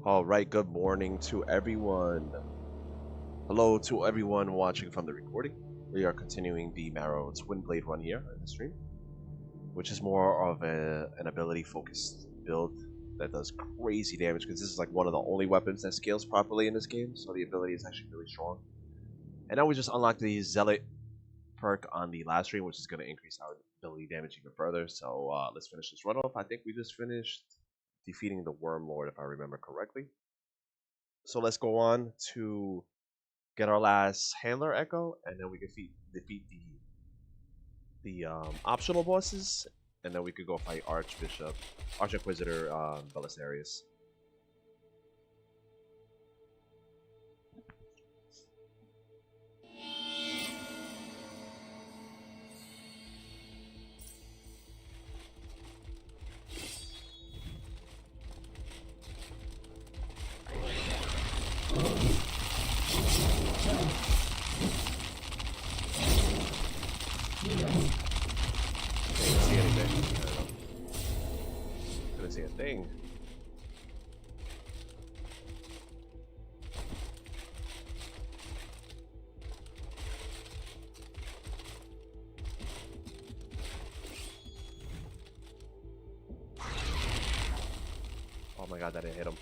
All right, good morning to everyone. Hello to everyone watching from the recording. We are continuing the Marrow Twin Blade run here in the stream, which is more of an ability focused build that does crazy damage because this is like one of the only weapons that scales properly in this game, so the ability is actually really strong. And now we just unlocked the Zealot perk on the last stream, which is going to increase our ability damage even further. So let's finish this run off. I think we just finished defeating the Worm Lord, if I remember correctly. So let's go on to get our last handler echo, and then we can defeat the optional bosses, and then we could go fight Arch-Inquisitor Belisarius. Couldn't see a thing. Oh my god, that didn't hit him.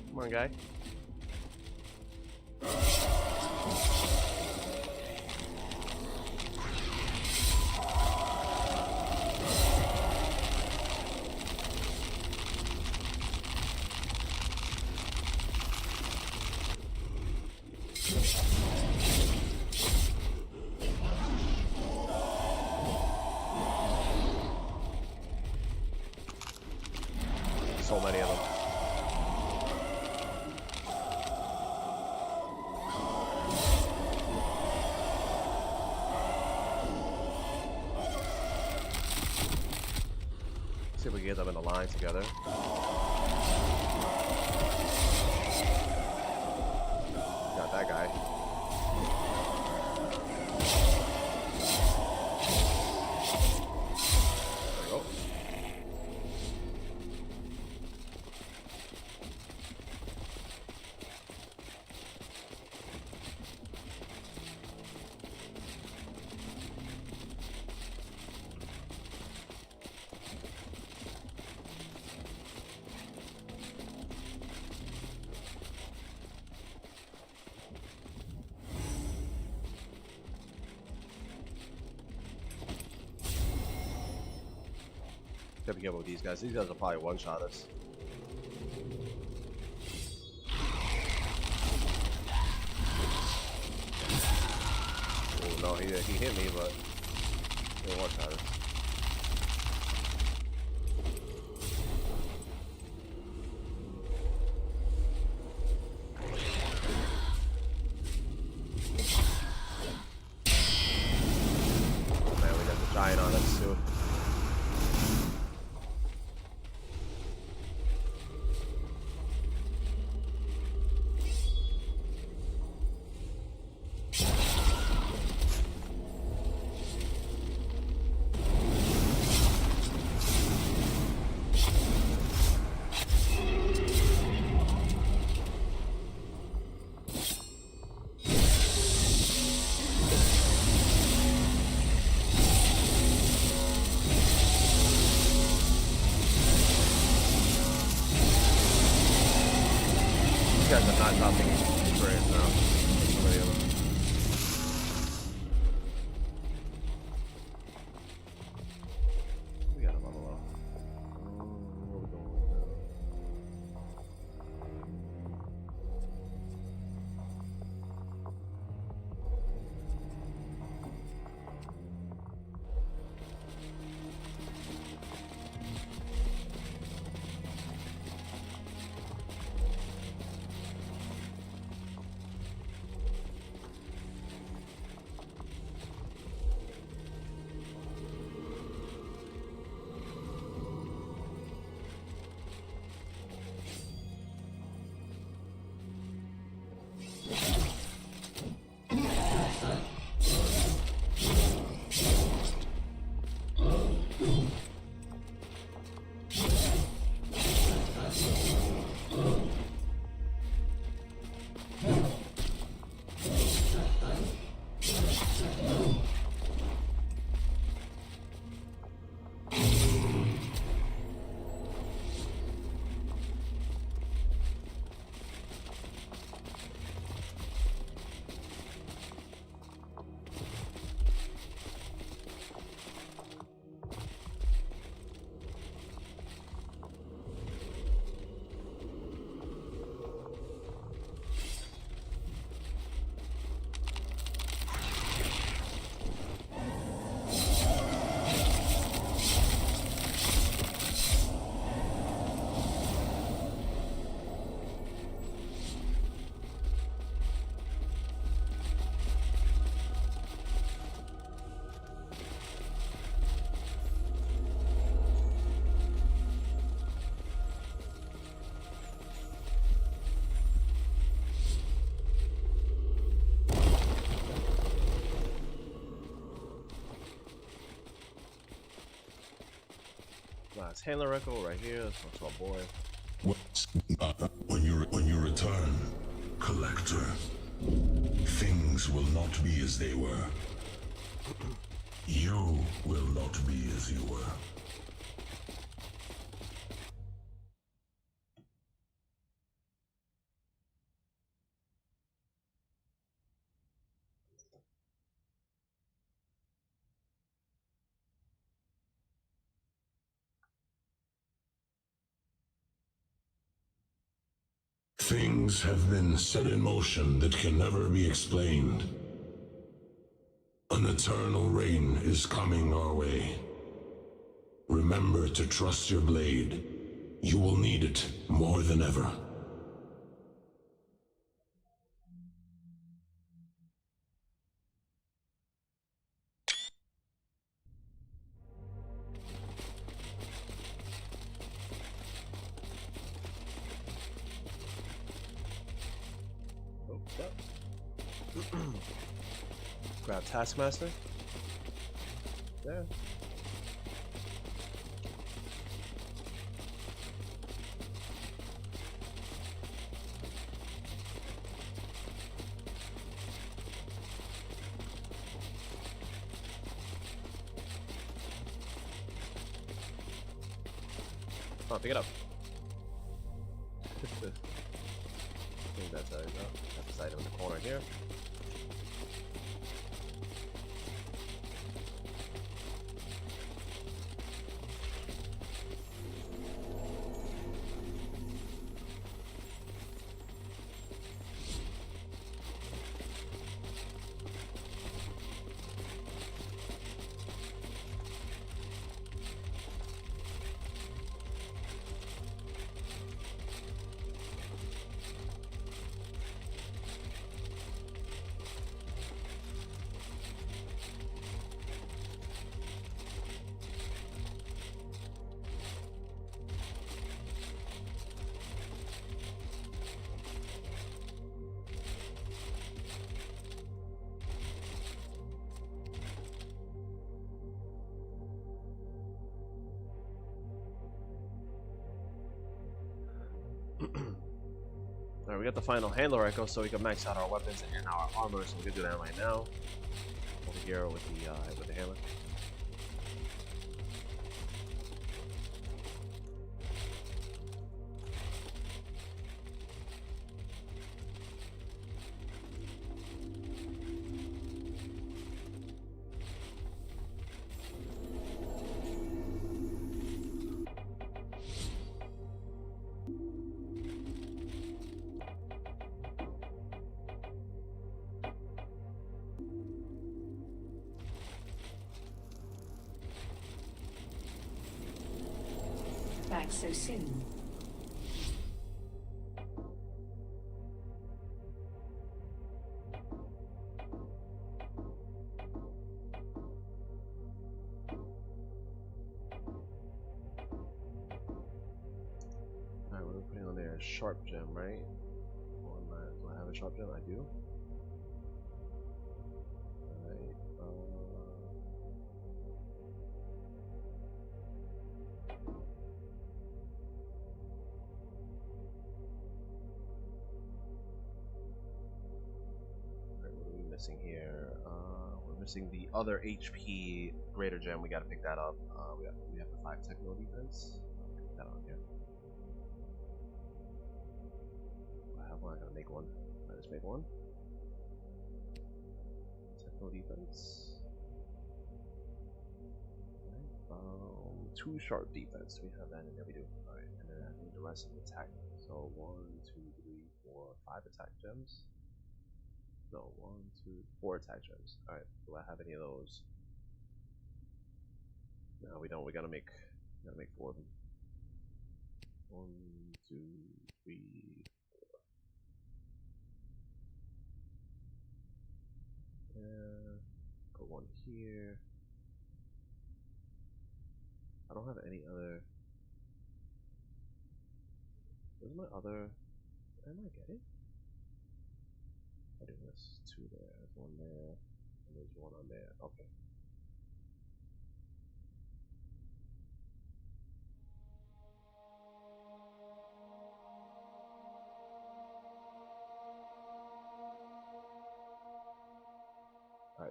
Come on, guy. So many of them. See if we can get them in the line together. Got that guy. There we go. Gotta be careful with these guys. These guys will probably one-shot us. Oh no, he hit me, but he didn't one-shot us. Oh man, we got the giant on us too. These guys are not stopping experience now. So many of them. We got him on the low. Where we going now? Last handler echo right here. Let's talk to our boy. When you return, Collector, things will not be as they were. You will not be as you were. Things have been set in motion that can never be explained. An eternal rain is coming our way. Remember to trust your blade. You will need it more than ever. Oh, yep. Grab Taskmaster. There. Oh, pick it up. I think that's how you go. Got this item in the corner here. Alright, we got the final handler echo, so we can max out our weapons and our armor, so we can do that right now. Over here with the handler. Back so soon. Alright, what are we putting on there? Sharp gem, right? Do I have a sharp gem? I do. Alright, what are we missing here? We're missing the other HP greater gem. We gotta pick that up. We have the 5 techno defense. Put that on here. I have one. I gotta make one. I just make one. Techno defense. Alright, 2 sharp defense. We have that in there. We do. Alright, and then I think the rest of the attack. So 1, 2, 3, 4, 5 attack gems. No, 1, 2, 4 attack gems. Alright, do I have any of those? No, we don't. We gotta make 4 of them. 1, 2, 3, 4. Put one here. I don't have any other. Where's my other? Am I get it? I do this 2 there. There's 1 there, and there's 1 on there. Okay.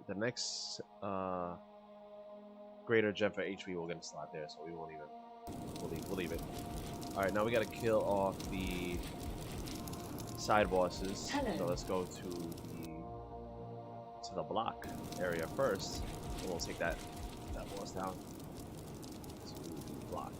the next greater gem for HP will get a slot there, so we won't even. We'll leave it. All right, now we gotta kill off the side bosses. Hello. So let's go to the block area first, and we'll take that boss down to the block.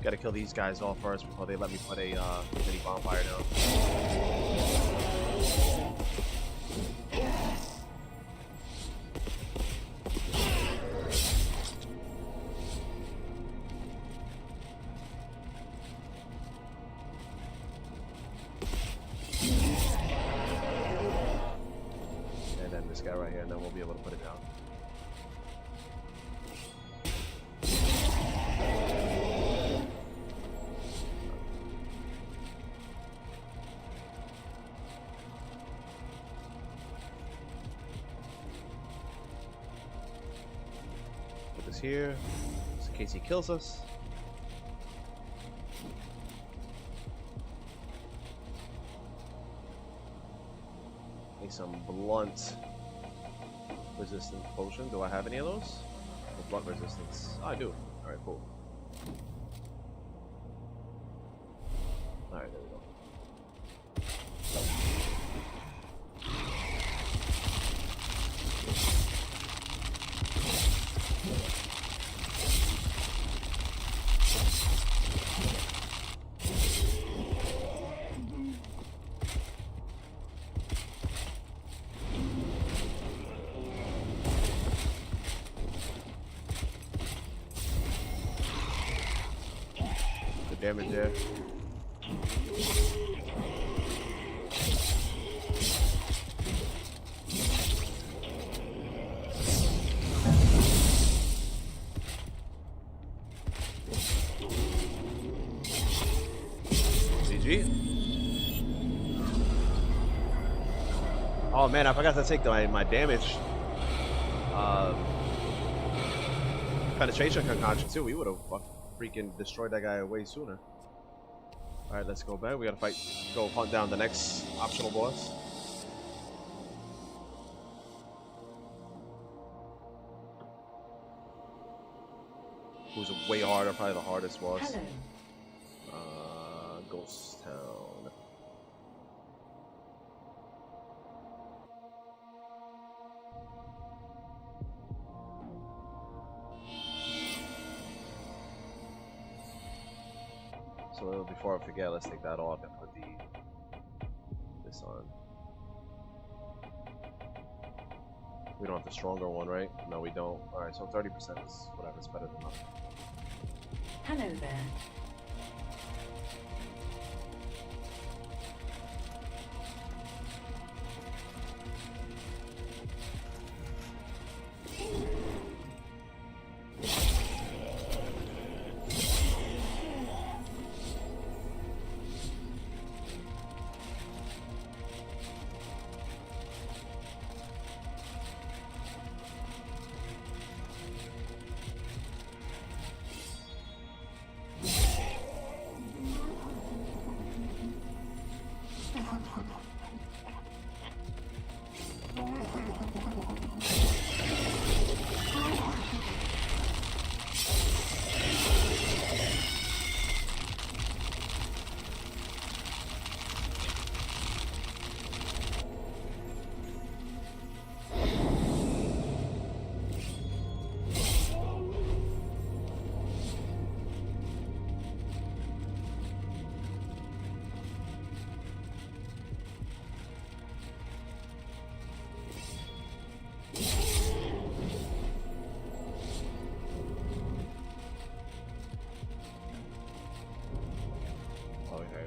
Gotta kill these guys all first before they let me put a mini bonfire down. And then this guy right here, and then we'll be able to put it down. Here, just in case he kills us. Make some blunt resistance potion. Do I have any of those? Or blunt resistance. Oh, I do. Alright, cool. Alright, there we go. Damage there. GG. Oh man, I forgot to take my damage penetration concoction too. We would have freaking destroyed that guy way sooner. Alright, let's go back. We gotta go hunt down the next optional boss. Who's way harder, probably the hardest boss. Hello. Ghost Town. So before I forget, let's take that off and put this on. We don't have the stronger one, right? No, we don't. Alright, so 30% is whatever, it's better than nothing. Hello there.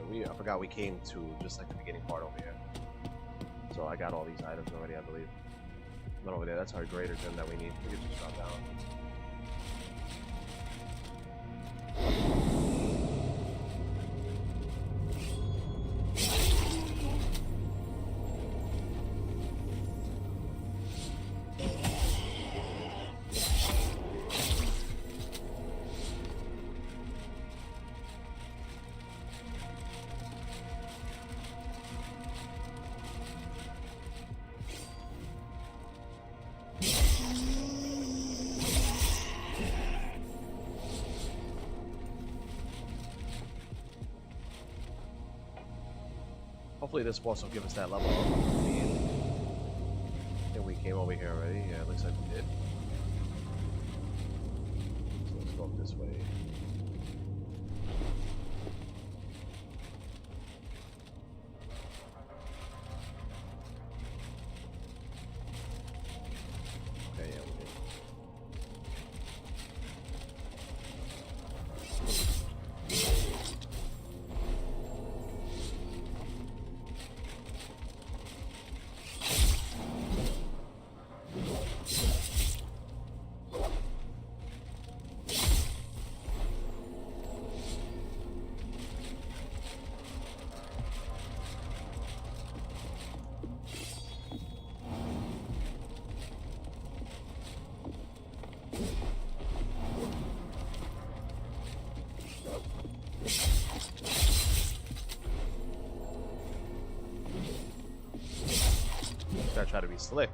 I forgot we came to just like the beginning part over here. So I got all these items already, I believe. Not over there. That's our greater gem that we need. We can just drop down. Hopefully this will also give us that level up. I think we came over here already. Yeah, it looks like we did. So let's go up this way. Okay, yeah, we did. Gotta try to be slick.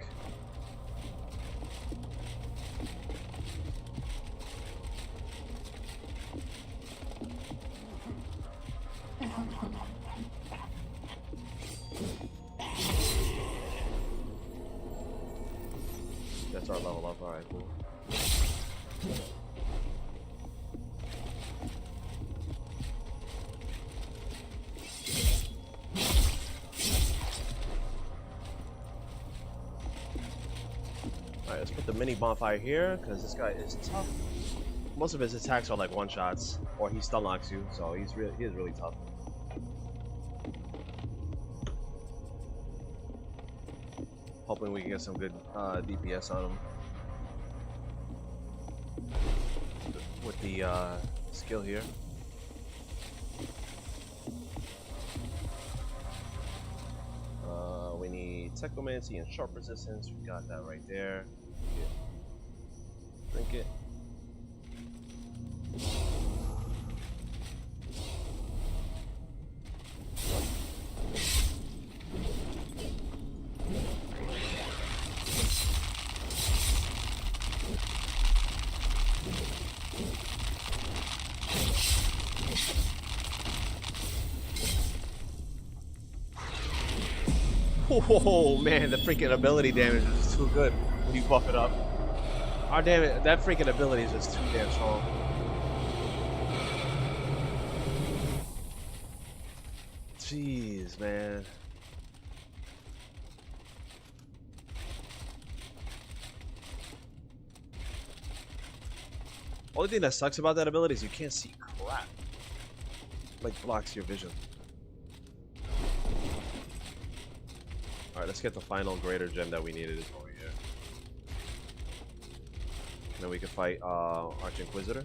That's our level up. Alright, cool. Alright, let's put the mini bonfire here, because this guy is tough. Most of his attacks are like one-shots, or he stun locks you, so he is really tough. Hoping we can get some good DPS on him. With the skill here. We need Technomancy and Sharp Resistance. We got that right there. Drink it. Oh man, the freaking ability damage is too good when you buff it up. Our damage, that freaking ability is just too damn strong. Jeez, man. Only thing that sucks about that ability is you can't see crap. Like blocks your vision. Alright, let's get the final greater gem that we needed is over here. And then we can fight Arch Inquisitor.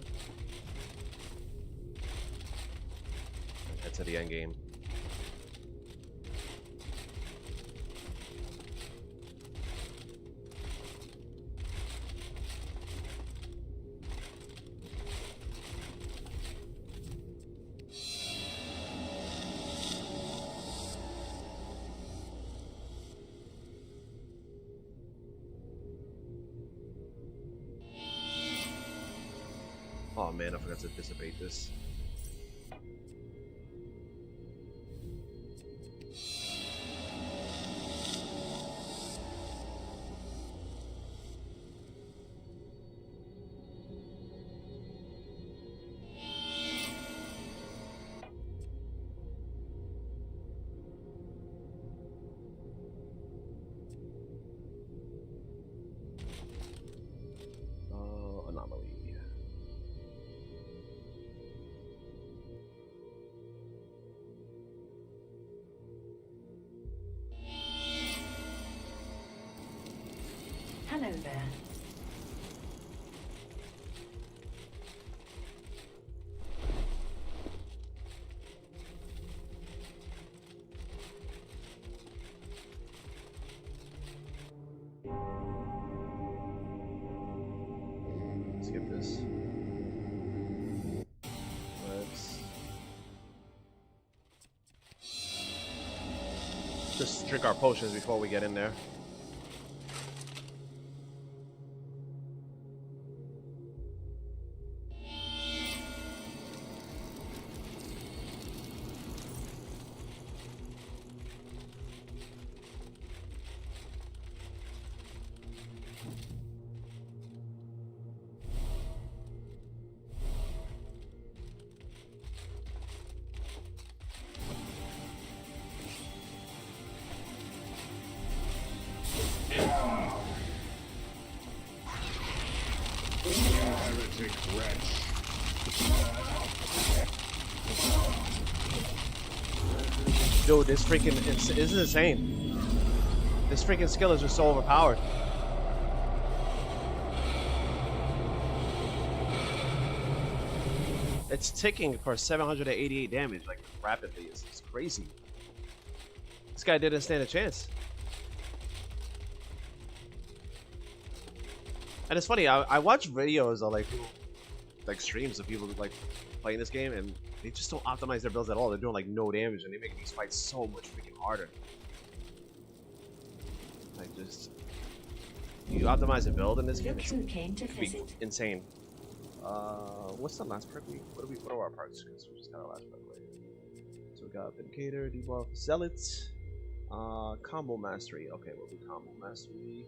And head to the end game. Oh man, I forgot to dissipate this. Anomaly. Hello there. Skip this. Let's just drink our potions before we get in there. Heretic wretch. Dude, this freaking this is insane. This freaking skill is just so overpowered. It's ticking for 788 damage, like rapidly. It's crazy. This guy didn't stand a chance. And it's funny, I watch videos of like people, like streams of people like playing this game, and they just don't optimize their builds at all. They're doing like no damage, and they make these fights so much freaking harder. Like just you optimize a build in this game, Look it's who came to be visit. insane. What's the last perk? What are our perks? Because we just got our last perk right. So we got Vindicator, debuff, Zealot, combo mastery. Okay, we'll do combo mastery.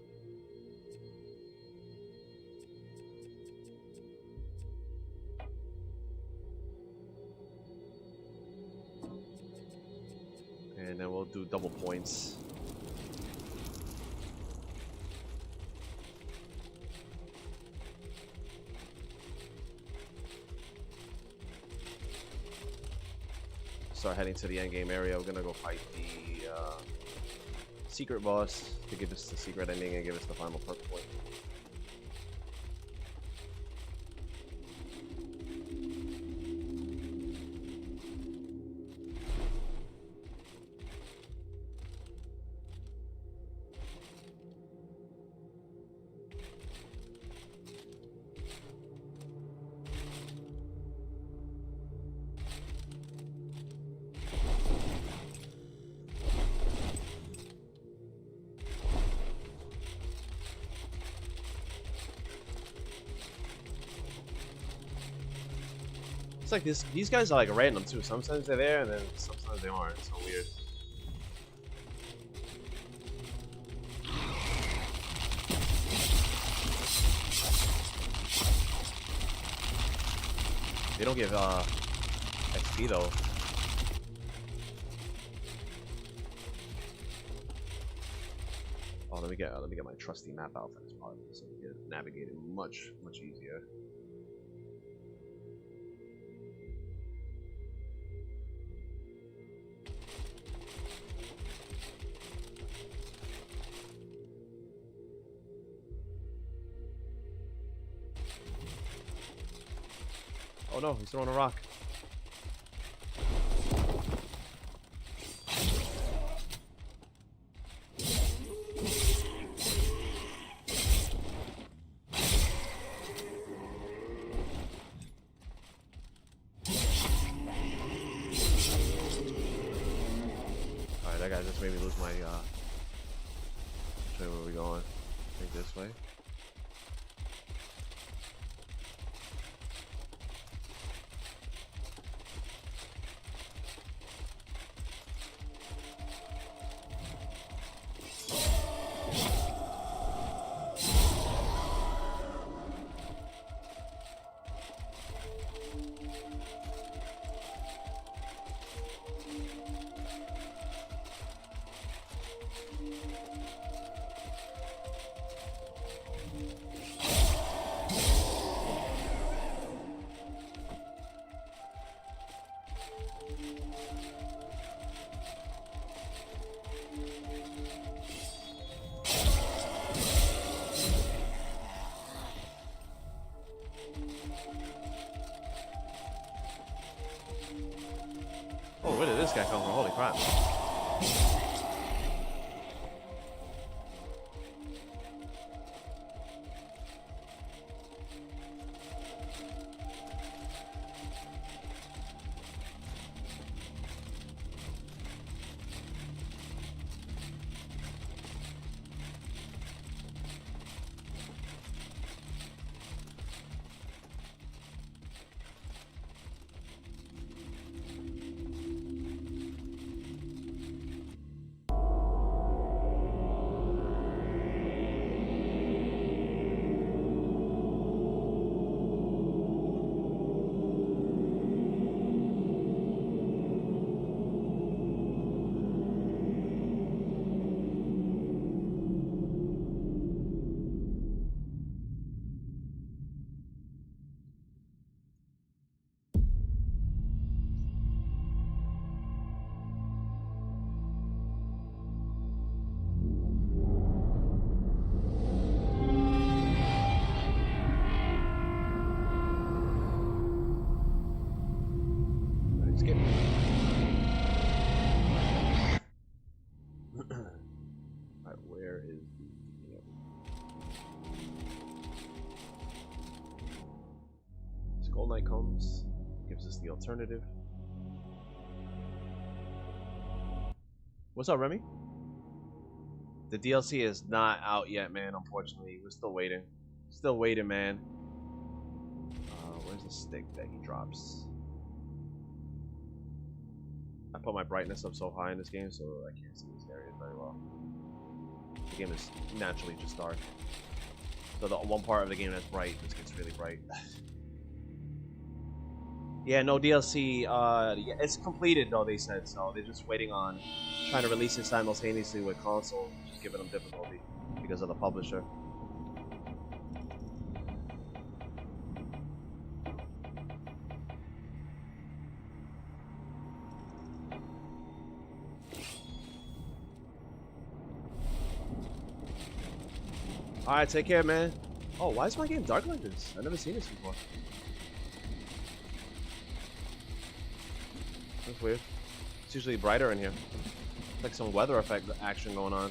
And then we'll do double points. Start heading to the end game area. We're gonna go fight the secret boss to give us the secret ending and give us the final perk point. It's like these guys are like random too. Sometimes they're there and then sometimes they aren't. It's so weird. They don't give XP though. Oh, let me get my trusty map out for this part so we can navigate it much easier. Oh no, he's throwing a rock. Alright, that guy just made me lose my show you where we going. I think this way. this guy come from? Holy crap. Skip. Alright, where is the Skull Knight comes, gives us the alternative. What's up, Remy? The DLC is not out yet, man, unfortunately. We're still waiting. Still waiting, man. Where's the stick that he drops? I put my brightness up so high in this game, so I can't see these areas very well. The game is naturally just dark. So the one part of the game that's bright just gets really bright. Yeah, no DLC. Yeah, it's completed though, they said, so they're just waiting on trying to release it simultaneously with console, just giving them difficulty because of the publisher. Alright, take care, man. Oh, why is my game dark like this? I've never seen this before. That's weird. It's usually brighter in here. It's like some weather effect action going on.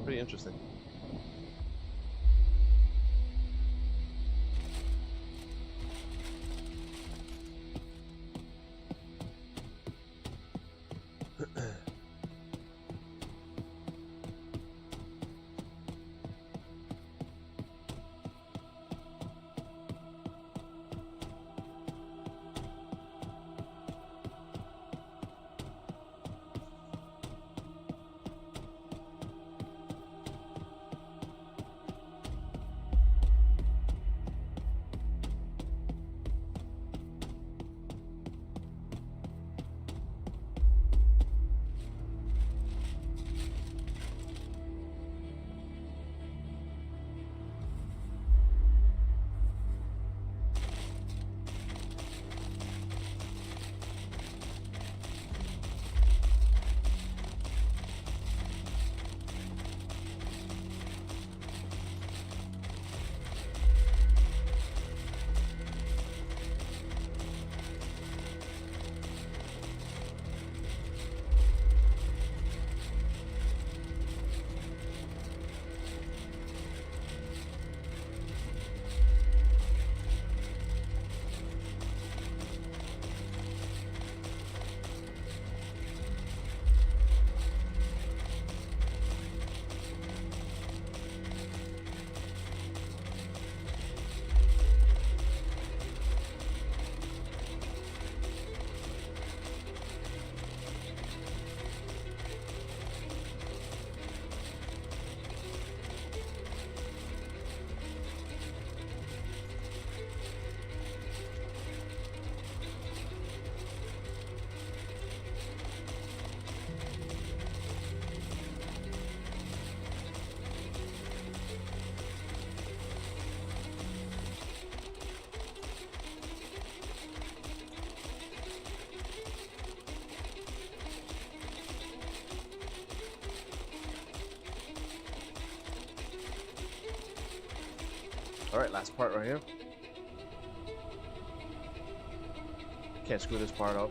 Pretty interesting. Alright, last part right here. Can't screw this part up.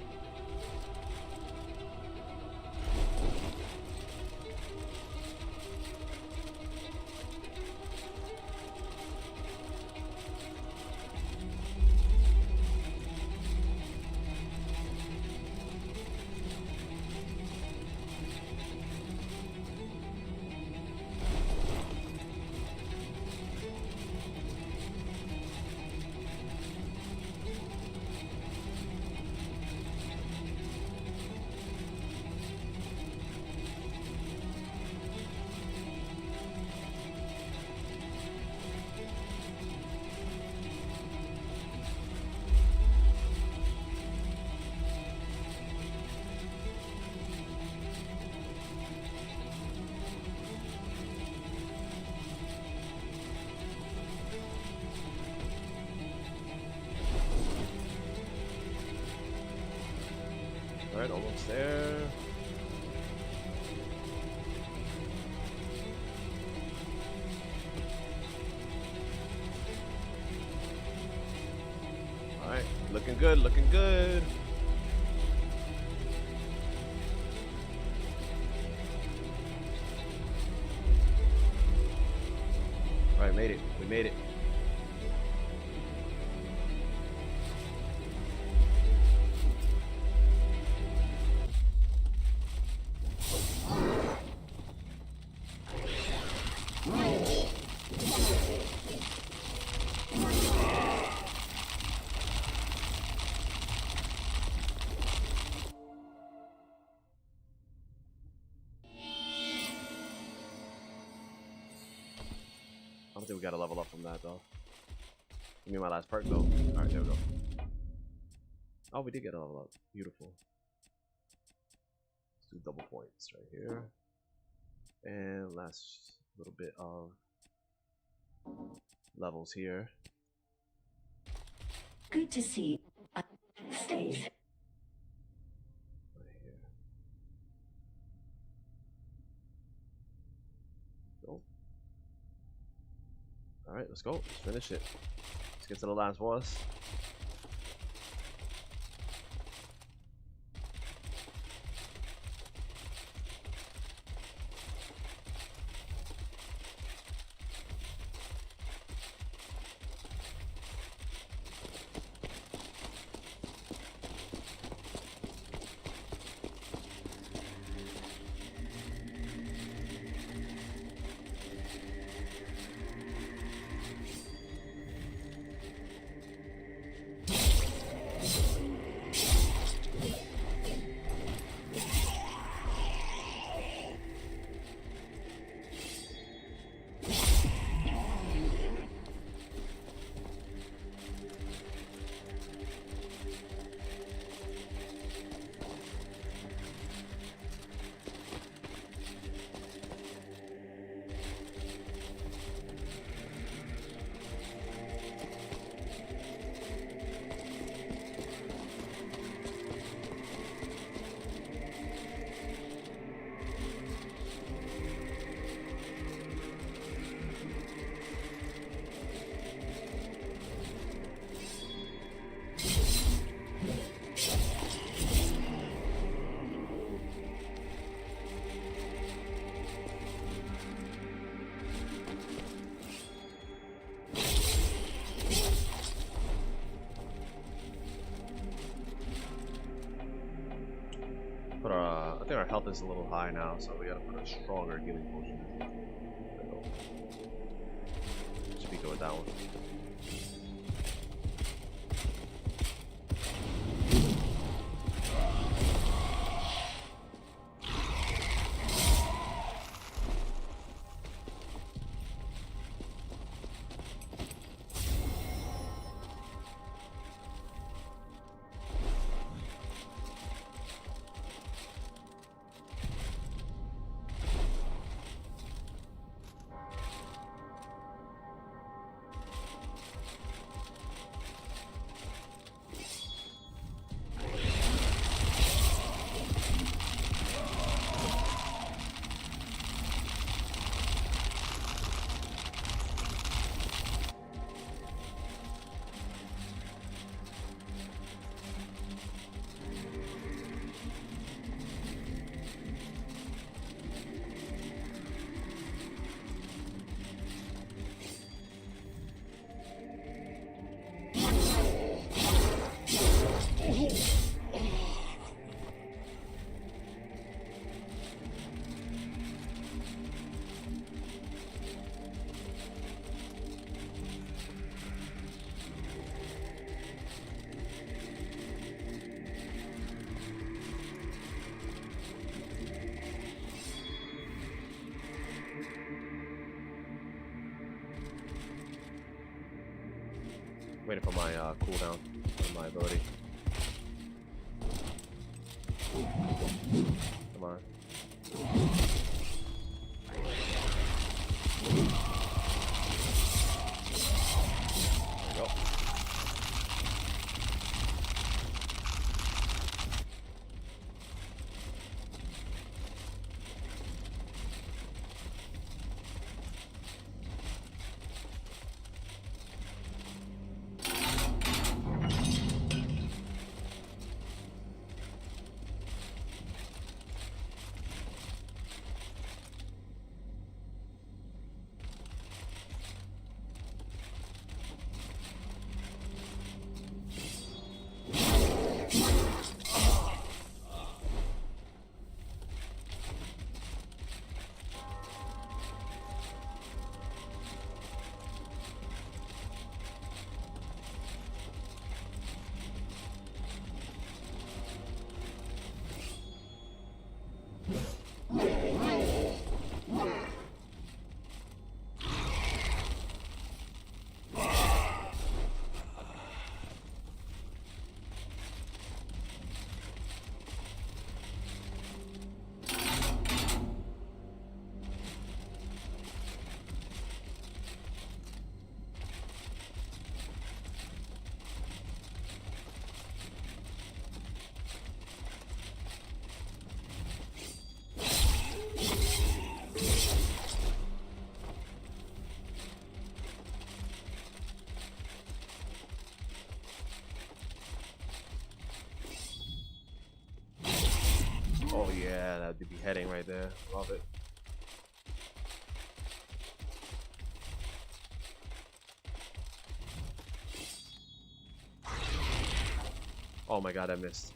Alright, almost there. Alright, looking good, looking good. Alright, made it. We made it. I don't think we got to level up from that though. Give me my last perk though. Alright, there we go. Oh, we did get a level up. Beautiful. Let's do double points right here. And last little bit of levels here. Good to see. Stays. Right here. Go. Alright, let's go. Let's finish it. Let's get to the last boss. But I think our health is a little high now, so we gotta put a stronger healing potion. Should be good with that one. Waiting for my cooldown on my ability. Come on. There we go. Oh yeah, that'd be beheading right there. Love it. Oh my god, I missed.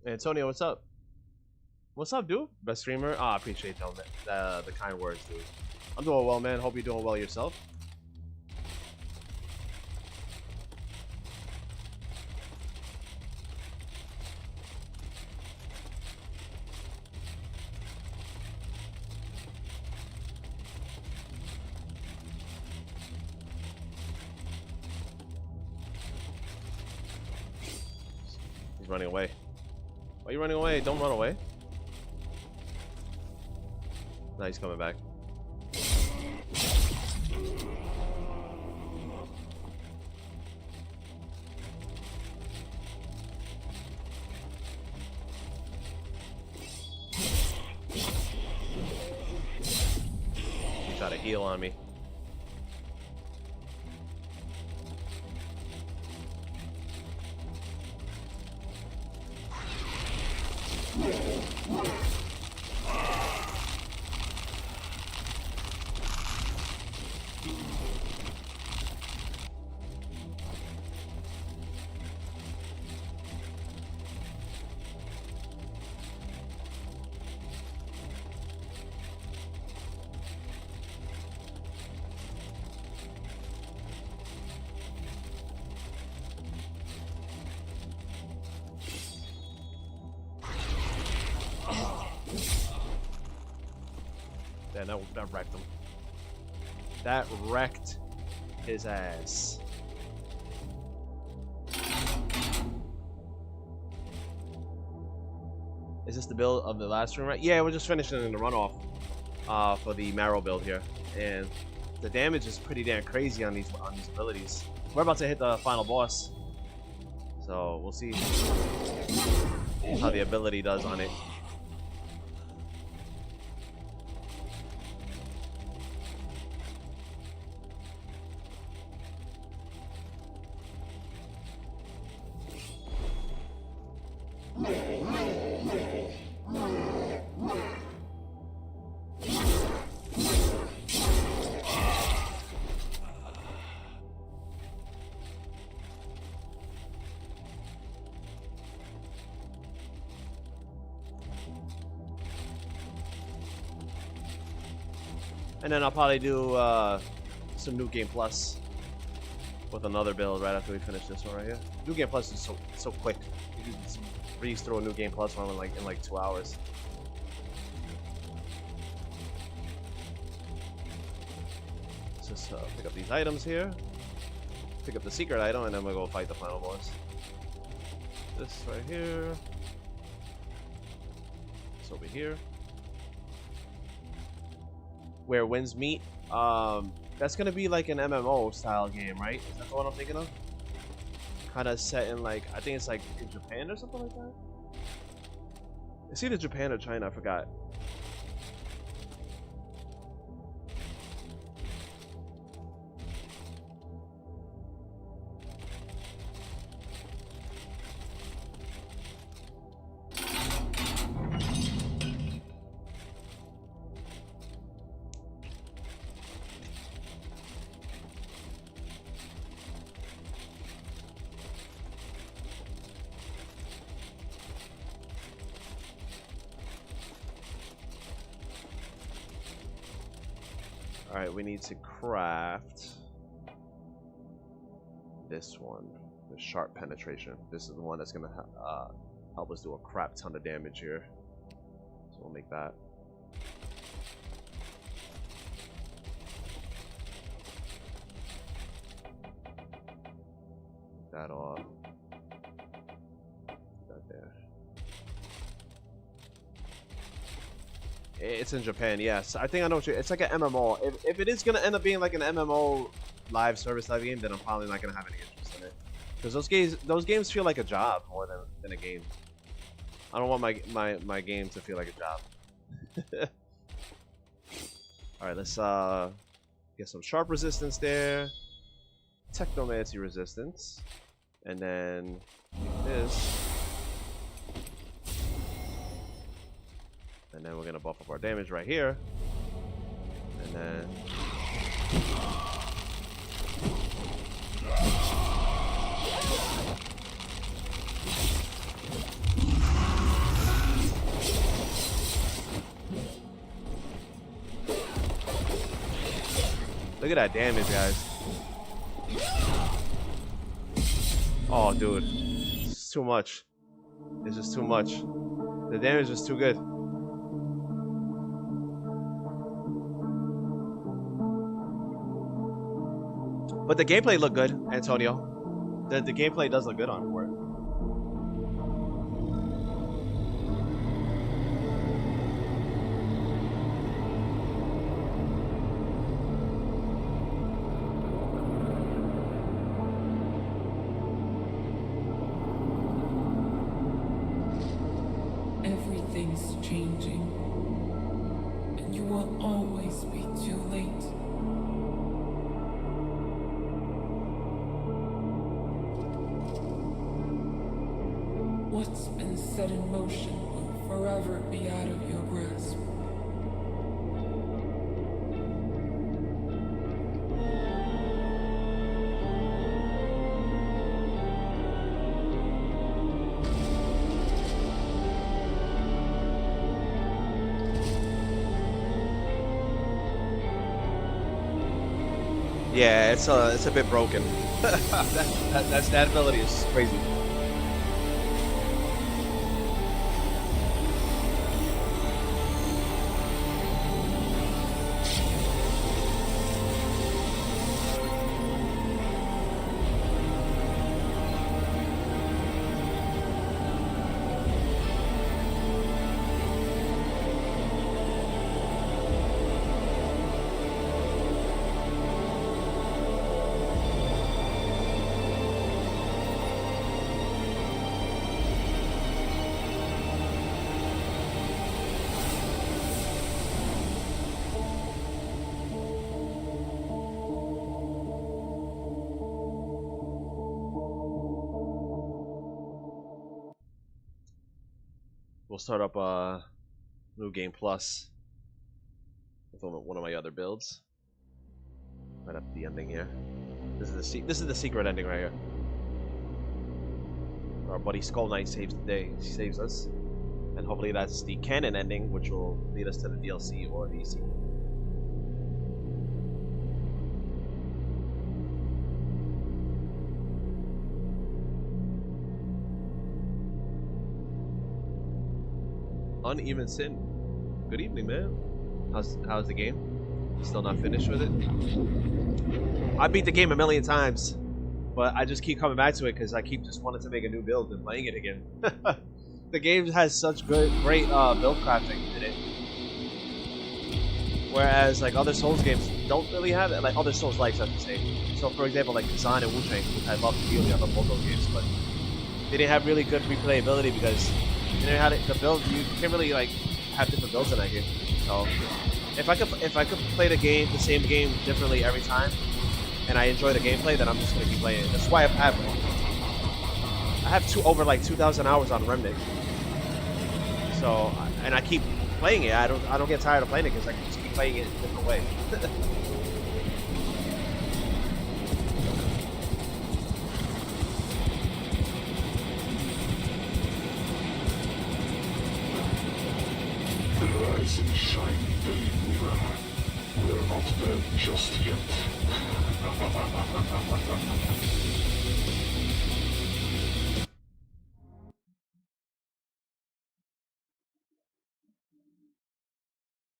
Antonio, what's up? What's up, dude? Best streamer? Ah, I appreciate the kind words, dude. I'm doing well, man. Hope you're doing well yourself. He's running away. Why are you running away? Don't run away. Now he's coming back. He tried to heal on me. Damn, that wrecked him. That wrecked his ass. Is this the build of the last room, right? Yeah, we're just finishing in the runoff for the Marrow build here. And the damage is pretty damn crazy on these abilities. We're about to hit the final boss. So we'll see how the ability does on it. And then I'll probably do some New Game Plus with another build right after we finish this one right here. New Game Plus is so quick. You can just breeze through a New Game Plus one in like 2 hours. Let's just pick up these items here. Pick up the secret item, and then we'll go fight the final boss. This right here. This over here. Where winds meet. That's gonna be like an MMO style game, right? Is that the one I'm thinking of? Kind of set in like, I think it's like in Japan or something like that. It's either Japan or China, I forgot. Alright, we need to craft this one, the sharp penetration. This is the one that's gonna help us do a crap ton of damage here. So we'll make that. That off. That there. It's in Japan, yes. I think I know what it's like an MMO. If it is gonna end up being like an MMO live service live game, then I'm probably not gonna have any interest in it. Because those games feel like a job more than a game. I don't want my game to feel like a job. Alright, let's get some sharp resistance there. Technomancy resistance. And then this. And then we're gonna buff up our damage right here. And then look at that damage, guys. Oh, dude. It's too much. It's just too much. The damage is too good. But the gameplay looked good, Antonio. The gameplay does look good on board. Everything's changing, and you will always be too late. What's been set in motion will forever be out of your grasp. Yeah, it's a bit broken. that ability is crazy. We'll start up New Game Plus with one of my other builds. Right up the ending here. This is the secret ending right here. Our buddy Skull Knight saves the day. He saves us, and hopefully that's the canon ending, which will lead us to the DLC or the sequel. Uneven Sin. Good evening, man. How's the game? Still not finished with it? I beat the game a million times, but I just keep coming back to it because I keep just wanting to make a new build and playing it again. The game has such great build crafting in it, whereas like other Souls games don't really have it. Like other Souls-likes, I should say. So, for example, like Kazan and Wu-Tang, which I love dearly, I love both those games, but they didn't have really good replayability because you didn't have the build. You can't really like have different builds in that game. So, if I could play the same game differently every time, and I enjoy the gameplay, then I'm just gonna keep playing it. That's why I have over like 2,000 hours on Remnant. So, and I keep playing it. I don't get tired of playing it because I can just keep playing it in a different way. Rise and shine, believer. We're not dead just yet.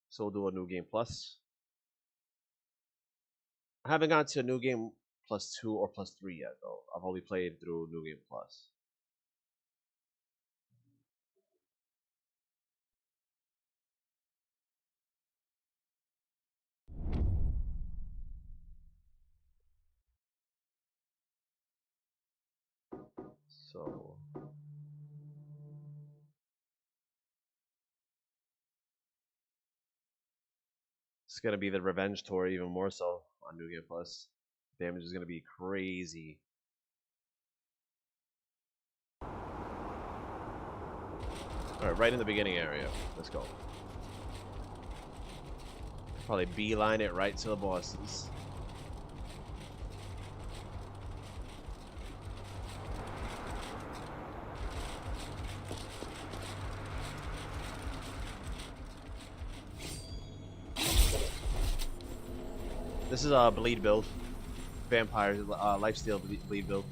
So we'll do a New Game Plus. I haven't gotten to New Game Plus 2 or Plus 3 yet, though. I've only played through New Game Plus. So it's gonna be the revenge tour even more so on New Game Plus. Damage is gonna be crazy. Alright, right in the beginning area. Let's go. Probably beeline it right to the bosses. This is a bleed build. Vampires, lifesteal bleed build.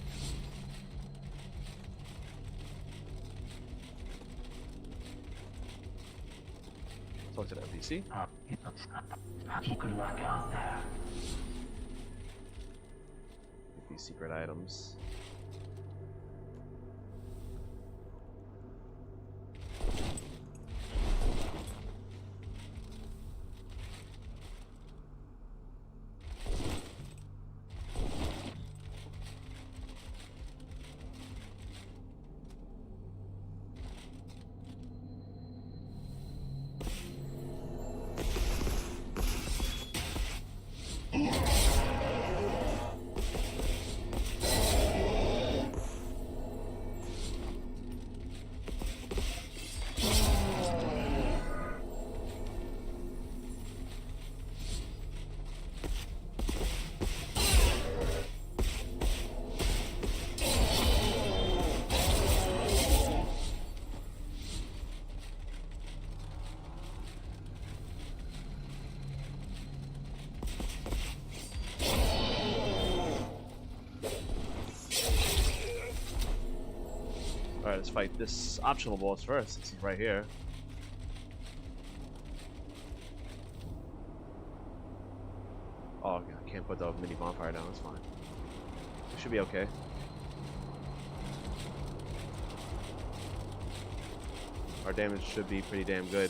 Talk to the NPC. Good luck out there. Get these secret items. Alright, let's fight this optional boss first. This is right here. Oh, I can't put the mini bonfire down. That's fine. It should be okay. Our damage should be pretty damn good.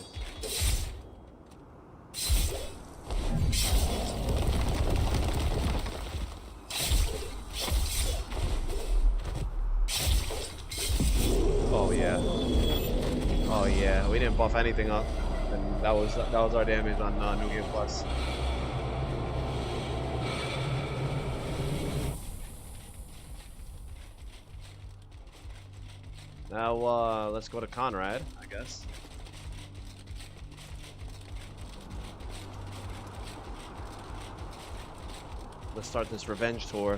Oh yeah. Oh yeah. We didn't buff anything up, and that was our damage on New Game Plus. Now, let's go to Conrad, I guess. Let's start this revenge tour.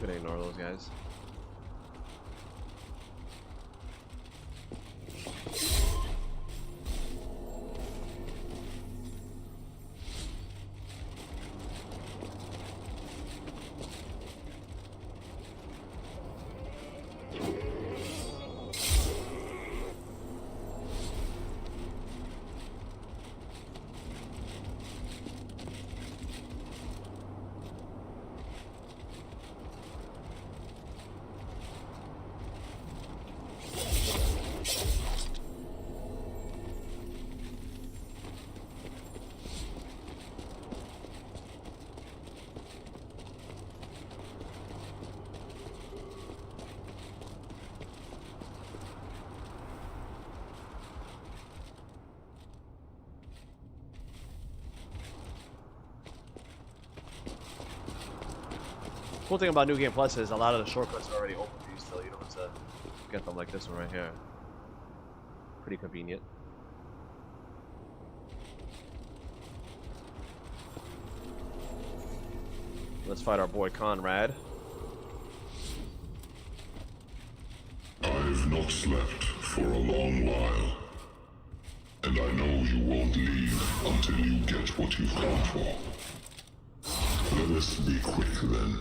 Gonna ignore those guys. Cool thing about New Game Plus is a lot of the shortcuts are already open for you still. You don't have to get them like this one right here. Pretty convenient. Let's fight our boy Conrad. I've not slept for a long while. And I know you won't leave until you get what you've come for. Let us be quick then.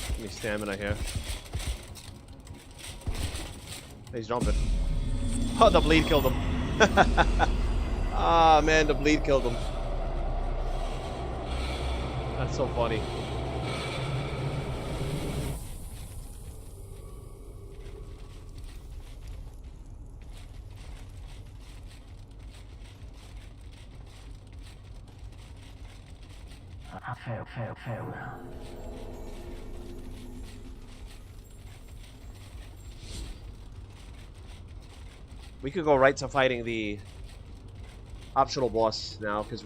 Give me stamina here. He's jumping. Oh, the bleed killed him. Ah, man, the bleed killed him. That's so funny. Fail. We could go right to fighting the optional boss now, because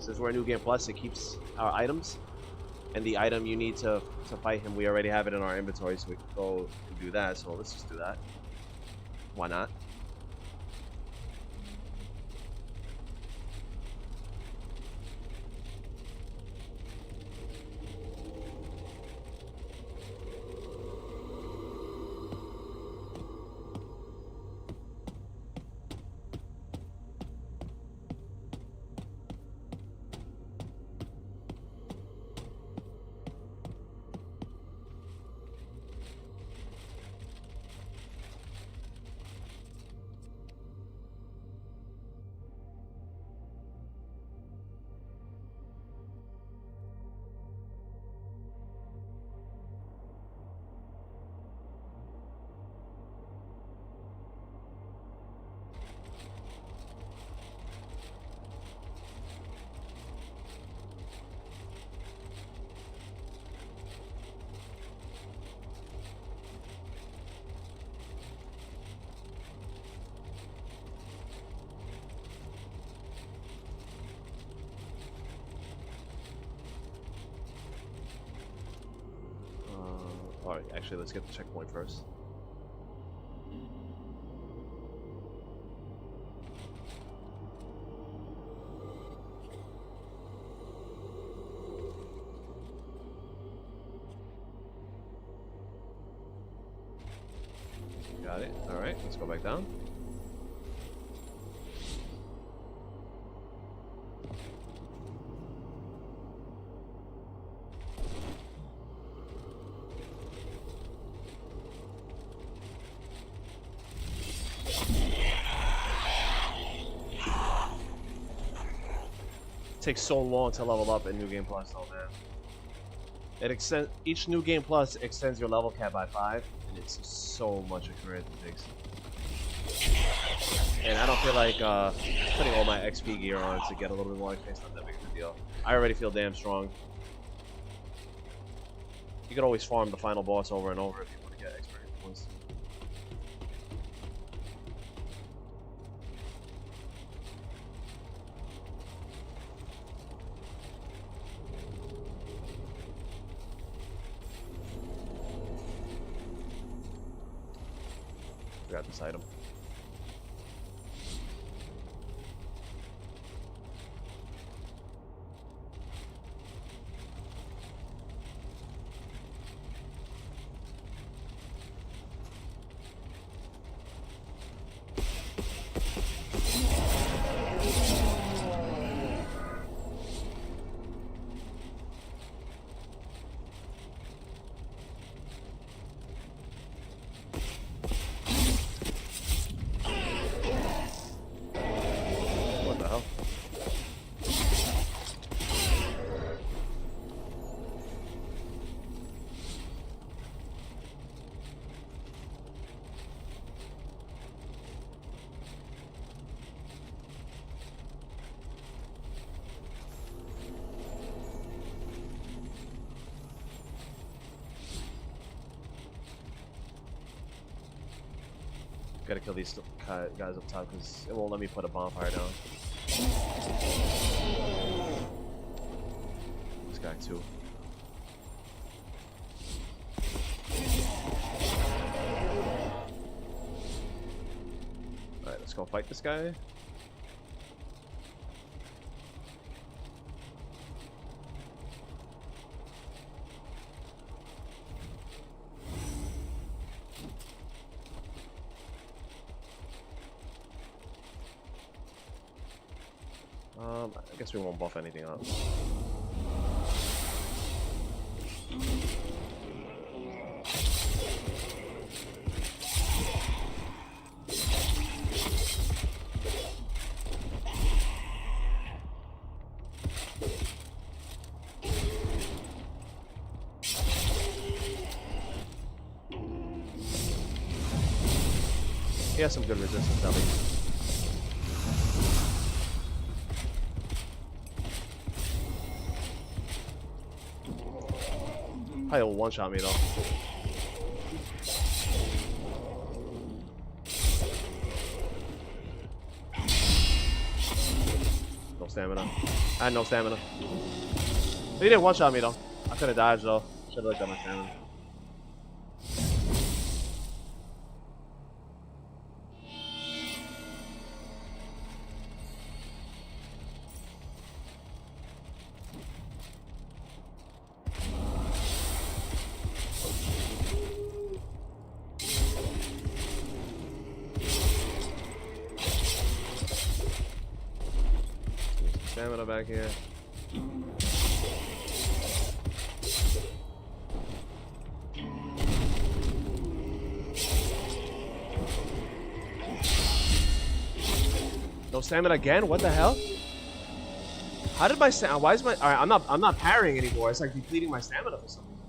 since we're a New Game Plus, it keeps our items, and the item you need to fight him, we already have it in our inventory, so we can go and do that. So let's just do that. Why not? Alright, actually, let's get the checkpoint first. Got it. Alright, let's go back down. takes so long to level up in New Game Plus, though, man. Each New Game Plus extends your level cap by 5, and it's just so much experience it takes. And I don't feel like putting all my XP gear on to get a little bit more XP is not that big of a deal. I already feel damn strong. You could always farm the final boss over and over if you want to get experience points. Grab this item. Gotta kill these guys up top because it won't let me put a bonfire down. This guy too. Alright, let's go fight this guy. I guess we won't buff anything up. He has some good resistance at least. Probably will one-shot me though. No stamina. I had no stamina. He didn't one-shot me though. I could have dodged though. Should have looked at my stamina. Stamina back here. No stamina again? What the hell? How did my stamina? Why is my? All right, I'm not parrying anymore. It's like depleting my stamina for some reason.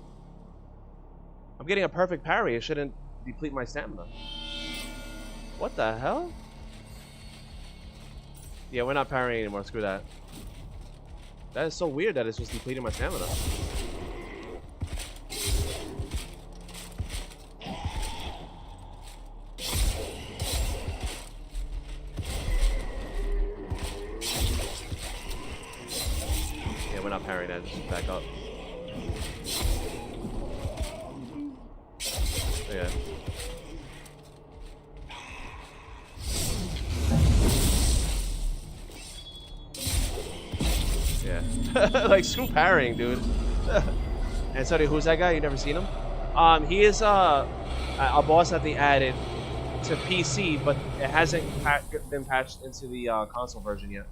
I'm getting a perfect parry. It shouldn't deplete my stamina. What the hell? Yeah, we're not parrying anymore. Screw that. That is so weird that it's just depleting my stamina. Yeah, we're not parrying that. Just back up. Yeah. Yeah. Like, screw parrying, dude. And sorry, who's that guy? You never seen him? He is a boss that they added to PC, but it hasn't been patched into the console version yet.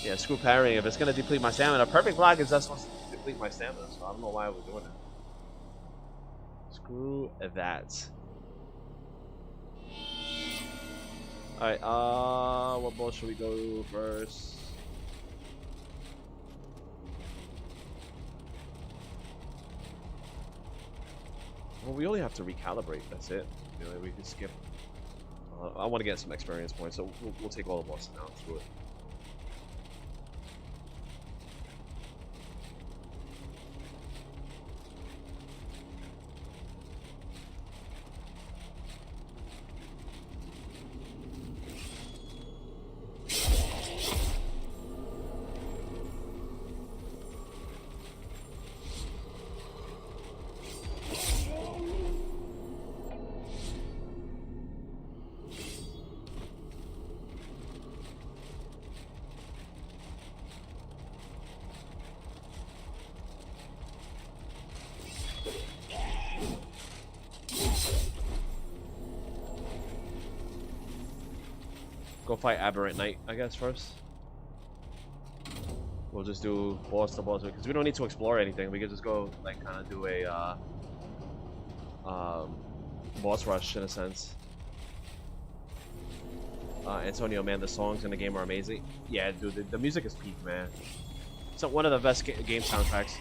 Yeah, screw parrying. If it's gonna deplete my stamina, perfect block is not supposed to deplete my stamina, so I don't know why we're doing it. Screw that. Alright, what boss should we go first? Well, we only have to recalibrate, that's it. You know, we can skip. I want to get some experience points, so we'll take all the bosses now. Let's do it. Go fight Aberrant Knight, I guess, first. We'll just do boss to boss because we don't need to explore anything. We can just go like kind of do a boss rush in a sense. Antonio, man, the songs in the game are amazing. Yeah, dude, the music is peak, man. It's one of the best game soundtracks.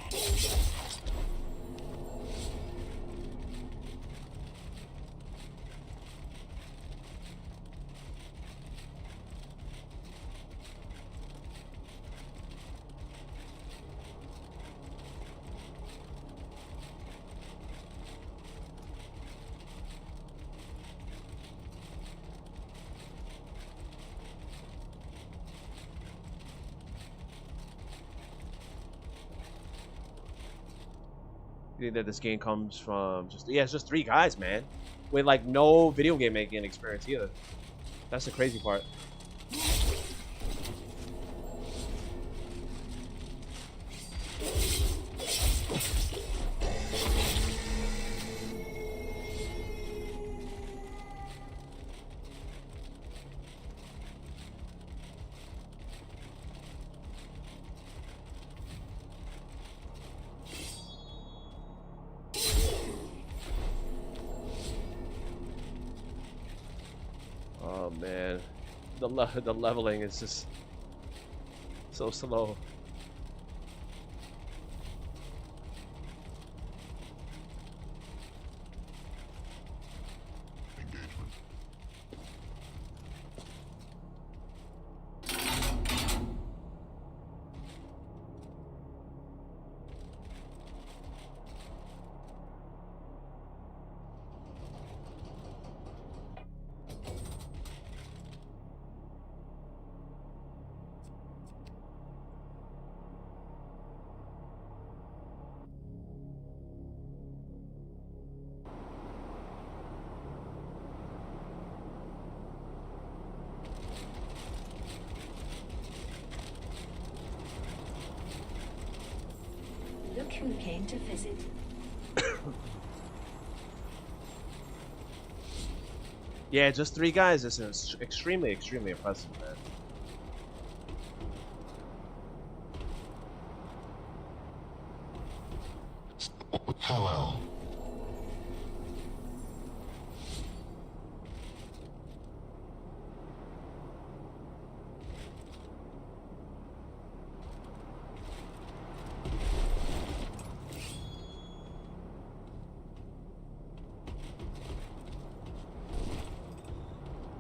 That this game comes from it's just 3 guys, man, with like no video game making experience either. That's the crazy part. Oh man, the leveling is just so slow. Engagement. Look who came to visit. Yeah, just 3 guys. This is extremely impressive, man. Hello.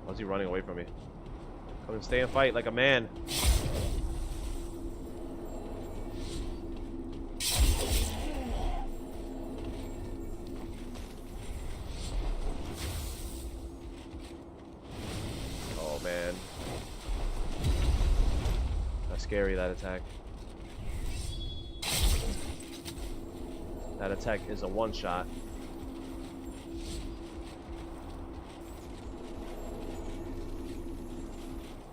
Why's he running away from me? Come and stay and fight like a man. Oh man. That's scary, that attack. That attack is a one-shot.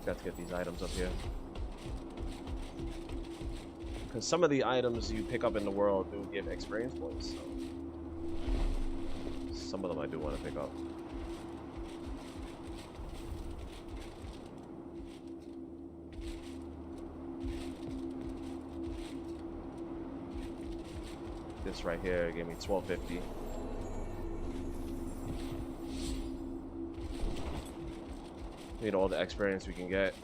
Got to get these items up here. Because some of the items you pick up in the world do give experience points, so some of them I do want to pick up. This right here gave me 1250. Need all the experience we can get.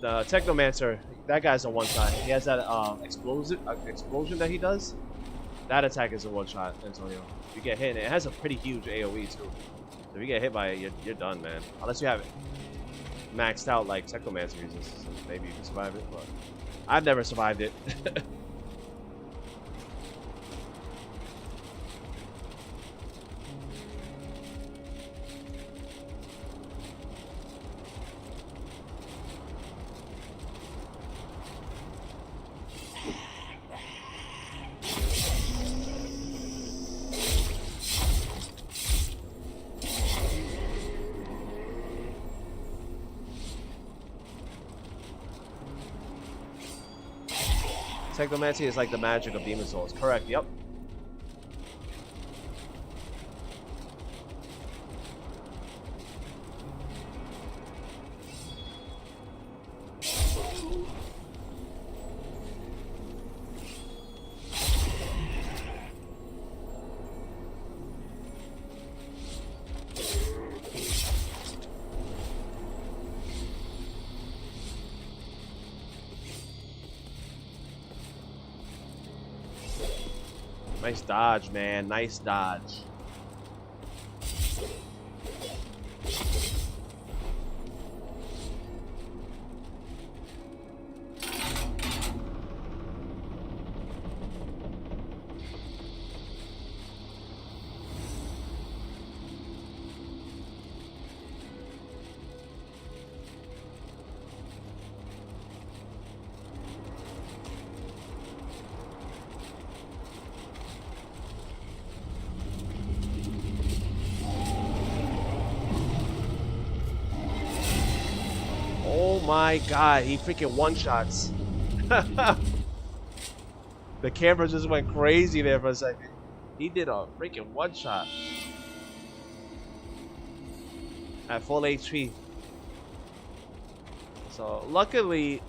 The Technomancer, that guy's a one-shot. He has that explosion that he does. That attack is a one-shot, Antonio. If you get hit, and it has a pretty huge AoE too. So if you get hit by it, you're done, man. Unless you have it maxed out like Technomancer uses, so maybe you can survive it. But I've never survived it. Technomancy is like the magic of Demon Souls. Correct, yep. Nice dodge, man. Nice dodge. Oh my god, he freaking one-shots. The camera just went crazy there for a second. He did a freaking one-shot. At full HP. So, luckily...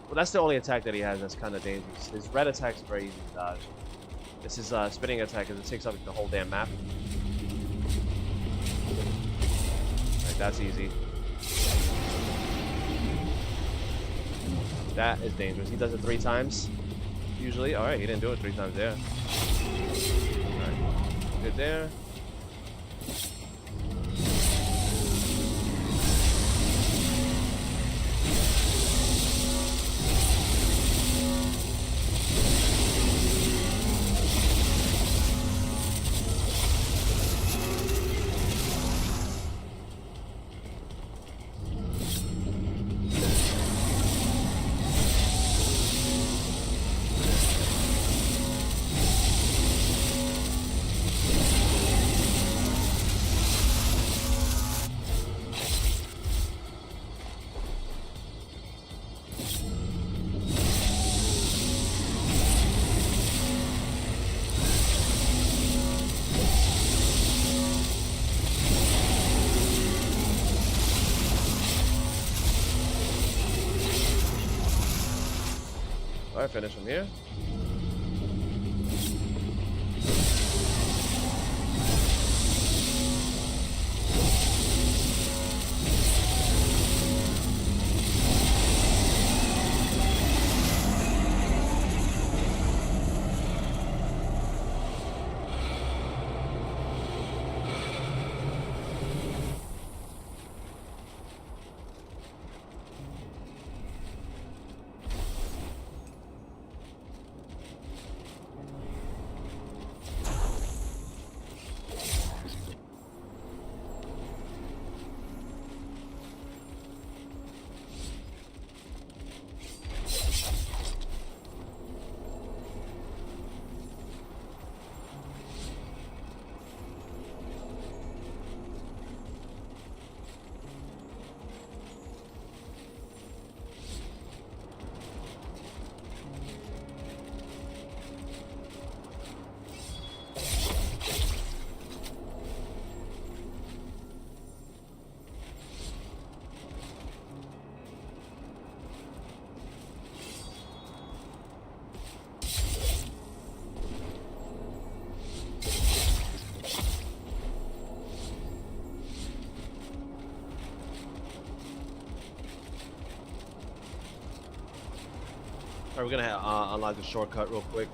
Well, that's the only attack that he has that's kind of dangerous. His red attack is very easy to dodge. This is spinning attack because it takes up the whole damn map. Right, that's easy. That is dangerous. He does it 3 times, usually. Alright, he didn't do it 3 times there. Alright, good there. Alright, finish him here. Alright, we're gonna unlock the shortcut real quick.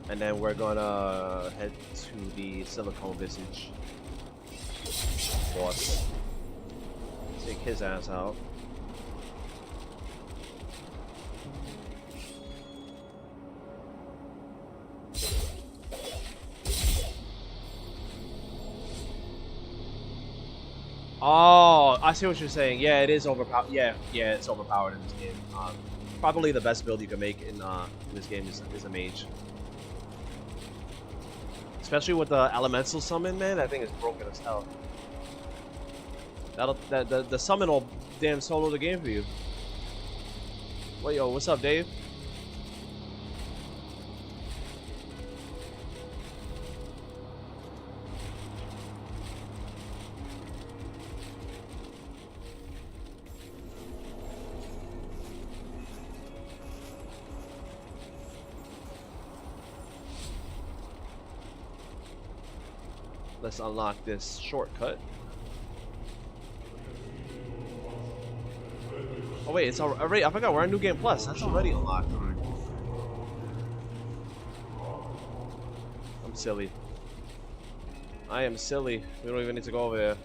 And then we're gonna head to the silicone visage boss. Take his ass out. Oh, I see what you're saying. Yeah, it is overpowered. Yeah, it's overpowered in this game. Probably the best build you can make in this game is a mage. Especially with the elemental summon, man. That thing is broken as hell. The summon will damn solo the game for you. Wait, yo, what's up, Dave? Let's unlock this shortcut. Oh wait, it's already. I forgot we're on New Game Plus. That's already unlocked. I'm silly. I am silly. We don't even need to go over there.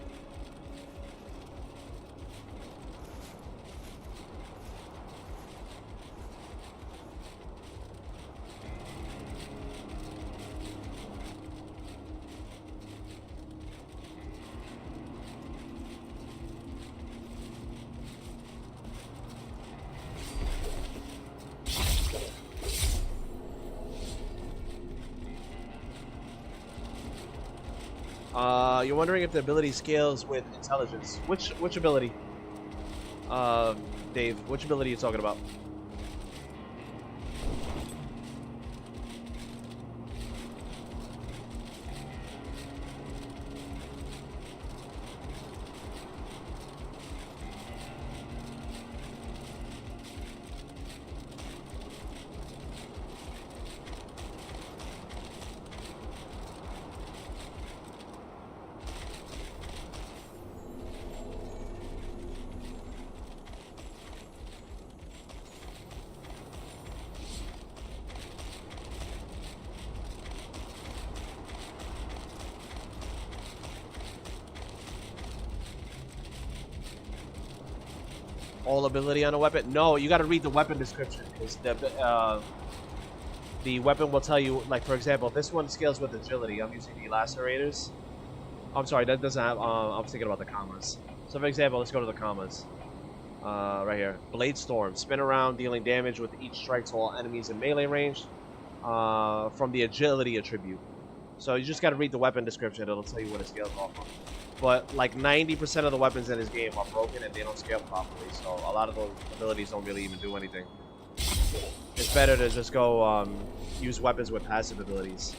You're wondering if the ability scales with intelligence. Which ability? Dave, which ability are you talking about? All ability on a weapon? No, you got to read the weapon description because the weapon will tell you. Like for example, this one scales with agility. I'm using the lacerators. I'm sorry, that doesn't have. I was thinking about the commas. So for example, let's go to the commas. Right here, Blade Storm. Spin around, dealing damage with each strike to all enemies in melee range. From the agility attribute. So you just got to read the weapon description. It'll tell you what it scales off of. But like 90% of the weapons in this game are broken and they don't scale properly, so a lot of those abilities don't really even do anything. It's better to just go use weapons with passive abilities.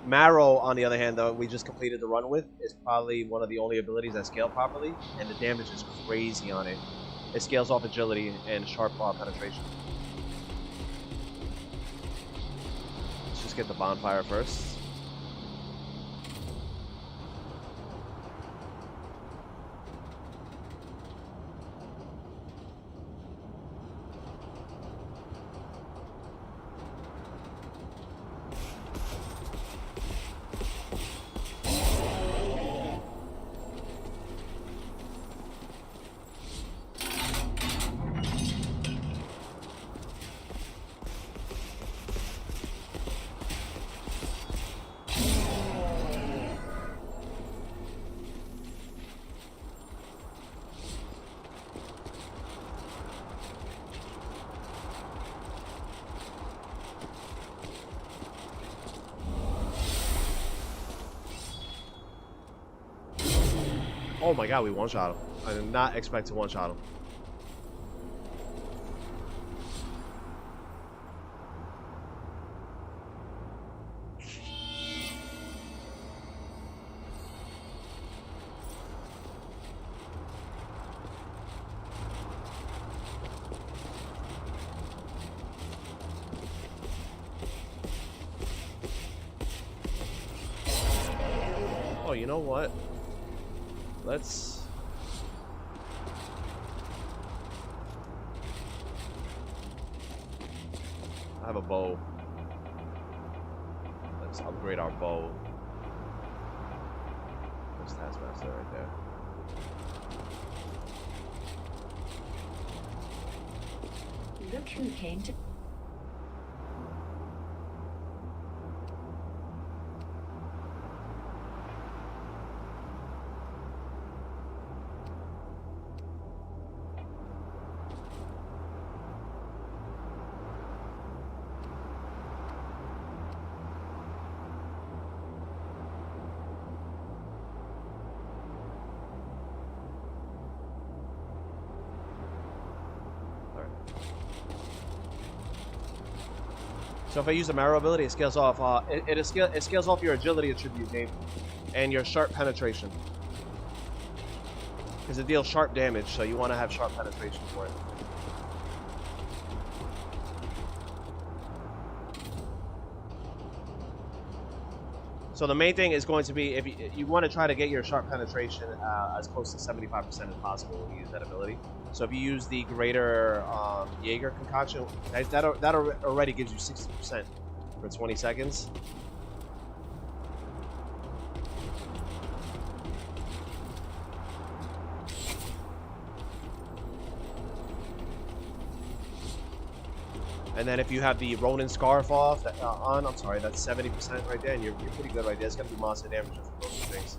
Marrow, on the other hand, though, we just completed the run with, is probably one of the only abilities that scale properly, and the damage is crazy on it. It scales off agility and sharp penetration. Get the bonfire first. Oh my god, we one-shot him. I did not expect to one-shot him. Oh, you know what? let's... I have a bow. Let's upgrade our bow. There's Taskmaster right there. Look who came to... So if I use the Marrow ability, it scales off. It scales off your agility attribute name and your sharp penetration, because it deals sharp damage. So you want to have sharp penetration for it. So the main thing is going to be, if you want to try to get your sharp penetration as close to 75% as possible when you use that ability. So if you use the greater Jaeger concoction, that already gives you 60% for 20 seconds. And then if you have the Ronin Scarf off on, I'm sorry, that's 70% right there, and you're pretty good right there. It's gonna be monster damage just for those two things.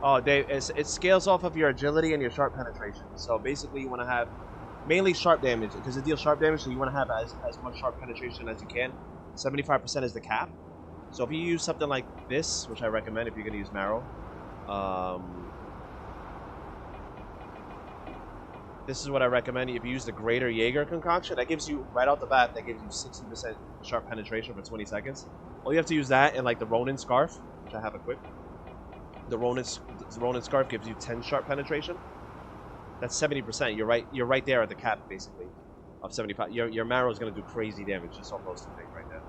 Oh, Dave, it scales off of your agility and your sharp penetration. So basically, you want to have mainly sharp damage, because it deals sharp damage, so you want to have as much sharp penetration as you can. 75% is the cap. So if you use something like this, which I recommend if you're going to use Marrow, this is what I recommend. If you use the greater Jaeger concoction, that gives you, right out the bat, that gives you 60% sharp penetration for 20 seconds. All you have to use that and like the Ronin Scarf, which I have equipped. The Ronin Scarf gives you 10 sharp penetration. That's 70%. You're right there at the cap, basically, of 75. Your Marrow is going to do crazy damage just off those two things right there.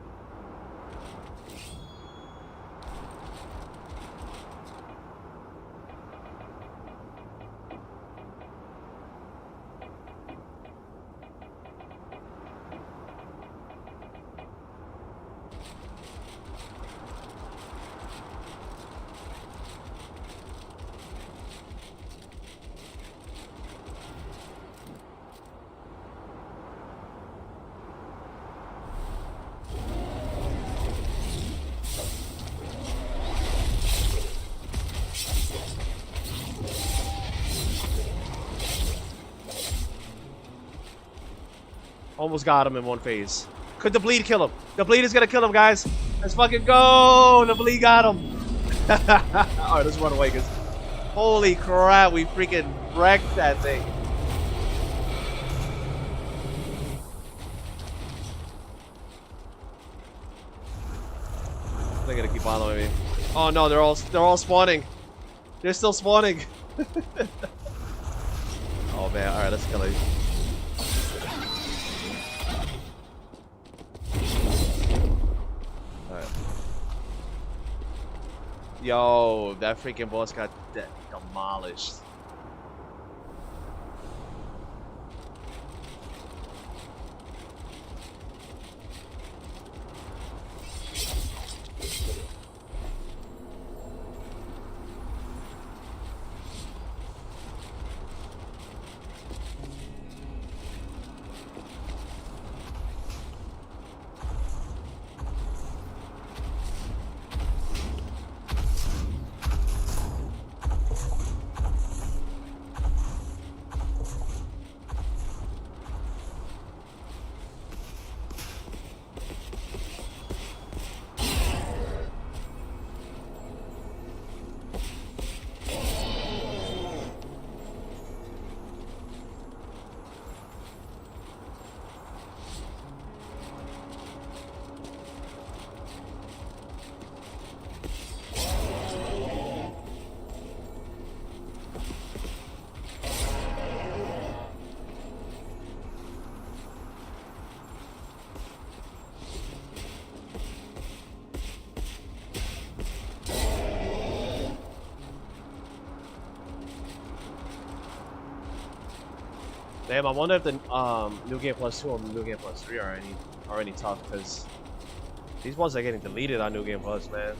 Almost got him in one phase. Could the bleed kill him? The bleed is gonna kill him, guys. Let's fucking go! The bleed got him. Alright, let's run away, because holy crap, we freaking wrecked that thing. They're gonna keep following me. Oh no, they're all spawning. They're still spawning. Oh man, alright, let's kill it. Yo, that freaking boss got demolished. Damn, I wonder if the New Game Plus 2 and New Game Plus 3 are any tough, because these ones are getting deleted on New Game Plus, man.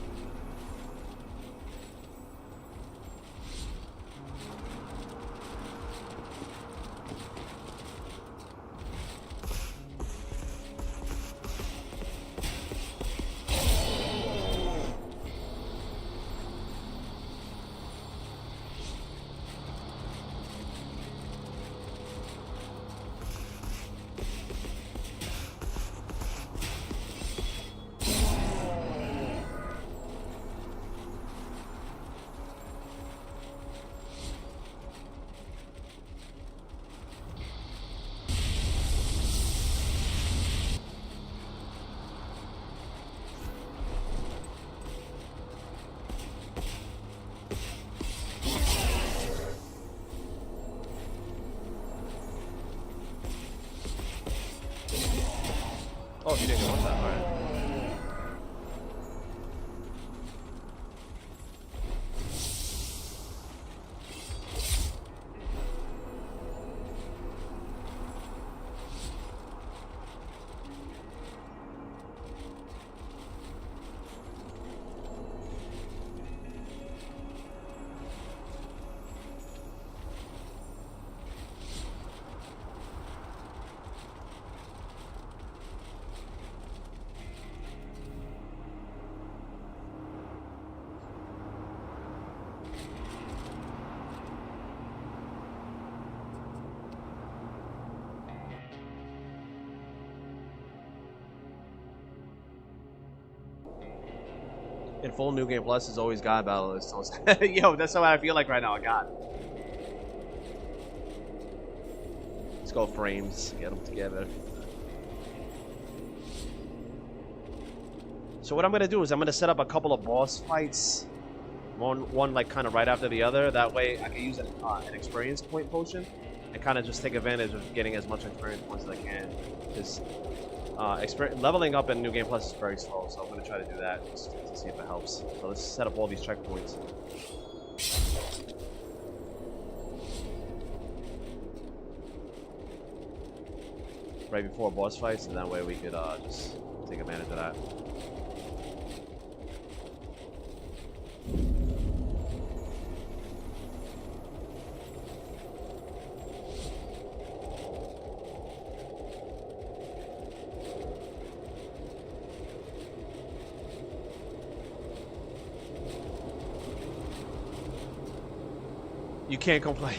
Oh, you didn't want that, alright. In full New Game Plus is always God Battle. It's so yo, that's what I feel like right now. God. Let's go frames. Get them together. So what I'm gonna do is I'm gonna set up a couple of boss fights, one like kind of right after the other. That way I can use an experience point potion and kind of just take advantage of getting as much experience points as I can. Because leveling up in New Game Plus is very slow, so I'm gonna try to do that just to see if it helps. So let's set up all these checkpoints. Right before boss fights, and that way we could just take advantage of that. You can't complain.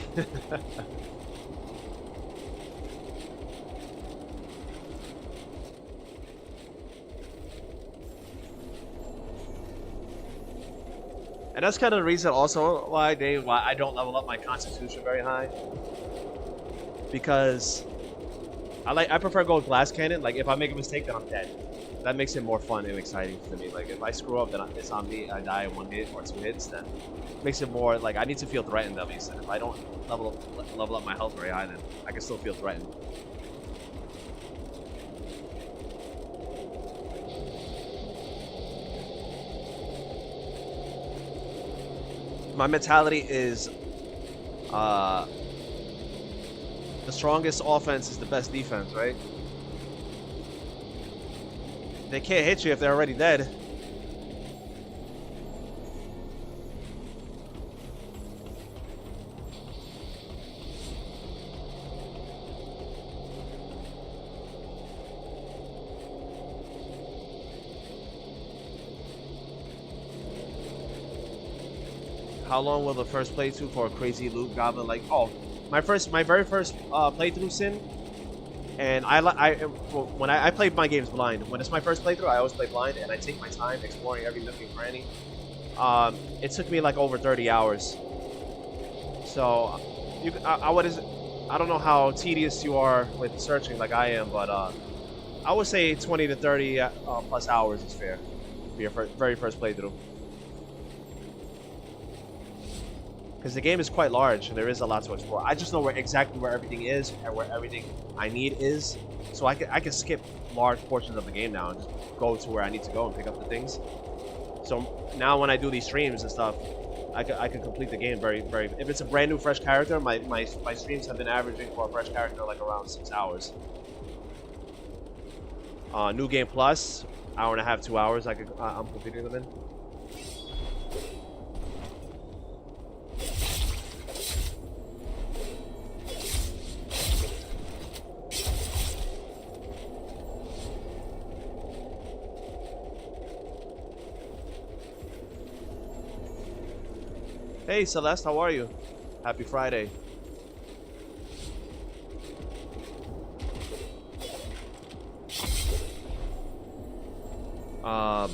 And that's kind of the reason also why I don't level up my constitution very high. Because I prefer going glass cannon. Like if I make a mistake, then I'm dead. That makes it more fun and exciting to me. Like if I screw up, then it's on me. I die in 1 hit or 2 hits. Then it makes it more like I need to feel threatened at least. And if I don't level up my health very high, then I can still feel threatened. My mentality is the strongest offense is the best defense, right? They can't hit you if they're already dead. How long will the first playthrough for a crazy loot goblin? Like, oh, my very first playthrough, Sin. And when I play my games blind. When it's my first playthrough, I always play blind, and I take my time exploring every nook and cranny. It took me like over 30 hours. So, I don't know how tedious you are with searching like I am, but I would say 20 to 30 plus hours is fair for your very first playthrough. Because the game is quite large and there is a lot to explore. I just know exactly where everything is and where everything I need is, so I can skip large portions of the game now and just go to where I need to go and pick up the things. So now when I do these streams and stuff, I could complete the game very. If it's a brand new fresh character, my streams have been averaging for a fresh character like around 6 hours. New game plus, hour and a half, 2 hours. I'm completing them in. Hey Celeste, how are you? Happy Friday.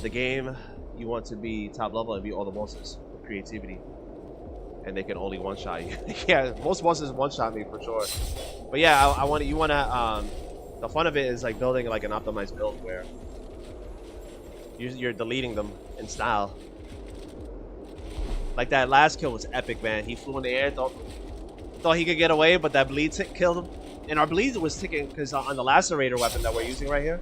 The game, you want to be top level and beat all the bosses with creativity. And they can only one-shot you. Yeah, most bosses one-shot me for sure. But yeah, the fun of it is like building like an optimized build where you're deleting them in style. Like that last kill was epic, man. He flew in the air, thought he could get away, but that bleed tick killed him. And our bleed was ticking because on the lacerator weapon that we're using right here,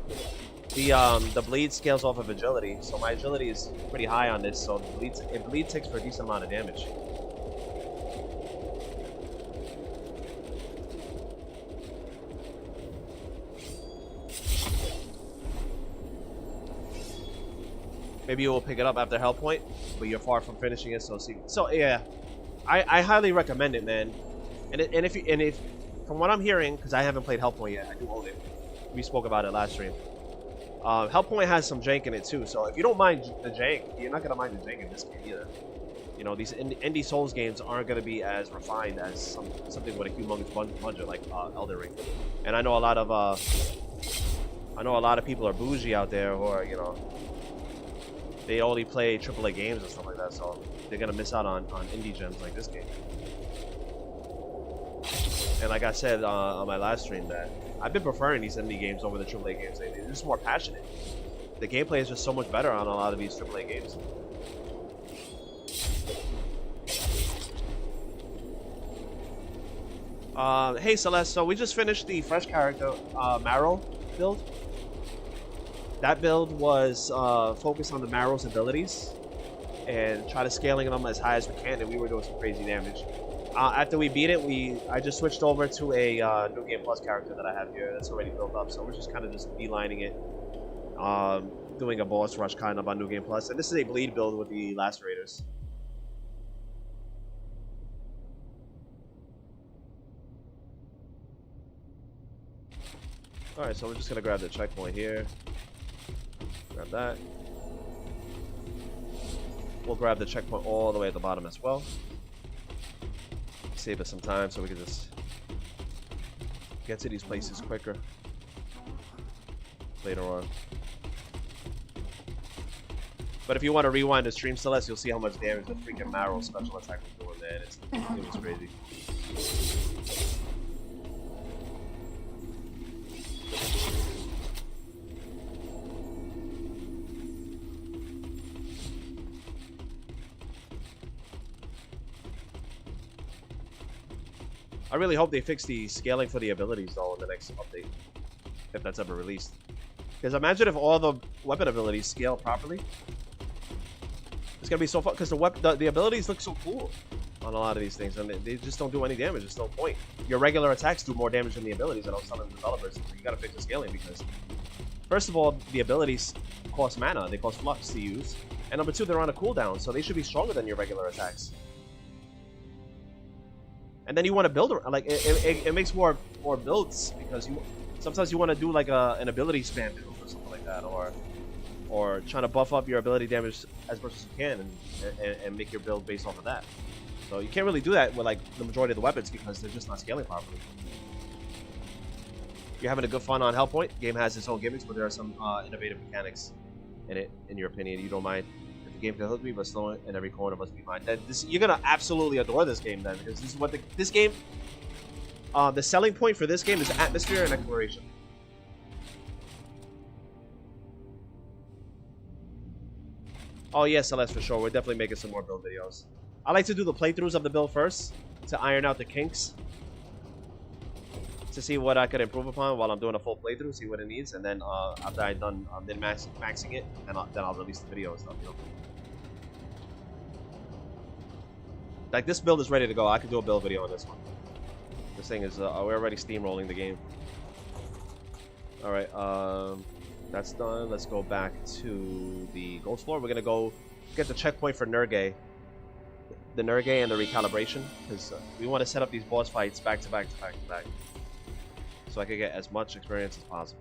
the bleed scales off of agility. So my agility is pretty high on this, so it bleed ticks for a decent amount of damage. Maybe you will pick it up after Hell Point, but you're far from finishing it. So yeah, I highly recommend it, man. And if from what I'm hearing, because I haven't played Hell Point yet, I do own it. We spoke about it last stream. Hell Point has some jank in it too, so if you don't mind the jank, you're not gonna mind the jank in this game either. You know, these indie Souls games aren't gonna be as refined as something with a humongous budget like Elden Ring. And I know a lot of people are bougie out there who are, you know, they only play AAA games and stuff like that, so they're gonna miss out on indie gems like this game. And like I said on my last stream, that I've been preferring these indie games over the AAA games. They're just more passionate. The gameplay is just so much better on a lot of these AAA games. Hey Celeste, so we just finished the fresh character Marrow build. That build was focused on the Marrow's abilities and try to scaling them as high as we can, and we were doing some crazy damage. After we beat it, I just switched over to a New Game Plus character that I have here that's already built up, so we're just kind of just beelining it, doing a boss rush kind of on New Game Plus. And this is a bleed build with the lacerators. Alright, so we're just gonna grab the checkpoint here. Grab that. We'll grab the checkpoint all the way at the bottom as well. Save us some time so we can just get to these places quicker later on. But if you want to rewind the stream, Celeste, you'll see how much damage the freaking Marrow special attack was doing, man. It was crazy. I really hope they fix the scaling for the abilities though in the next update, if that's ever released. Because imagine if all the weapon abilities scale properly. It's gonna be so fun because the abilities look so cool on a lot of these things, and they just don't do any damage. There's no point. Your regular attacks do more damage than the abilities, and I was telling the developers, you gotta fix the scaling because, first of all, the abilities cost mana, they cost flux to use, and number two, they're on a cooldown, so they should be stronger than your regular attacks. And then you want to build like it makes more builds because sometimes you want to do like an ability spam build or something like that, or trying to buff up your ability damage as much as you can and make your build based off of that. So you can't really do that with like the majority of the weapons because they're just not scaling properly. You're having a good fun on Hellpoint. The game has its own gimmicks, but there are some innovative mechanics in it. In your opinion, you don't mind? Game can hook me, but slow in every corner must be mine. You're gonna absolutely adore this game then, because this is what this game. The selling point for this game is atmosphere and exploration. Oh yes, Celeste, for sure. We're definitely making some more build videos. I like to do the playthroughs of the build first to iron out the kinks, to see what I could improve upon while I'm doing a full playthrough, see what it needs, and then after I'm done maxing it, then I'll release the video and stuff, you know. Like, this build is ready to go. I could do a build video on this one. This thing is, we're already steamrolling the game. Alright, that's done. Let's go back to the Ghost Floor. We're gonna go get the checkpoint for Nergay. The Nergay and the Recalibration. Because we want to set up these boss fights back to back to back to back. So I can get as much experience as possible.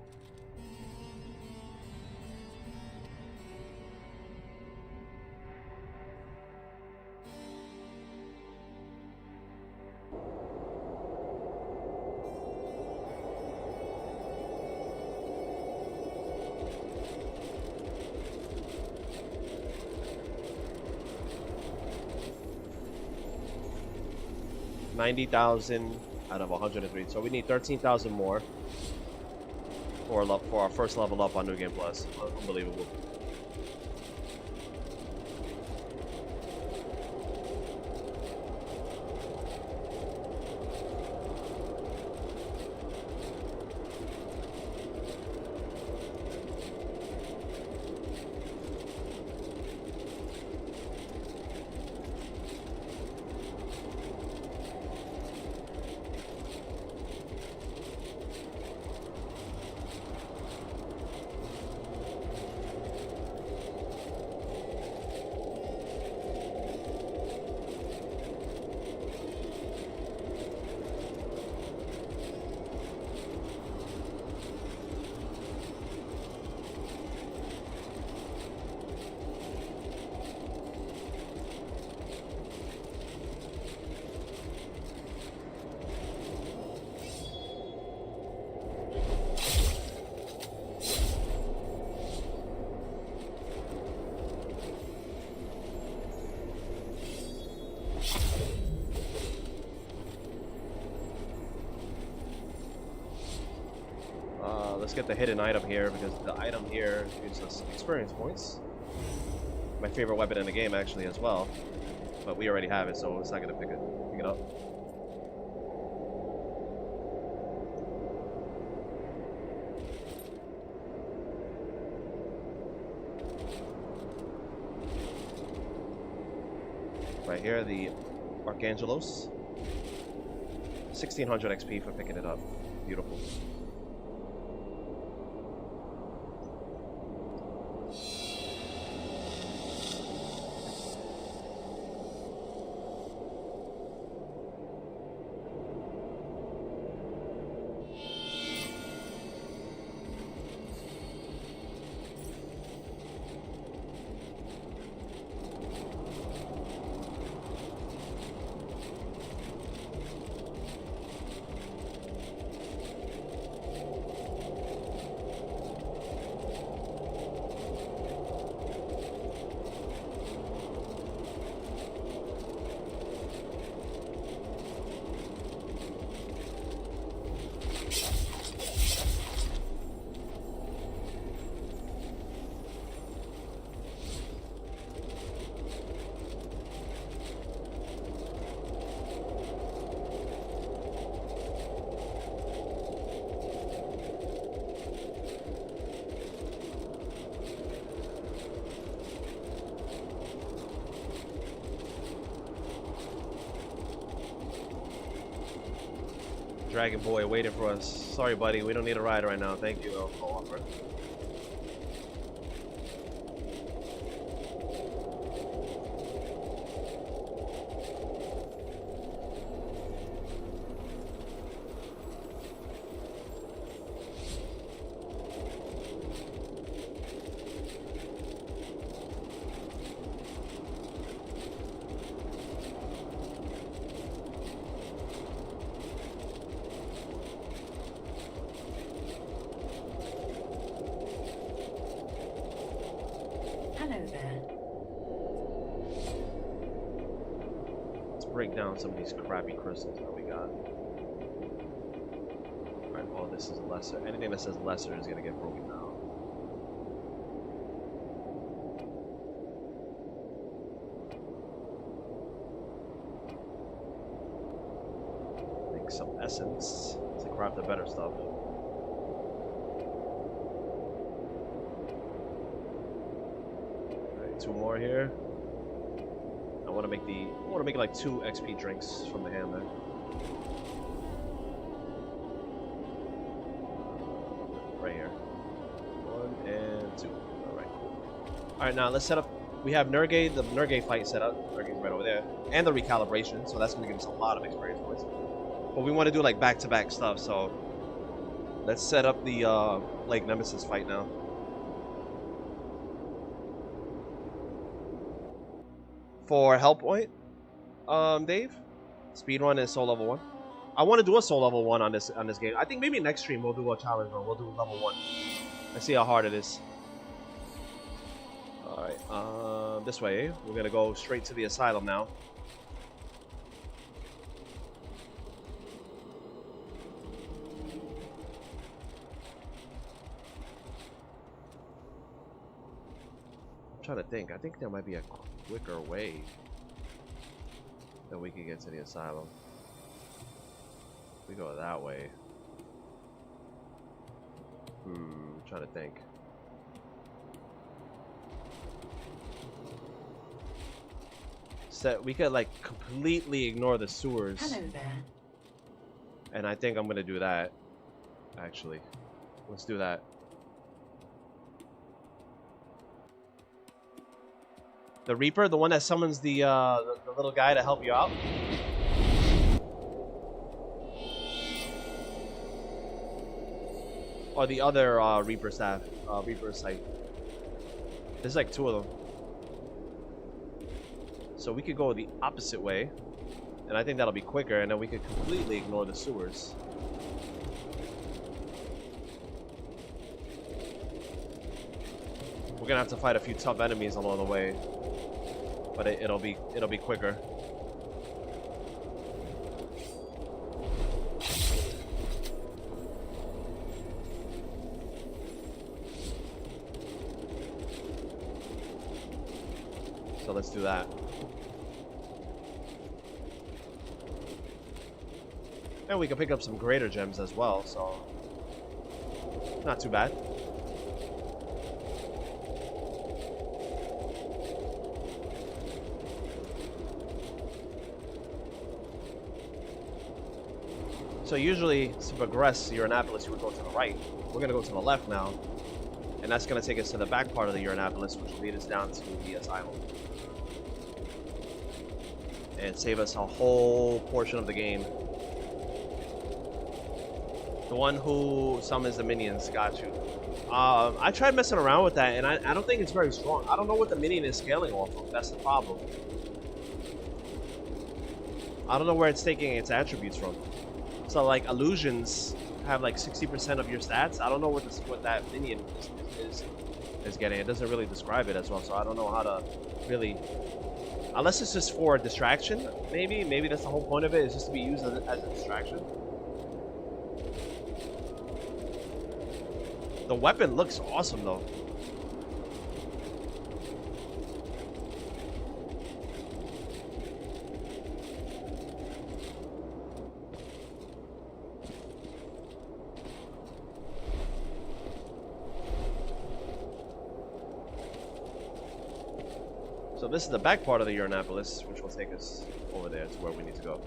$90,000 out of 103, so we need 13,000 more for our first level up on New Game Plus. Unbelievable. Let's get the hidden item here, because the item here gives us experience points. My favorite weapon in the game, actually, as well. But we already have it, so it's not going to pick it up. Right here, the Archangelos. 1600 XP for picking it up. Beautiful. Dragon Boy waiting for us. Sorry, buddy, we don't need a ride right now. Thank you, I'll offer. Hello there. Let's break down some of these crappy crystals that we got. Alright, well, this is lesser. Anything that says lesser is gonna get broken down. Make some essence to craft the better stuff. Two more here. And want to make like 2 XP drinks from the hand there. Right here. 1 and 2. Alright, cool. Alright, now let's set up. We have Nurgay, the Nurgay fight set up. Nurgay's right over there. And the Recalibration, so that's going to give us a lot of experience points. But we want to do like back-to-back stuff, so let's set up the Lake Nemesis fight now. For help point, Dave, speedrun is soul level 1. I want to do a soul level 1 on this game. I think maybe next stream we'll do a challenge run. We'll do level 1. Let's see how hard it is. Alright, this way, eh? We're gonna go straight to the asylum now. I'm trying to think. I think there might be a quicker way that we can get to the asylum. We go that way. I'm trying to think. So we could like completely ignore the sewers. Hello there. And I think I'm gonna do that. Actually, let's do that. The Reaper, the one that summons the little guy to help you out. Or the other Reaper staff, Reaper site. There's like 2 of them. So we could go the opposite way, and I think that'll be quicker, and then we could completely ignore the sewers. We're gonna have to fight a few tough enemies along the way, but it'll be quicker. So let's do that. And we can pick up some greater gems as well, so not too bad. So usually to progress Uranopolis you would go to the right. We're going to go to the left now, and that's going to take us to the back part of the Uranopolis, which will lead us down to the asylum and save us a whole portion of the game. The one who summons the minions, got you. I tried messing around with that, and I don't think it's very strong. I don't know what the minion is scaling off of. That's the problem. I don't know where it's taking its attributes from. So, like, illusions have like 60% of your stats. I don't know what that minion is getting. It doesn't really describe it as well, so I don't know how to really. Unless it's just for distraction, maybe. Maybe that's the whole point of it, is just to be used as a distraction. The weapon looks awesome, though. So this is the back part of the Uranopolis, which will take us over there to where we need to go.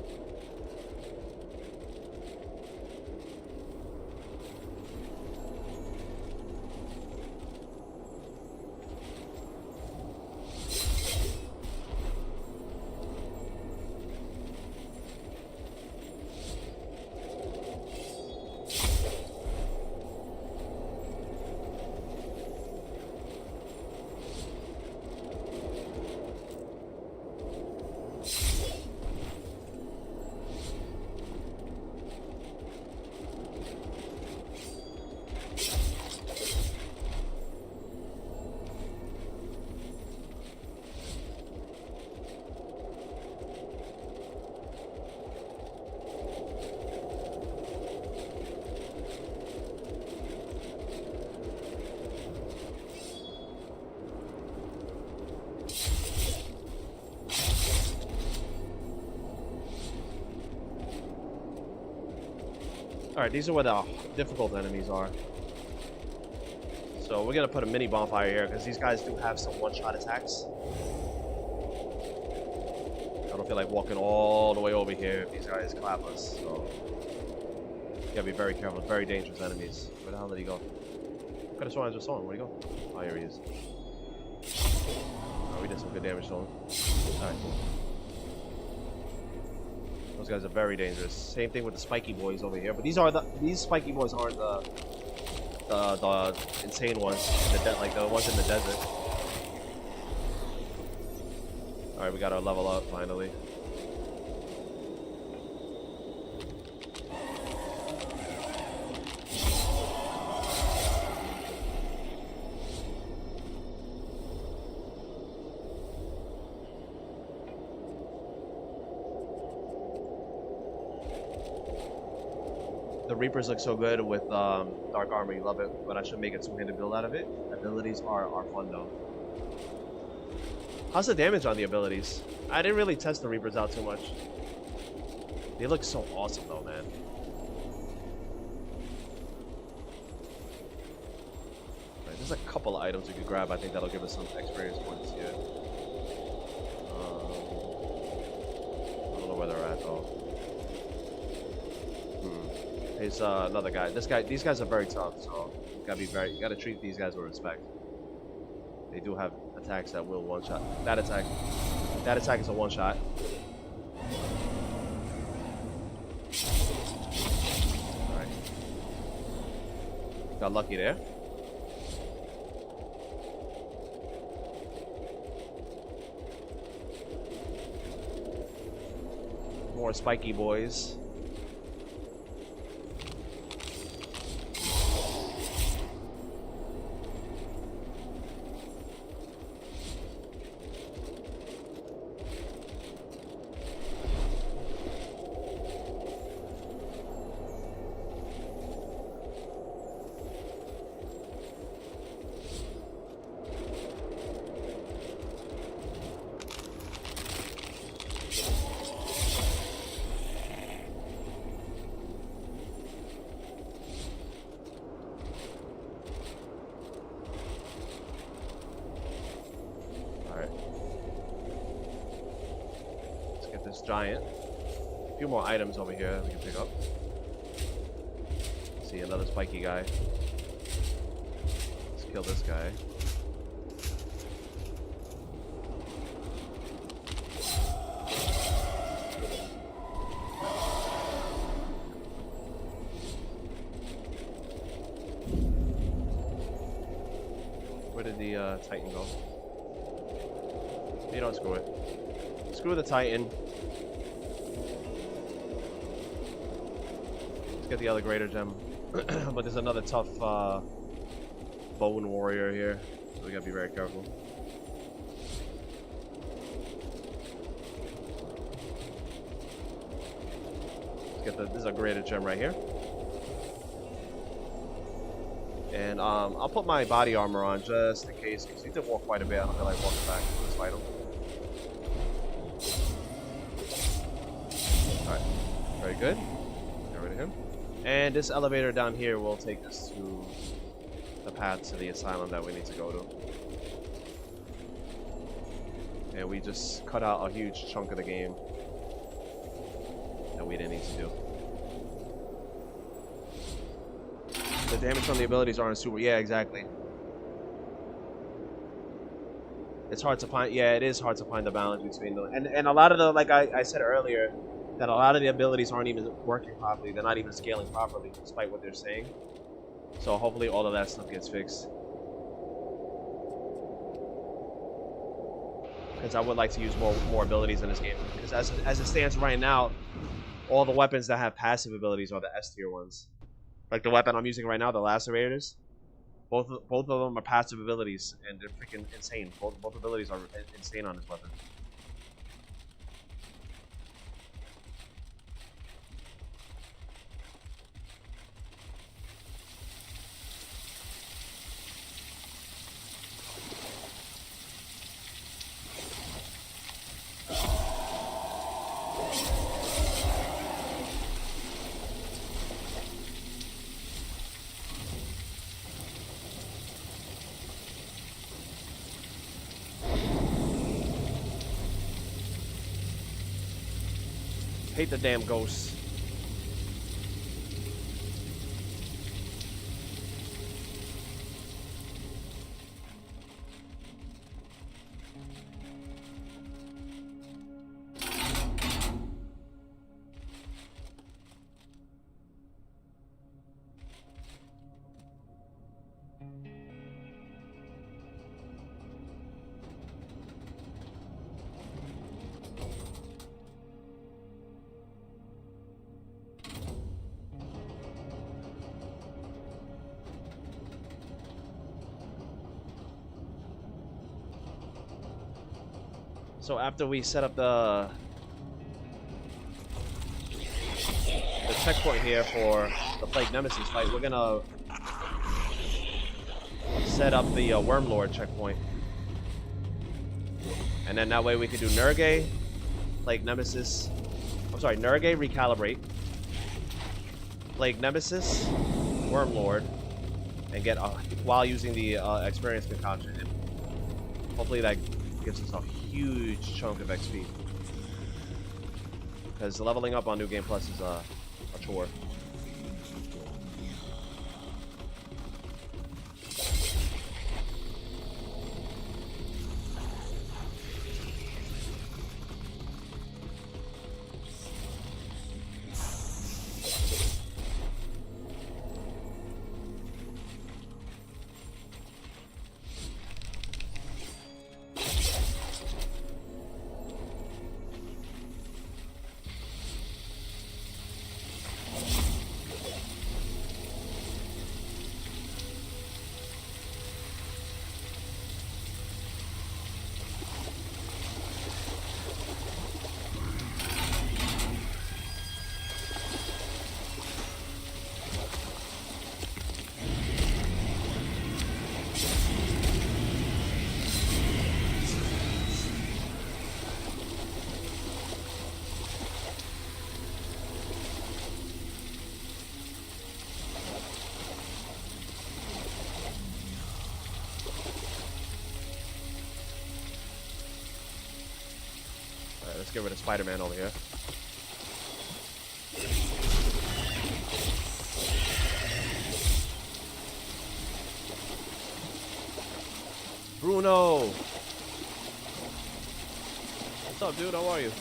Alright, these are where the difficult enemies are. So we're gonna put a mini bonfire here because these guys do have some one-shot attacks. I don't feel like walking all the way over here if these guys clap us. So you gotta be very careful. Very dangerous enemies. Where the hell did he go? I could have sworn I just saw him. Where'd he go? Oh, here he is. Oh, we did some good damage to him. Alright, cool. Those guys are very dangerous. Same thing with the spiky boys over here. But these spiky boys aren't the insane ones. Like the ones in the desert. Alright, we got our level up finally. The Reapers look so good with dark armor, you love it, but I should make a two-handed build out of it. Abilities are fun though. How's the damage on the abilities? I didn't really test the Reapers out too much. They look so awesome though, man. Right, there's a couple of items we could grab. I think that'll give us some experience points here. I don't know where they're at though. Here's another guy. These guys are very tough, so you gotta treat these guys with respect. They do have attacks that will one-shot. That attack is a one-shot. Alright. Got lucky there. More spiky boys. Giant. A few more items over here we can pick up. See another spiky guy. Let's kill this guy. Where did the Titan go? You don't screw it. Screw the Titan. Let's get the other greater gem. But there's another tough bone warrior here, so we gotta be very careful. Let's get this is a greater gem right here. And I'll put my body armor on just in case, because he did walk quite a bit. I don't feel like walking back. Let's fight him. Alright, very good. Get rid of him. And this elevator down here will take us to the path to the asylum that we need to go to. And we just cut out a huge chunk of the game that we didn't need to do. The damage from the abilities aren't super. Yeah, exactly. It's hard to find. Yeah, it is hard to find the balance between them. And a lot of the, like I said earlier, that a lot of the abilities aren't even working properly. They're not even scaling properly, despite what they're saying. So hopefully all of that stuff gets fixed. Because I would like to use more abilities in this game. Because as it stands right now, all the weapons that have passive abilities are the S tier ones. Like the weapon I'm using right now, the Lacerators. Both of them are passive abilities, and they're freaking insane. Both abilities are insane on this weapon. Hate the damn ghosts. So after we set up the checkpoint here for the Plague Nemesis fight, we're gonna set up the Wormlord checkpoint. And then that way we can do Nurge, Plague Nemesis. I'm sorry, Nurge, Recalibrate, Plague Nemesis, Wormlord, and get while using the Experience Concoction. And hopefully that gives us a huge chunk of XP. Because leveling up on New Game Plus is a chore. Let's get rid of Spider-Man over here. Bruno! What's up, dude? How are you?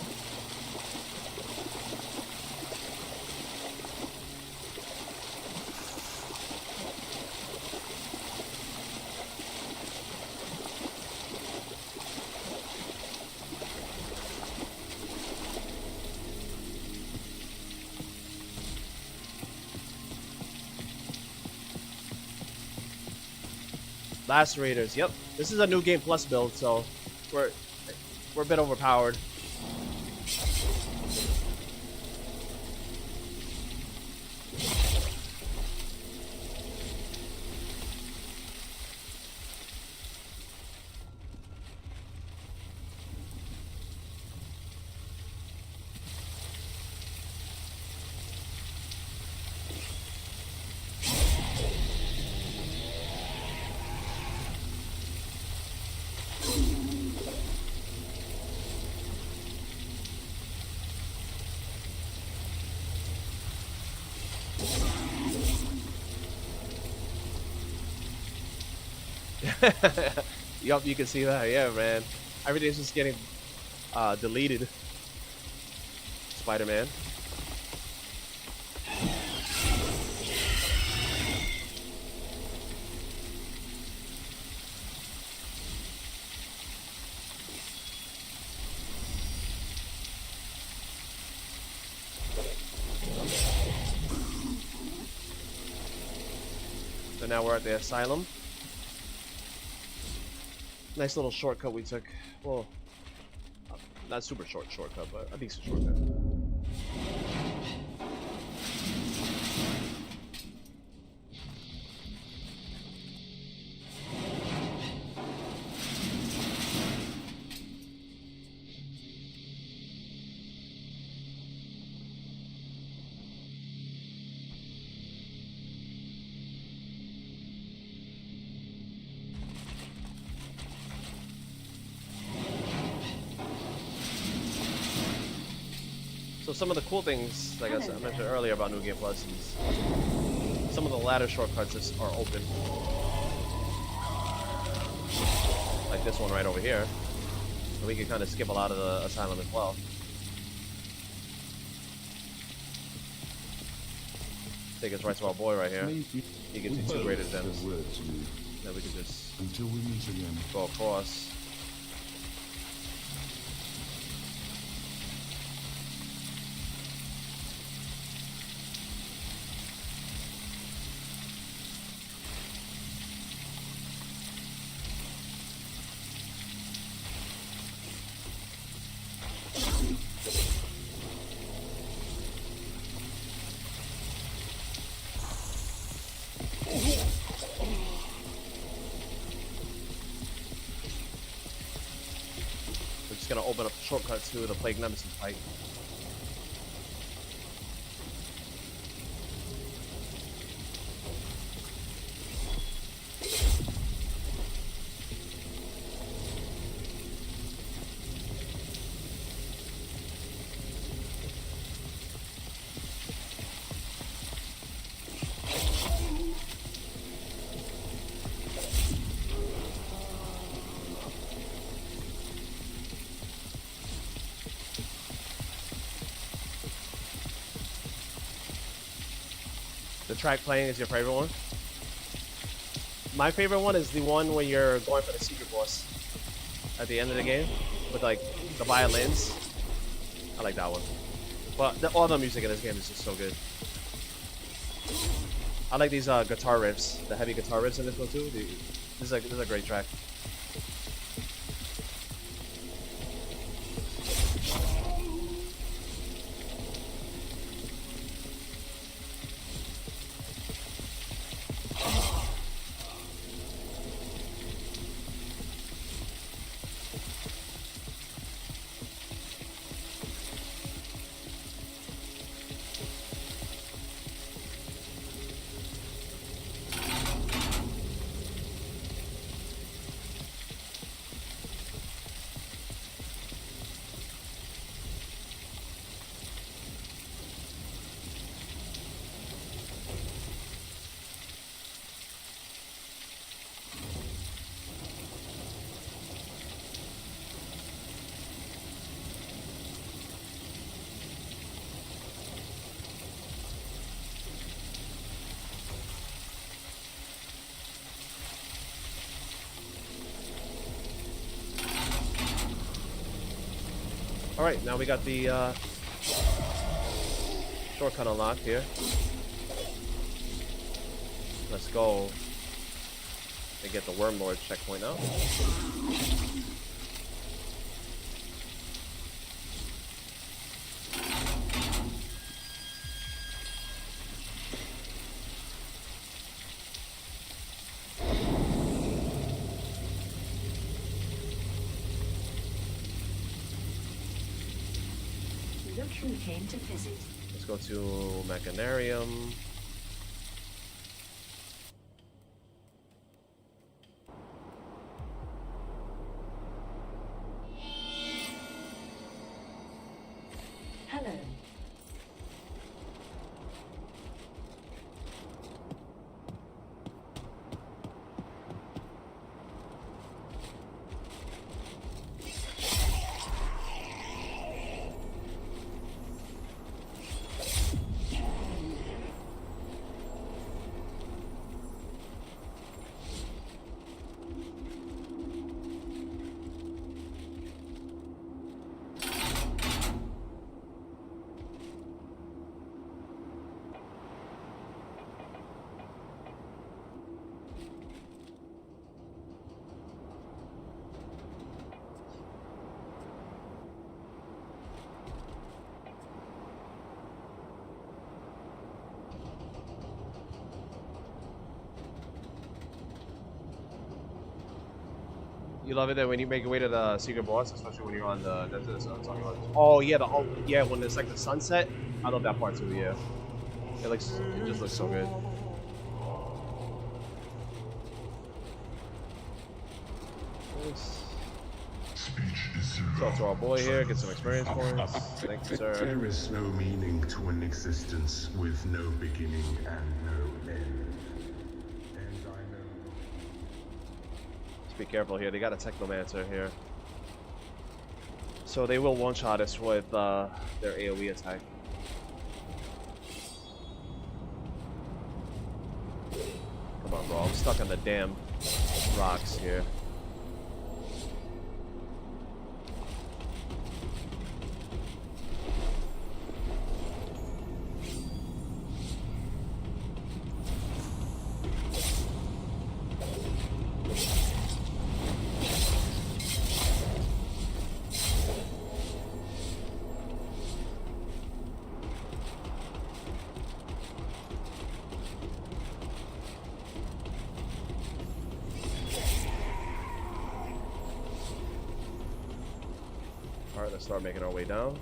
Lacerators, yep. This is a New Game Plus build, so we're a bit overpowered. Yup, you can see that. Yeah, man. Everything's just getting deleted. Spider-Man. So now we're at the asylum. Nice little shortcut we took. Well, not super shortcut, but a decent shortcut. some of the cool things, like I mentioned earlier about New Game Plus, is some of the ladder shortcuts are open. Like this one right over here. So we can kind of skip a lot of the asylum as well. Take us right to our boy right here. He gives you 2 greater gems. Then we can just Until we meet again. go across. We're just gonna open up the shortcut to the Plague Nemesis fight. The track playing is your favorite one? My favorite one is the one where you're going for the secret boss at the end of the game with like the violins. I like that one. But all the music in this game is just so good. I like these guitar riffs, the heavy guitar riffs in this one too. This is a great track. Alright, now we got the shortcut unlocked here. Let's go and get the Wormlord checkpoint now. Look who came to visit. Let's go to Mechanarium. Hello. You love it that when you make your way to the secret boss, especially when you're on the oh yeah, yeah, when it's like the sunset. I love that part too. Yeah, it just looks so good. talk to our boy here, get some experience points. Thank you, sir. There is no meaning to an existence with no beginning and no end. And I know. Just be careful here. They got a Technomancer here. So they will one-shot us with their AoE attack. Come on, bro. I'm stuck on the damn rocks here. Alright, let's start making our way down.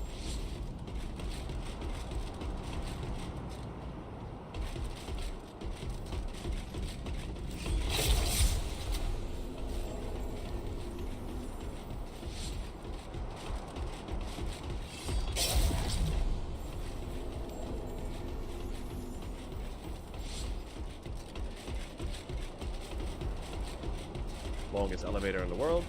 Longest elevator in the world.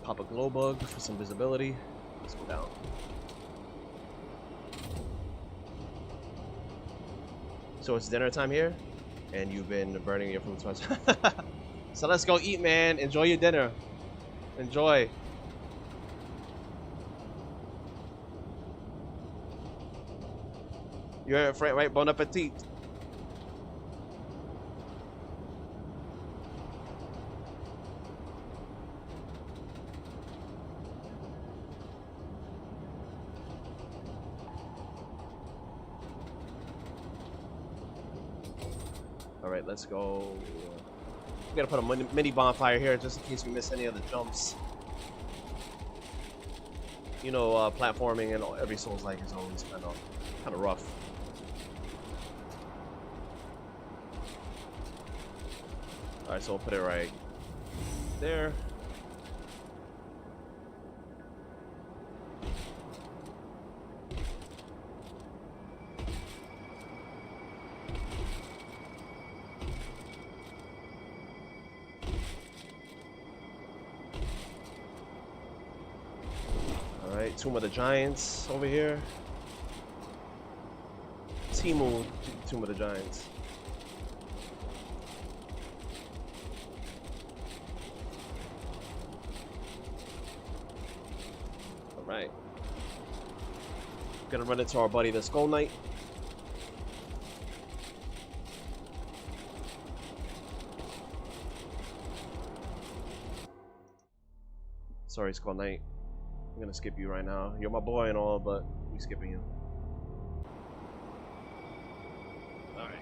Pop a glow bug for some visibility. Let's go down. So it's dinner time here, and you've been burning your food twice. So let's go eat, man. Enjoy your dinner. Enjoy. You're afraid, right? Bon appetit. Alright, let's go. We gotta put a mini bonfire here just in case we miss any of the jumps. You know, platforming and every Souls-like is always kind of rough. Alright, so we'll put it right there. Alright, Tomb of the Giants over here. Timu, Tomb of the Giants. Alright. Gonna run into our buddy the Skull Knight. Sorry, Skull Knight. I'm gonna skip you right now. You're my boy and all, but we skipping you. Alright.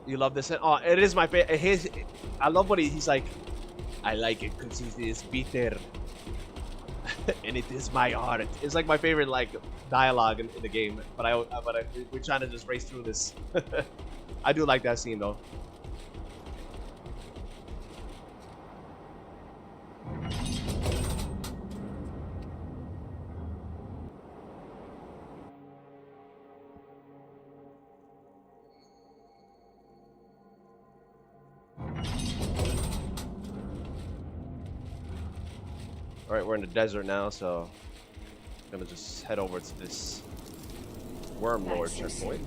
You love this? Oh, it is my favorite. I love what he's like. I like it because it is bitter. And it is my art. It's like my favorite like dialogue in the game, we're trying to just race through this. I do like that scene though. All right, we're in the desert now, so I'm gonna just head over to this Worm Lord checkpoint.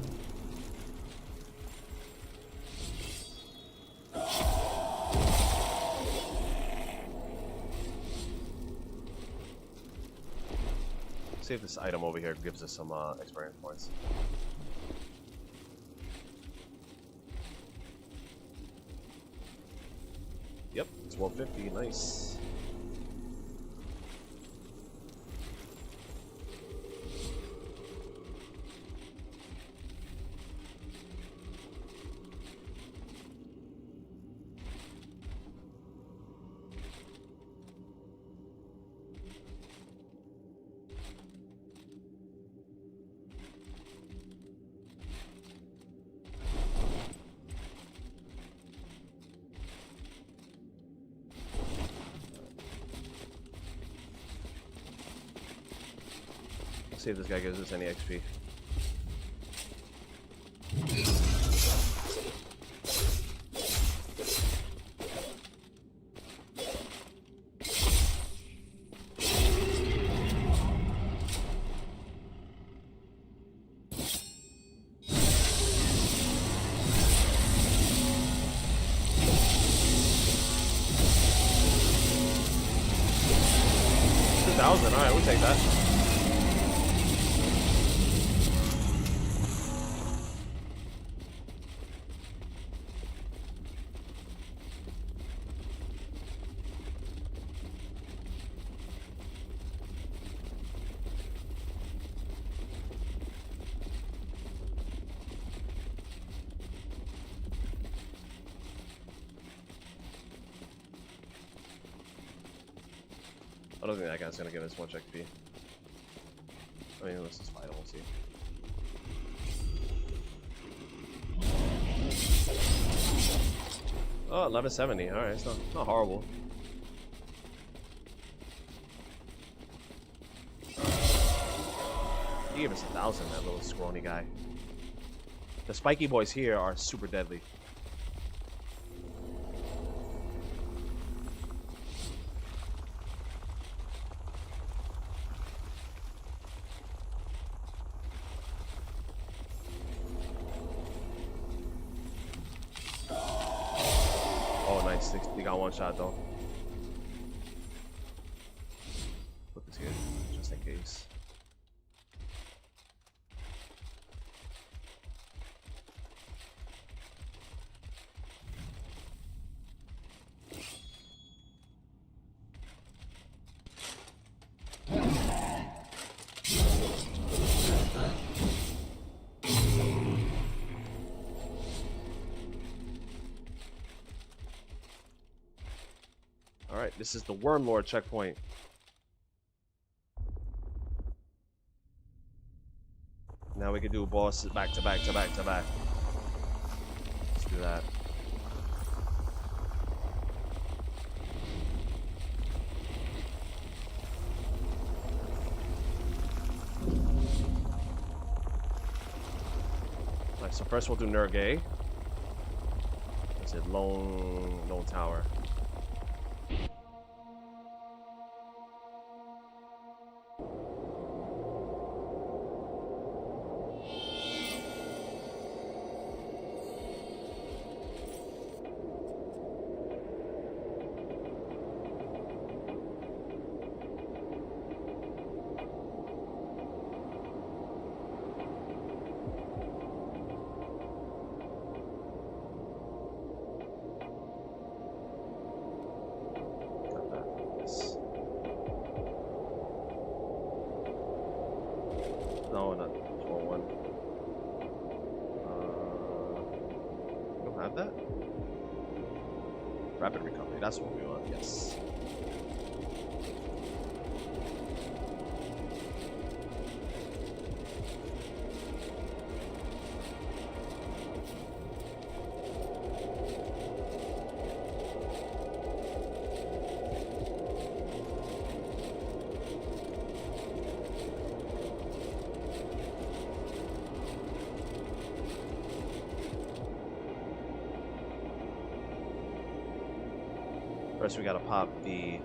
See if this item over here gives us some experience points. Yep, it's 150. Nice. See if this guy gives us any XP. $2,000. All right, we'll take that. I don't think that guy's gonna give us much XP. I mean, let's just fight him, we'll see. Oh, 1170. Alright, it's not horrible. He gave us 1,000, that little scrawny guy. The spiky boys here are super deadly. They got one shot though. Put this here just in case. Alright, this is the Worm Lord checkpoint. Now we can do bosses back to back to back to back. Let's do that. Alright, so first we'll do Nergay. That's it, Lone Tower. No, not 12-1. You don't have that? Rapid recovery, that's what we want, yes. First, we gotta pop the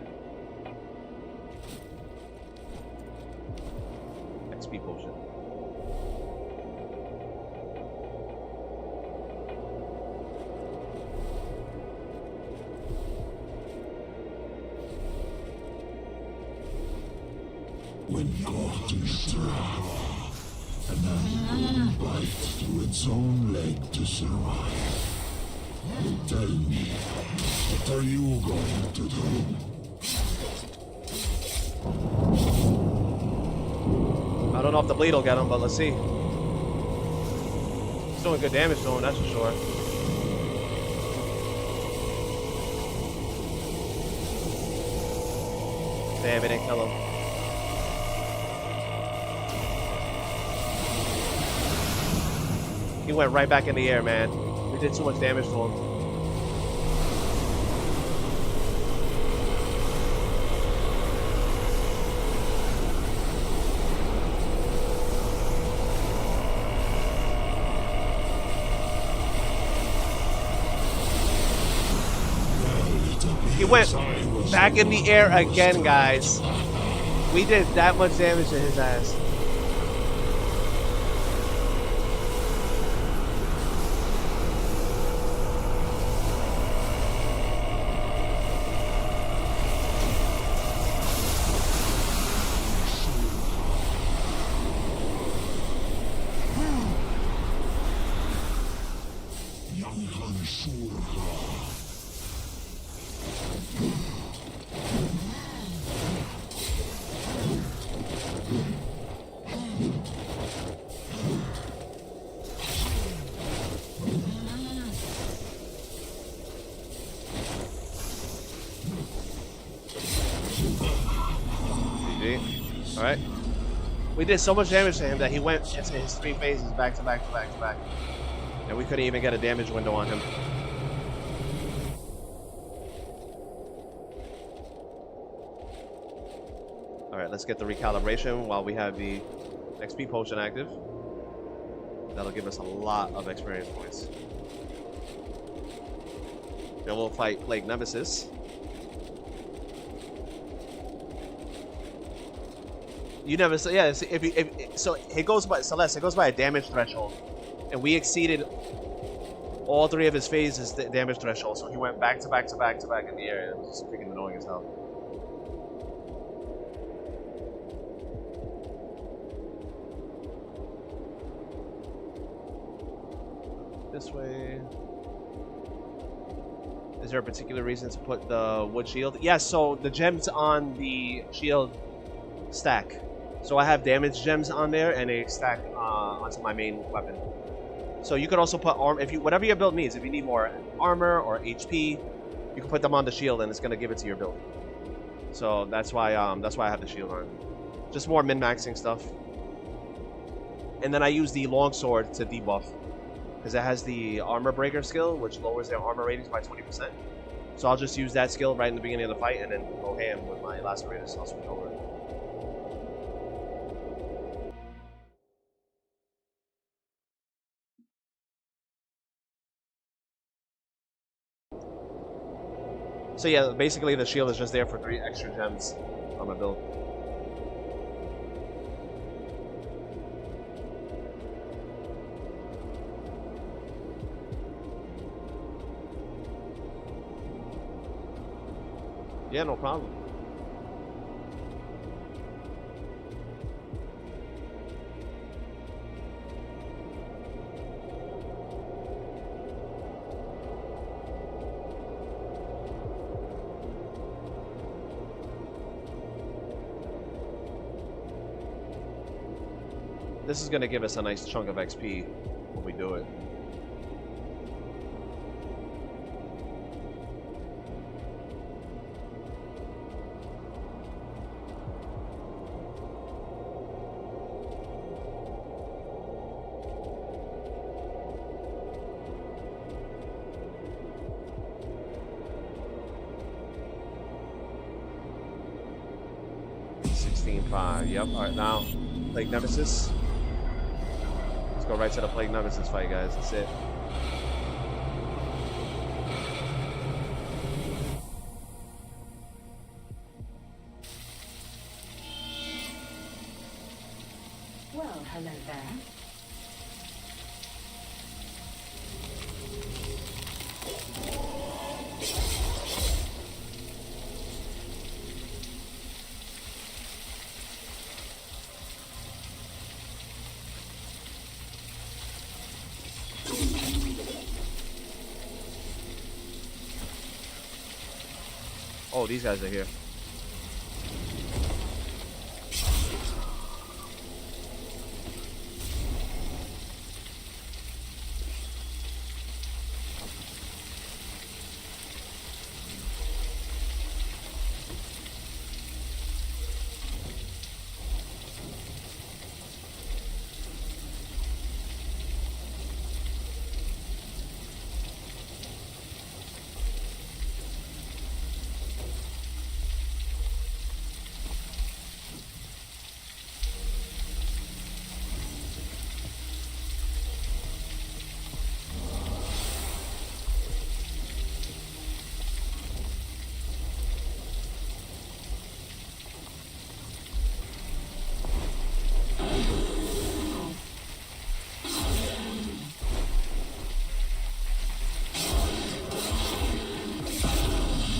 XP potion. When caught in trap, an animal bites through its own leg to survive. Tell me, what are you going to do? I don't know if the bleed will get him, but let's see. He's doing good damage to him, that's for sure. Damn, it didn't kill him. He went right back in the air, man. We did too much damage to him. He went back in the air again, guys. We did that much damage to his ass. Alright. We did so much damage to him that he went into his 3 phases back to back to back to back. And we couldn't even get a damage window on him. Alright, let's get the recalibration while we have the XP potion active. That'll give us a lot of experience points. Then we'll fight Plague Nemesis. You never say, yeah. So it goes by Celeste. It goes by a damage threshold, and we exceeded all 3 of his phases damage threshold. So he went back to back to back to back in the air. It was just freaking annoying as hell. This way. Is there a particular reason to put the wood shield? Yeah. So the gems on the shield stack. So I have damage gems on there, and they stack onto my main weapon. So you could also put armor if you whatever your build needs. If you need more armor or HP, you can put them on the shield, and it's gonna give it to your build. So that's why I have the shield on. Just more min-maxing stuff. And then I use the longsword to debuff because it has the armor breaker skill, which lowers their armor ratings by 20%. So I'll just use that skill right in the beginning of the fight, and then go ham with my lacerators. I'll switch over. So yeah, basically the shield is just there for 3 extra gems on my build. Yeah, no problem. This is going to give us a nice chunk of XP when we do it. 16-5. Yep. All right, now Plague Nemesis. Let's go right to the Plague Nemesis fight, guys. That's it. Well, hello there. Oh, these guys are here.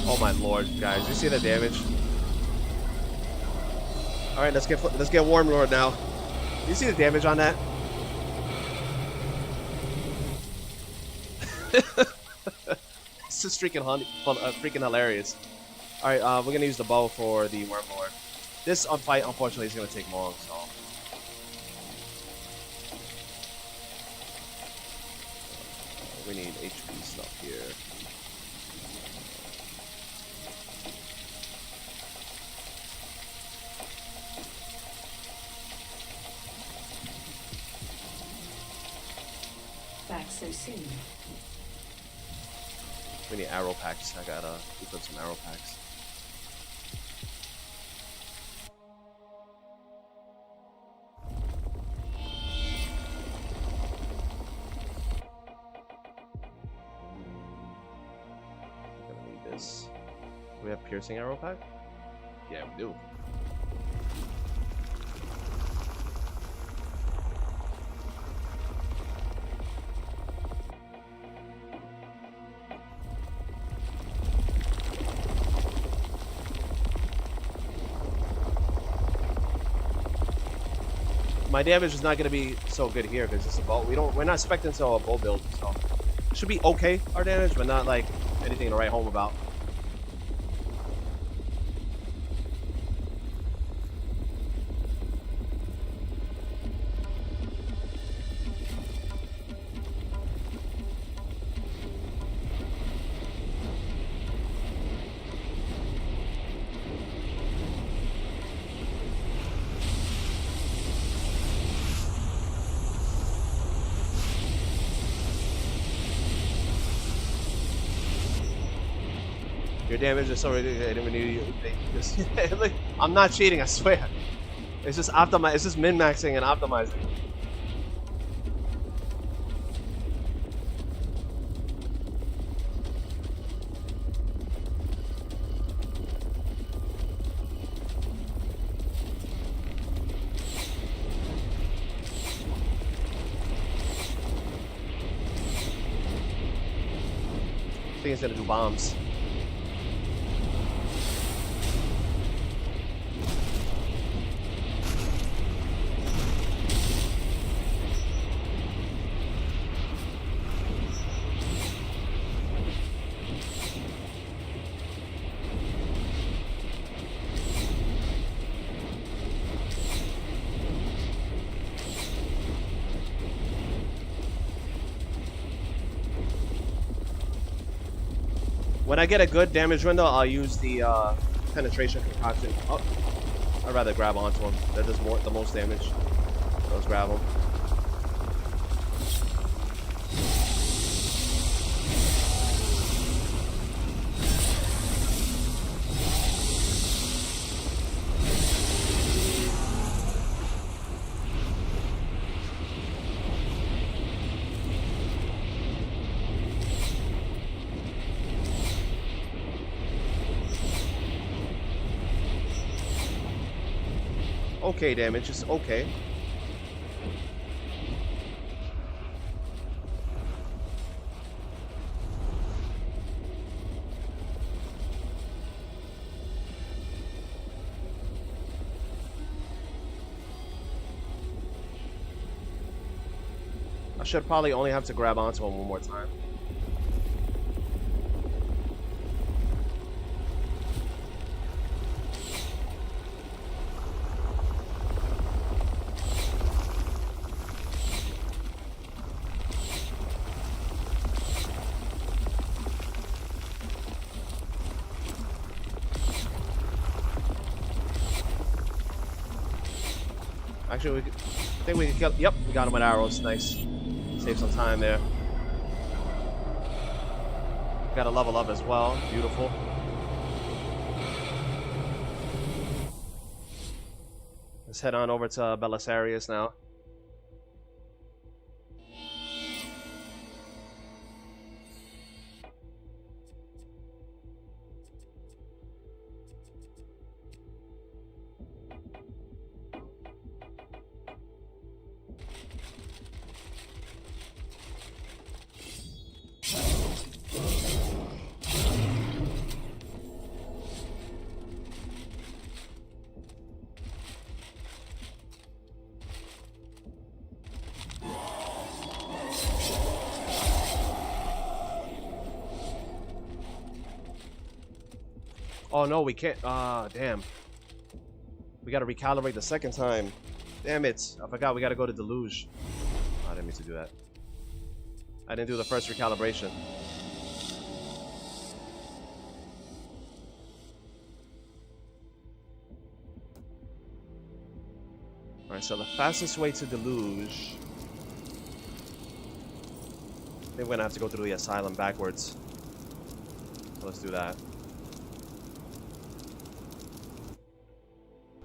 Oh my lord, guys! You see the damage? All right, let's get Warm Lord now. You see the damage on that? This is freaking hilarious. All right, we're gonna use the bow for the Worm Lord. This fight, unfortunately, is gonna take long. So we need HP stuff here. Back so soon. We need arrow packs. I gotta equip some arrow packs. I'm gonna need this. Do we have piercing arrow pack? Yeah, we do. My damage is not going to be so good here because it's a bow. We're not expecting a bow build, so it should be okay, our damage, but not like anything to write home about. Your damage is so ridiculous. I'm not cheating, I swear. It's just It's just min-maxing and optimizing. I think it's gonna do bombs. When I get a good damage window, I'll use the penetration concoction. Oh, I'd rather grab onto them. That does the most damage. So let's grab them. okay damage. It's okay. I should probably only have to grab onto him one more time. Actually, I think we can kill. Yep, we got him with arrows. Nice. Save some time there. Got to level up as well. Beautiful. Let's head on over to Belisarius now. Oh no, we can't. Ah, damn. We gotta recalibrate the second time. Damn it. I forgot we gotta go to Deluge. Oh, I didn't mean to do that. I didn't do the first recalibration. Alright, so the fastest way to Deluge. I think we're gonna have to go through the asylum backwards. So let's do that.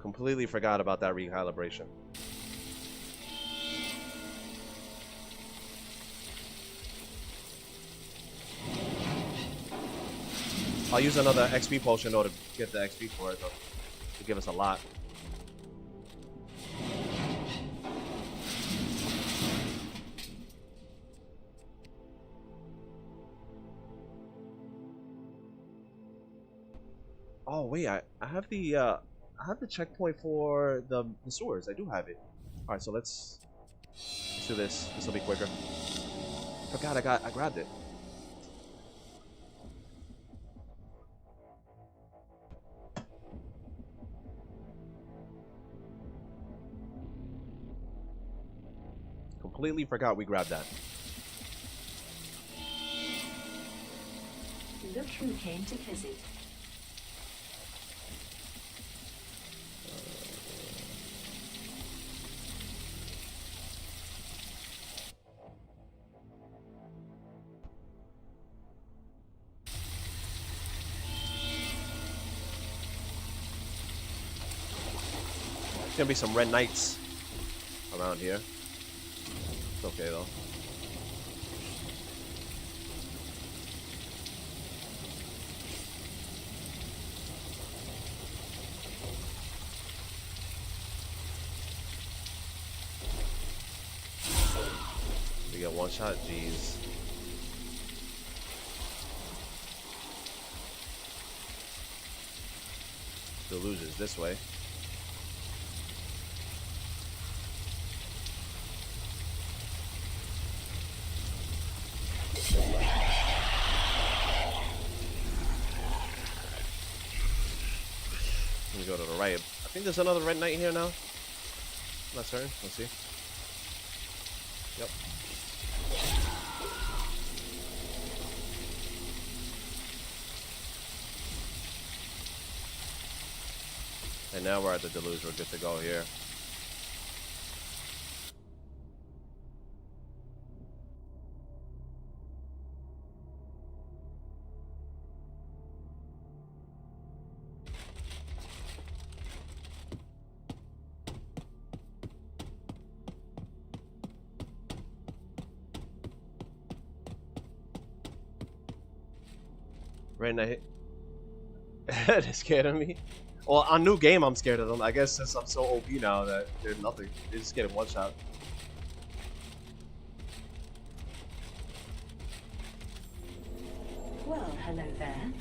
Completely forgot about that recalibration. I'll use another XP potion though to get the XP for it though. To give us a lot. Oh wait, I have the checkpoint for the sewers. I do have it. All right, so let's do this. This will be quicker. Forgot I grabbed it. Completely forgot we grabbed that. Look who came to visit. There's gonna be some red knights around here. It's okay though. We get one shot, jeez. Deluge is this way. Let me go to the right. I think there's another red knight here now. I'm not certain. Let's see. Yep. And now we're at the Deluge. We're good to go here. Red Knight. That scared of me. Well, on new game, I'm scared of them. I guess since I'm so OP now that they're nothing. They just get in one shot. Well, hello there.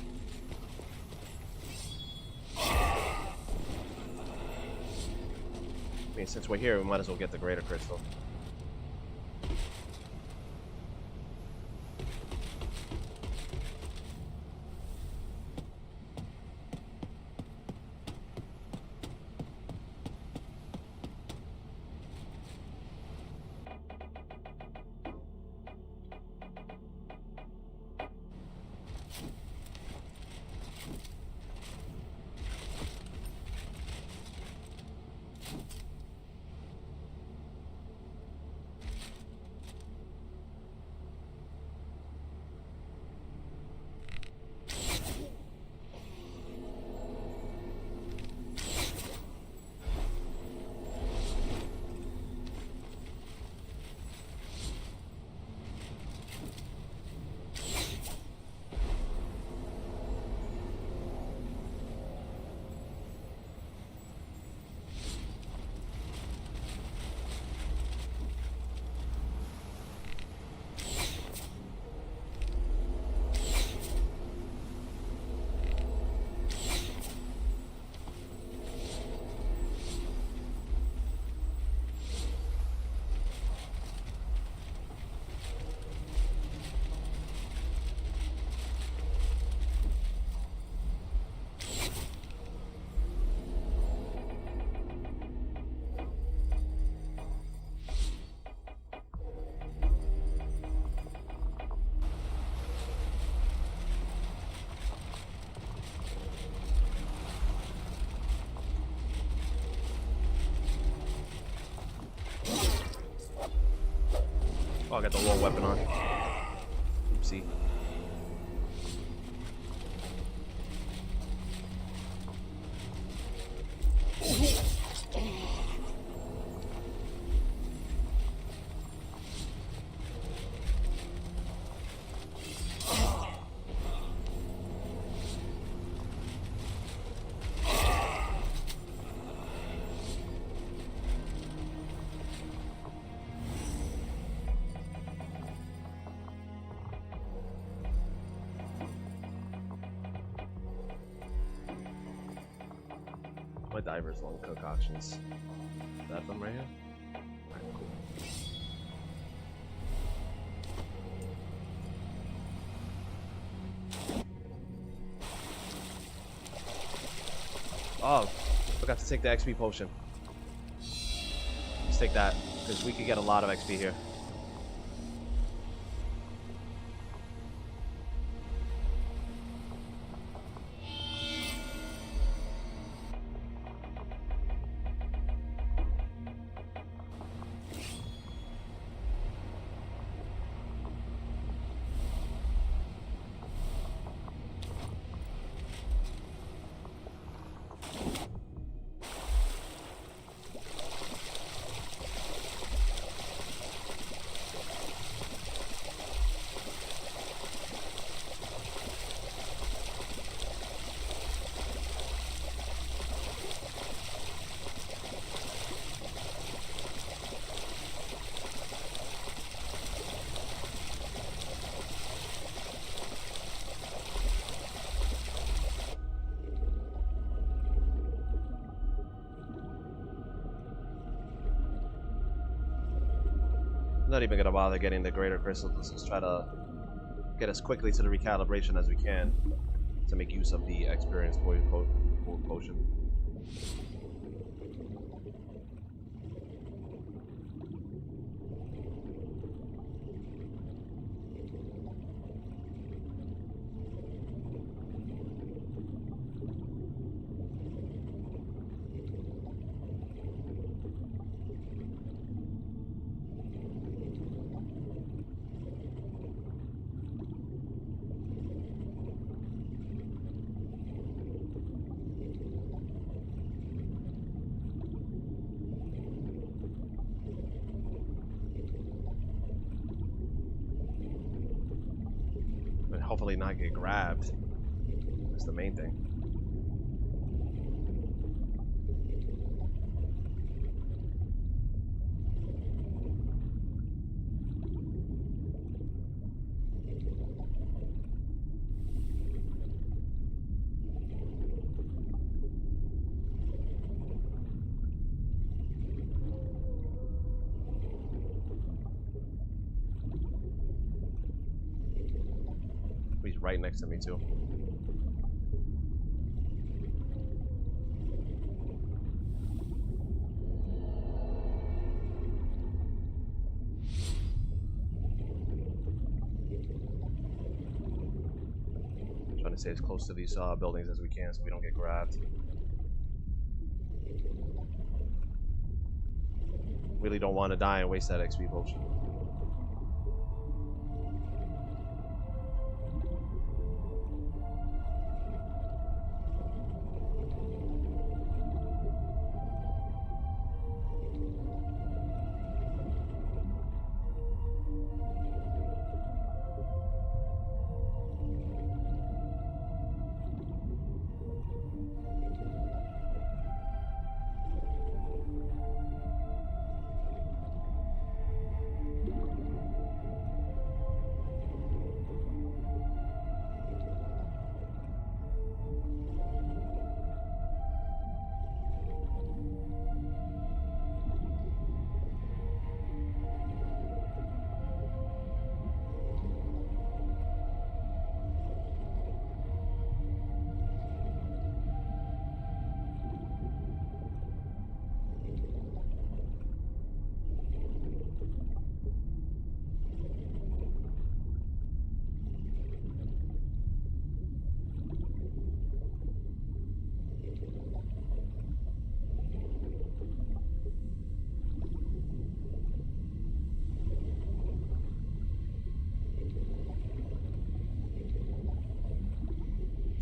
I mean, since we're here, we might as well get the greater crystal. Oh, I got the wall weapon on. Oopsie. My diver's long concoctions. That one right here? Alright, cool. Oh, forgot to take the XP potion. Let's take that, because we could get a lot of XP here. Not even gonna bother getting the greater crystal. Let's just try to get as quickly to the recalibration as we can to make use of the experience potion. Hopefully not get grabbed. That's the main thing. right next to me too. Trying to stay as close to these buildings as we can so we don't get grabbed. Really don't want to die and waste that XP potion.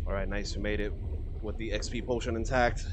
Alright, nice, we made it with the XP potion intact.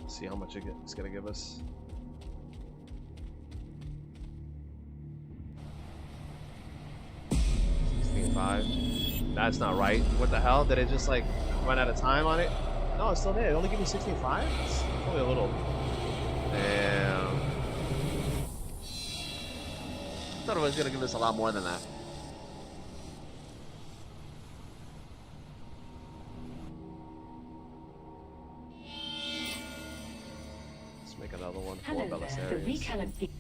See how much it's gonna give us. $16.5. That's not right. What the hell? Did it just like run out of time on it? No, it's still there. It only give me $16.5? It's only a little. Damn. I thought it was gonna give us a lot more than that. Another one for Hello there, the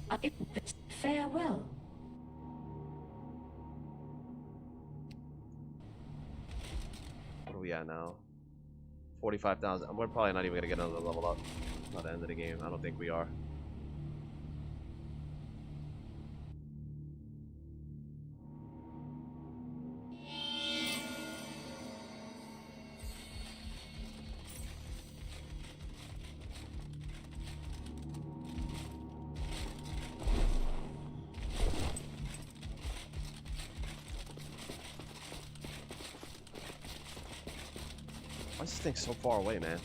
Belisarius. Farewell. What are we at now? 45,000. We're probably not even gonna get another level up by the end of the game. I don't think we are. Why is this thing so far away, man?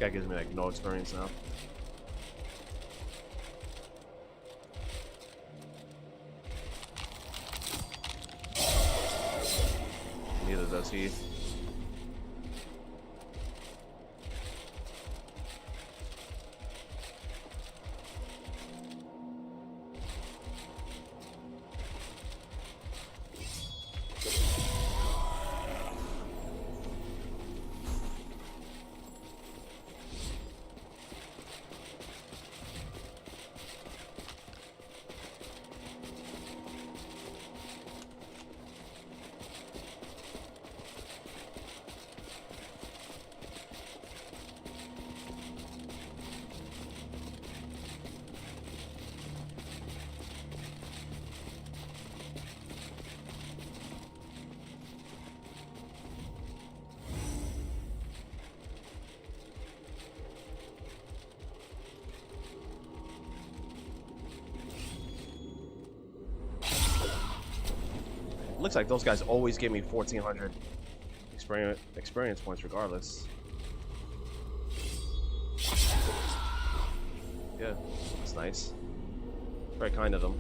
guy gives me like no experience now. Neither does he. Looks like those guys always give me 1,400 experience points regardless. Yeah, that's nice. Very kind of them.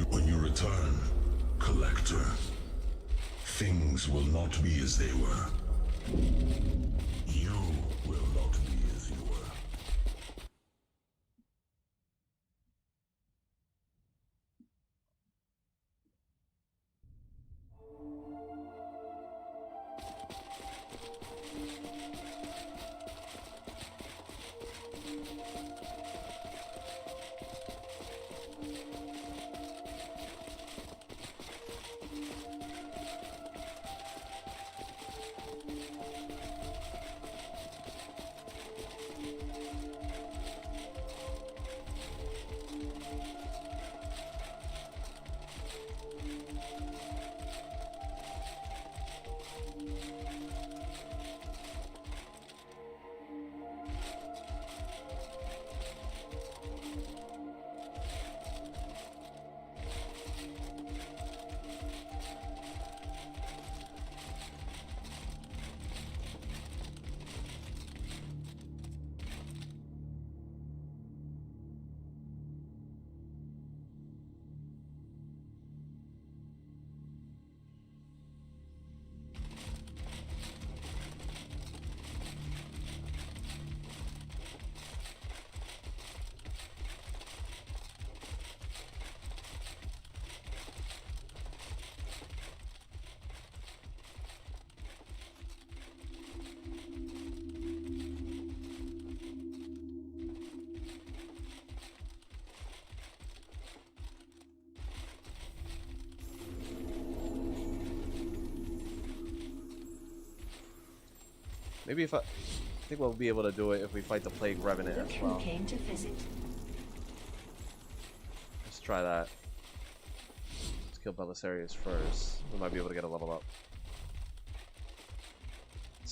When you return, Collector, things will not be as they were. You will not be as you were. Maybe if I think we'll be able to do it if we fight the Plague Revenant Look as who well. came to visit. Let's try that. Let's kill Belisarius first. We might be able to get a level up.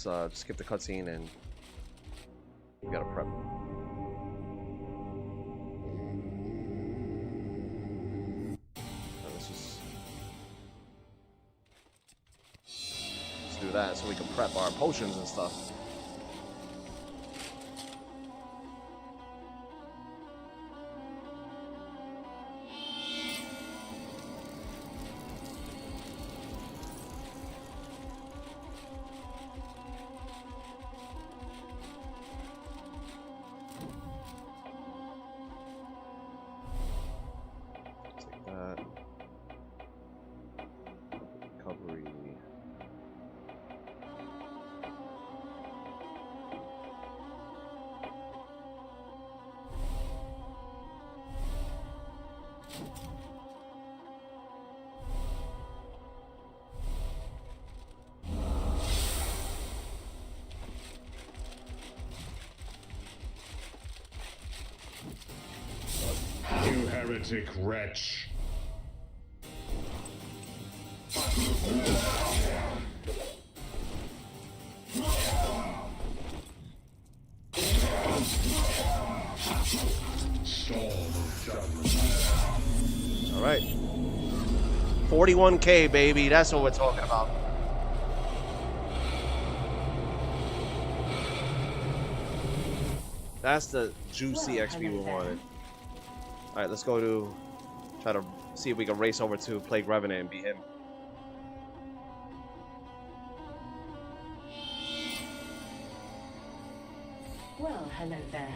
Let's skip the cutscene and we gotta prep. Let's do that so we can prep our potions and stuff. Take that. Recovery. You heretic wretch! Storm of judgment. All right. 41K, baby. That's what we're talking about. That's the juicy Well, XP we hello there. wanted. All right, let's go to try to see if we can race over to Plague Revenant and beat him. Well, hello there.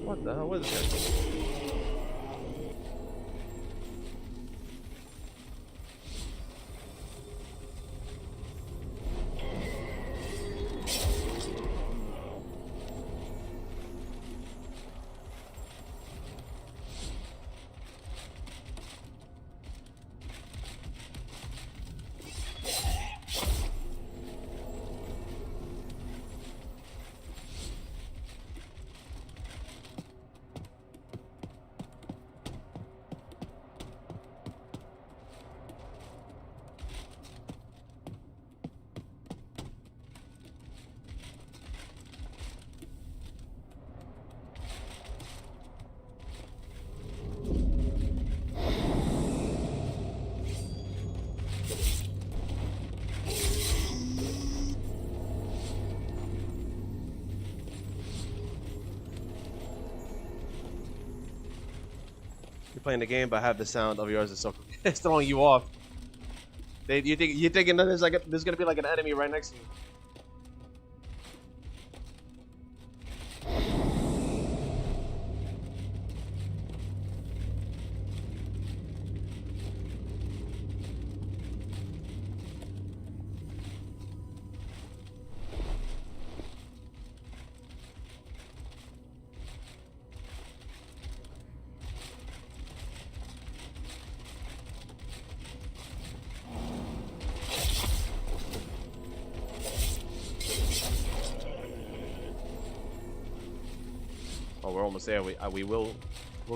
What the hell was this? You're playing the game, but have the sound of yours is so it's throwing you off. You're thinking that there's gonna be like an enemy right next to you. Oh, we're almost there. We'll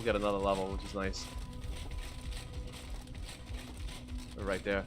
get another level, which is nice. We're right there.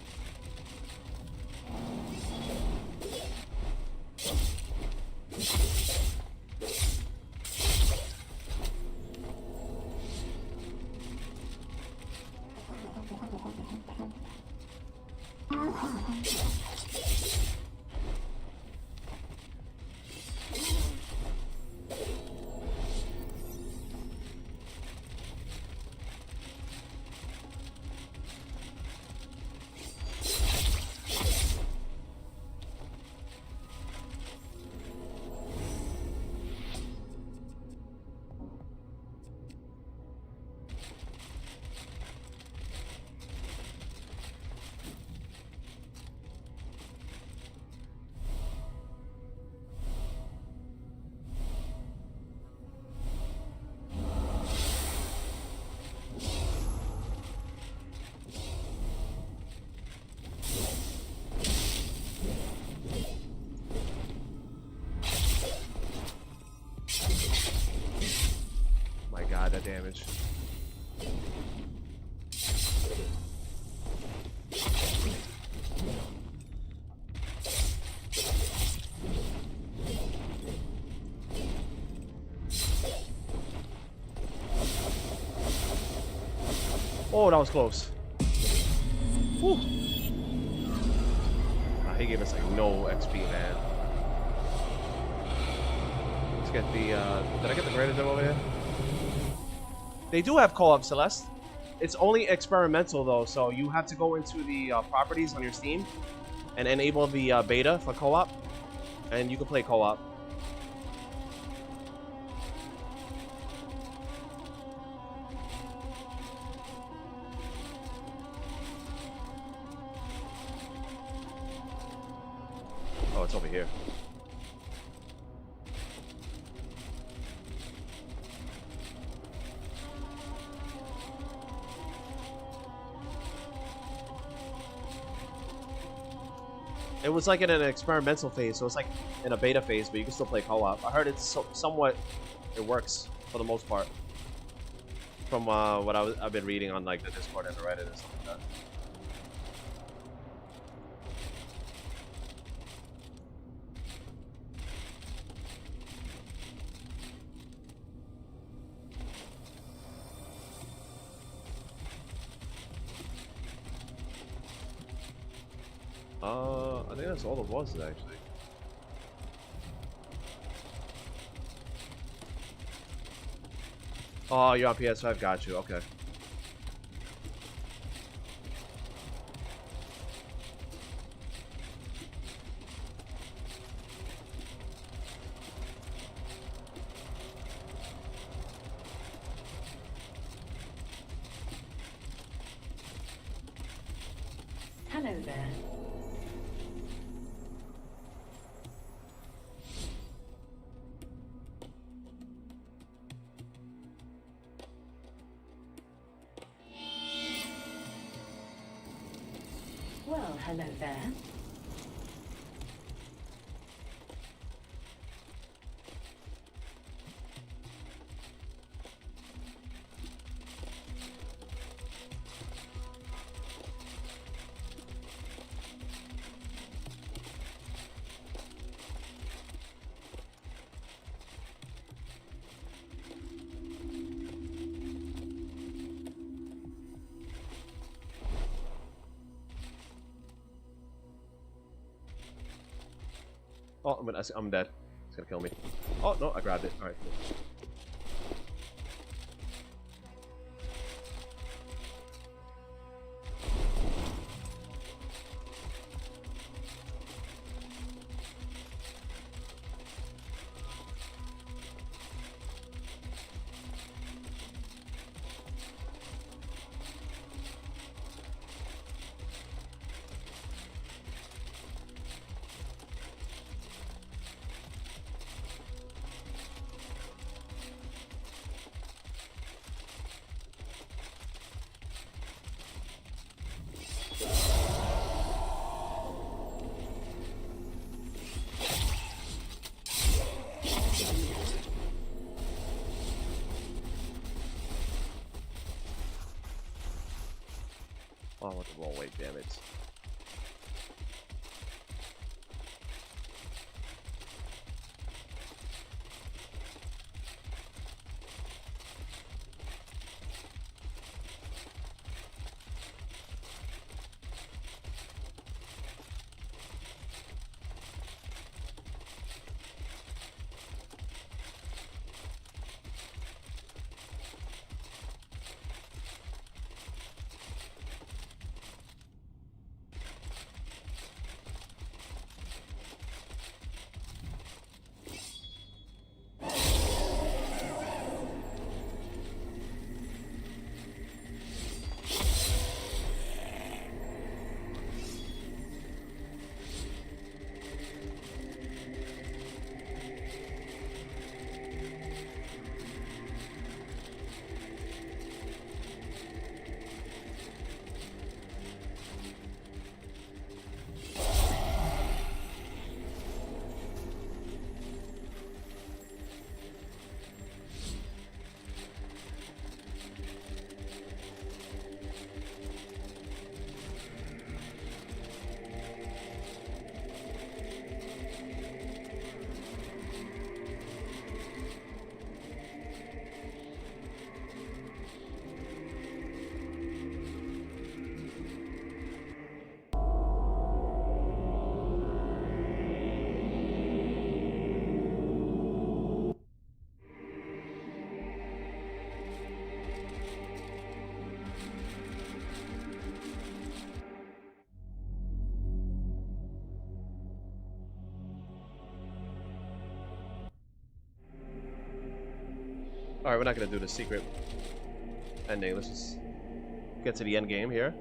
My God, that damage. Oh, that was close. Whew. He gave us like no XP, man. Let's get the, did I get the greater dim over here? They do have co-op, Celeste. It's only experimental though, so you have to go into the properties on your Steam and enable the beta for co-op, and you can play co-op. What's over here? It was like in an experimental phase, so it's like in a beta phase, but you can still play co-op. I heard it's somewhat, it works for the most part. From what I've been reading on like the Discord and the Reddit and stuff like that. I think that's all the bosses actually. Oh, you're on PS5, got you, okay. Hello there. Well, hello there. Oh, I'm dead. It's gonna kill me. Oh, no, I grabbed it. Alright, cool. Oh, I went the wrong way, damn it. Alright, we're not gonna do the secret ending. Let's just get to the end game here.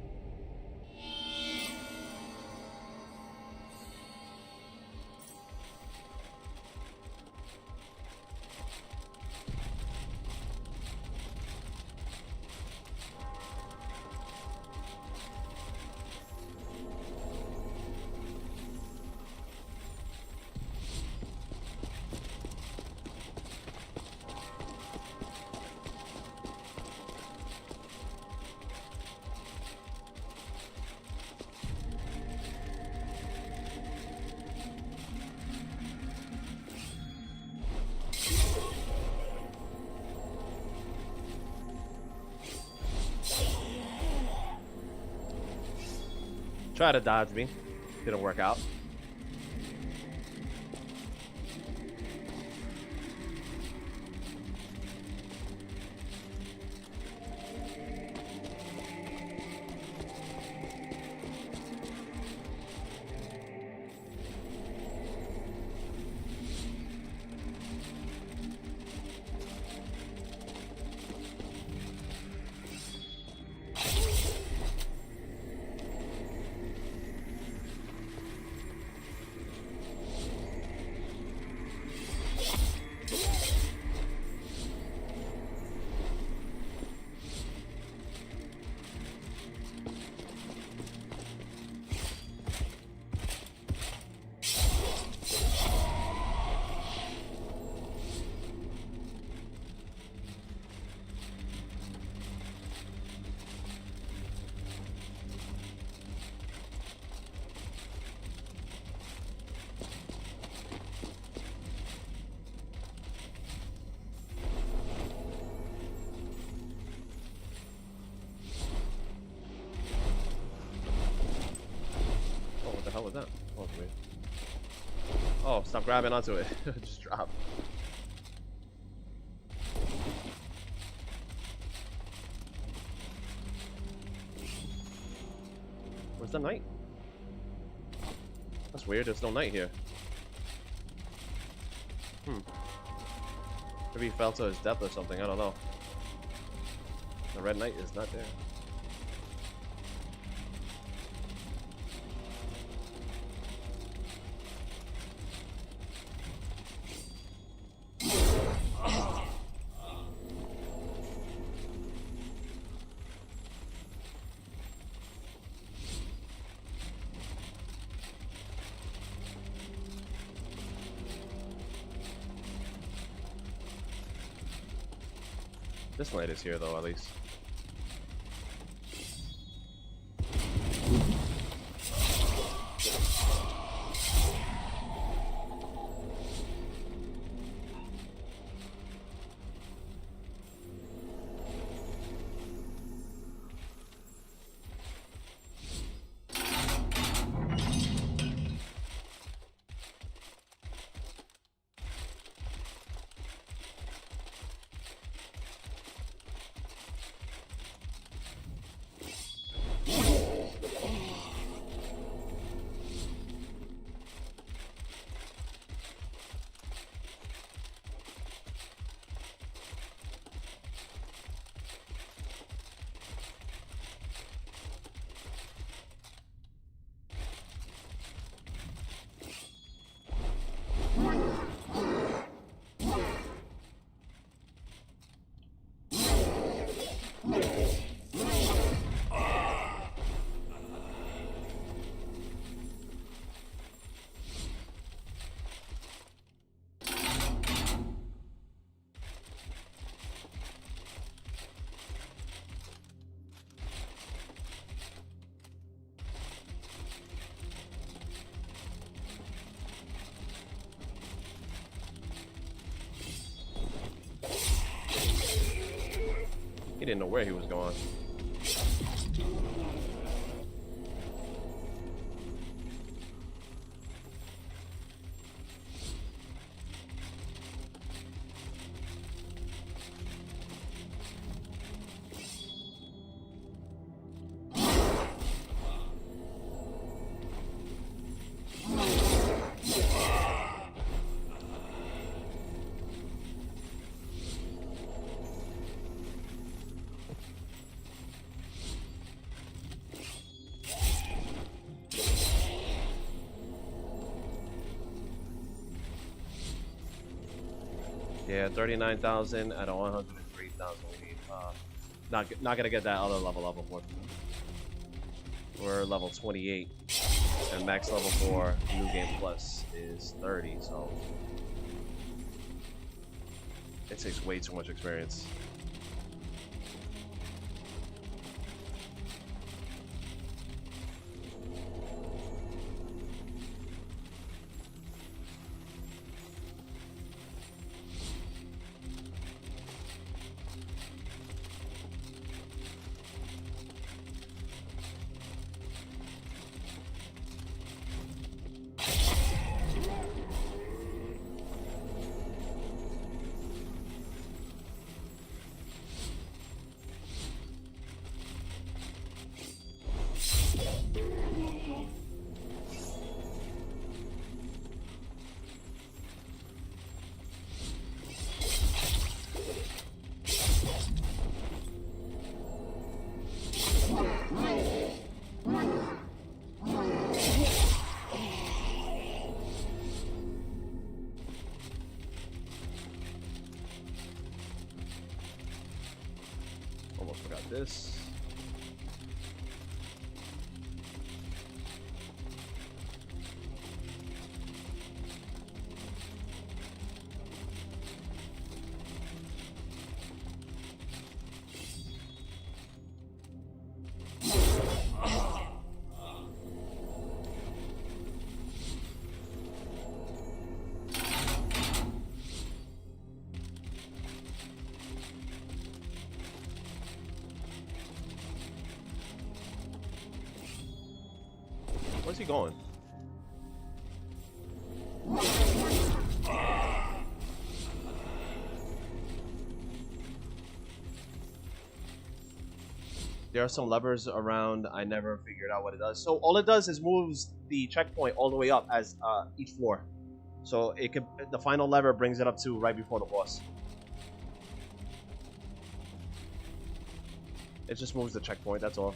I Try to dodge me. Didn't work out. Oh, what the hell was that? Oh, it's weird. Oh, stop grabbing onto it. Just drop. Where's the knight? That's weird, there's no knight here. Maybe he fell to his death or something, I don't know. The red knight is not there. This knight is here though, at least. He didn't know where he was going. Yeah, 39,000 out of 103,000 we need. Not gonna get that other level up, unfortunately. We're level 28, and max level for New Game Plus is 30, so it takes way too much experience. this. Where's he going? There are some levers around. I never figured out what it does. So all it does is moves the checkpoint all the way up as each floor. So it could, the final lever brings it up to right before the boss. It just moves the checkpoint, that's all.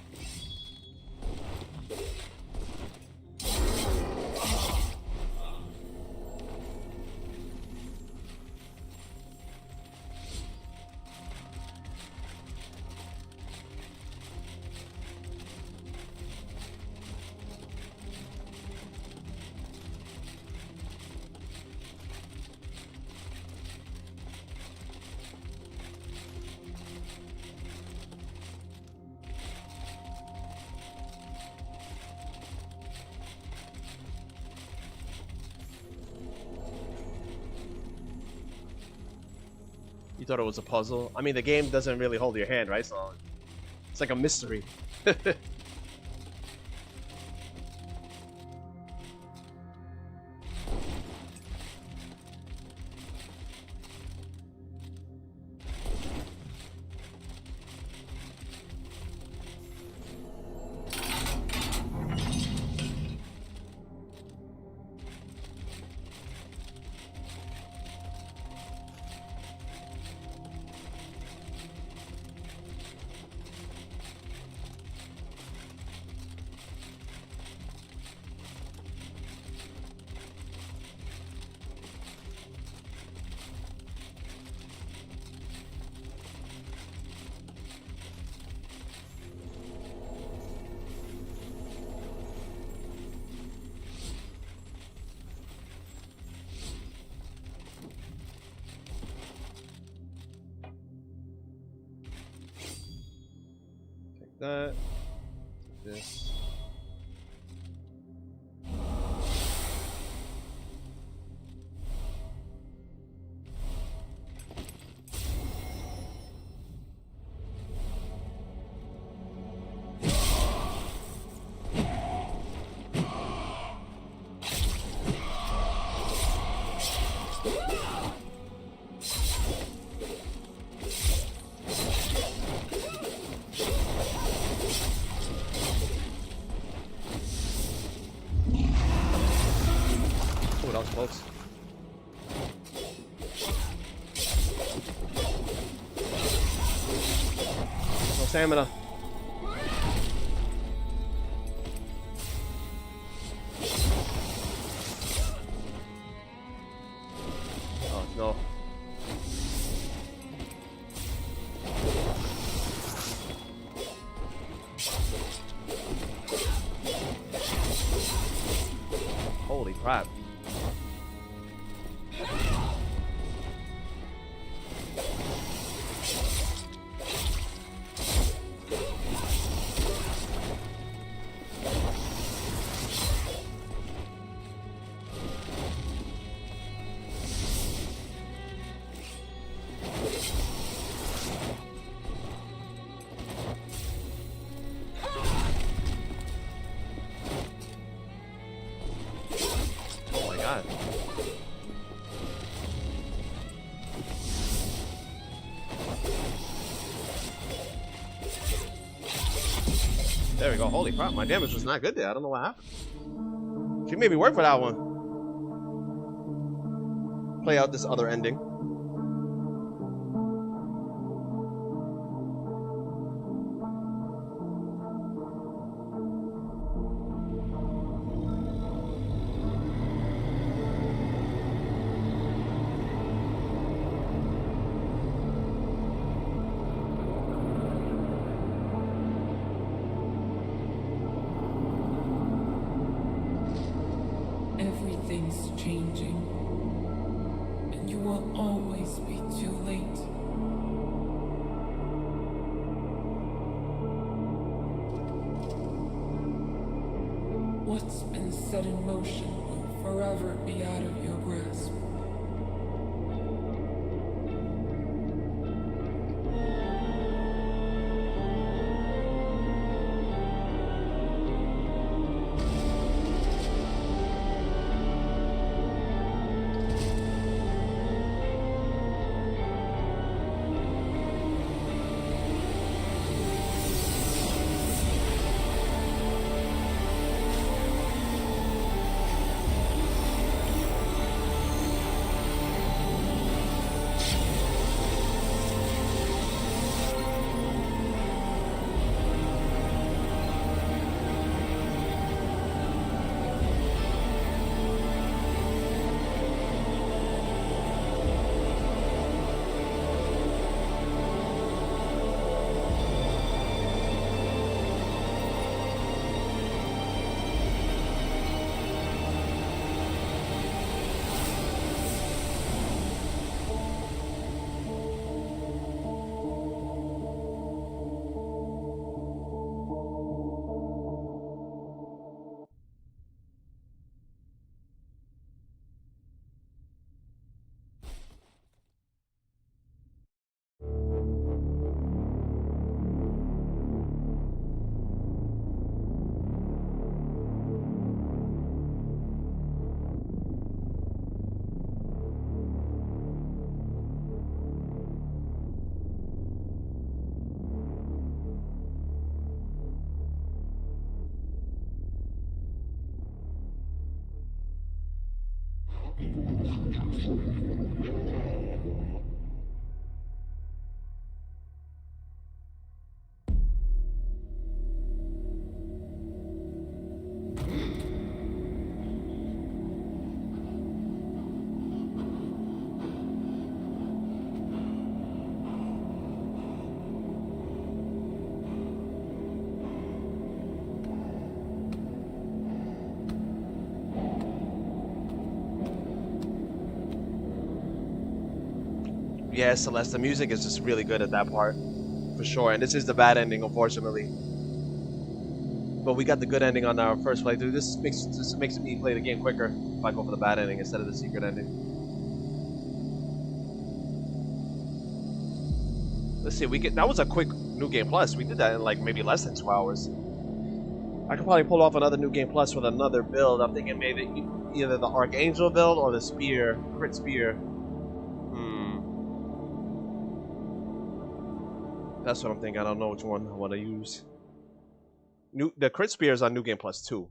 You thought it was a puzzle? I mean, the game doesn't really hold your hand, right? So it's like a mystery. That, this. That was close. No stamina. Oh no. Holy crap. Oh my god. There we go. Holy crap, my damage was not good there. I don't know what happened. She made me work for that one. Play out this other ending. will always be too late. What's been set in motion will forever be out of your grasp. Yeah, Celeste, the music is just really good at that part, for sure. And this is the bad ending, unfortunately. But we got the good ending on our first playthrough. This makes me play the game quicker if I go for the bad ending instead of the secret ending. Let's see, that was a quick New Game Plus. We did that in like maybe less than 2 hours. I could probably pull off another New Game Plus with another build. I'm thinking maybe either the Archangel build or the Spear, Crit Spear. That's what I'm thinking. I don't know which one I want to use. The Crit Spear is on New Game Plus 2.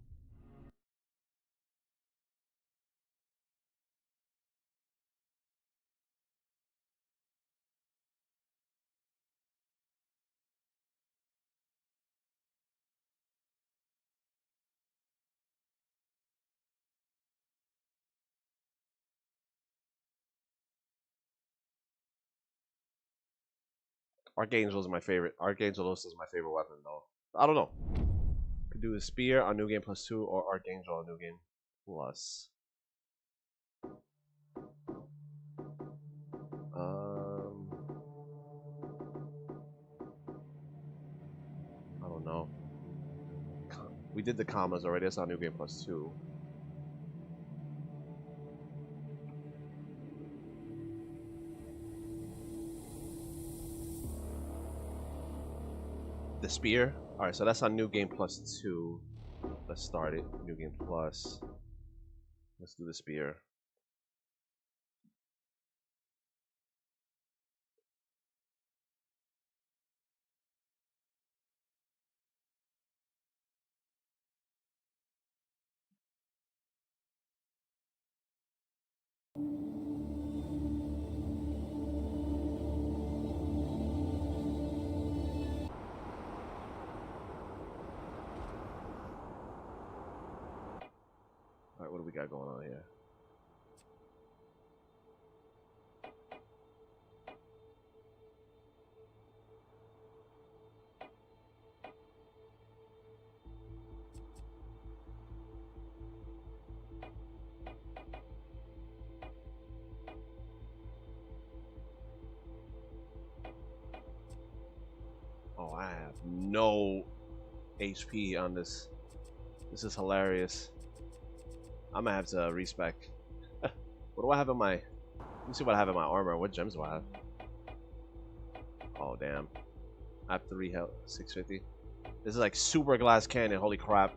Archangel is my favorite. Archangelos is my favorite weapon, though. I don't know. Could do a Spear on New Game Plus 2 or Archangel on New Game Plus. I don't know. We did the commas already. That's on New Game Plus 2. The Spear. Alright, so that's on New Game Plus 2. Let's start it. New Game Plus. Let's do the Spear. Alright, what do we got going on here? have no HP on this. This is hilarious. I'm gonna have to respec. What do I have in my... Let me see what I have in my armor. What gems do I have? Oh, damn. I have 3 health. 650. This is like super glass cannon. Holy crap.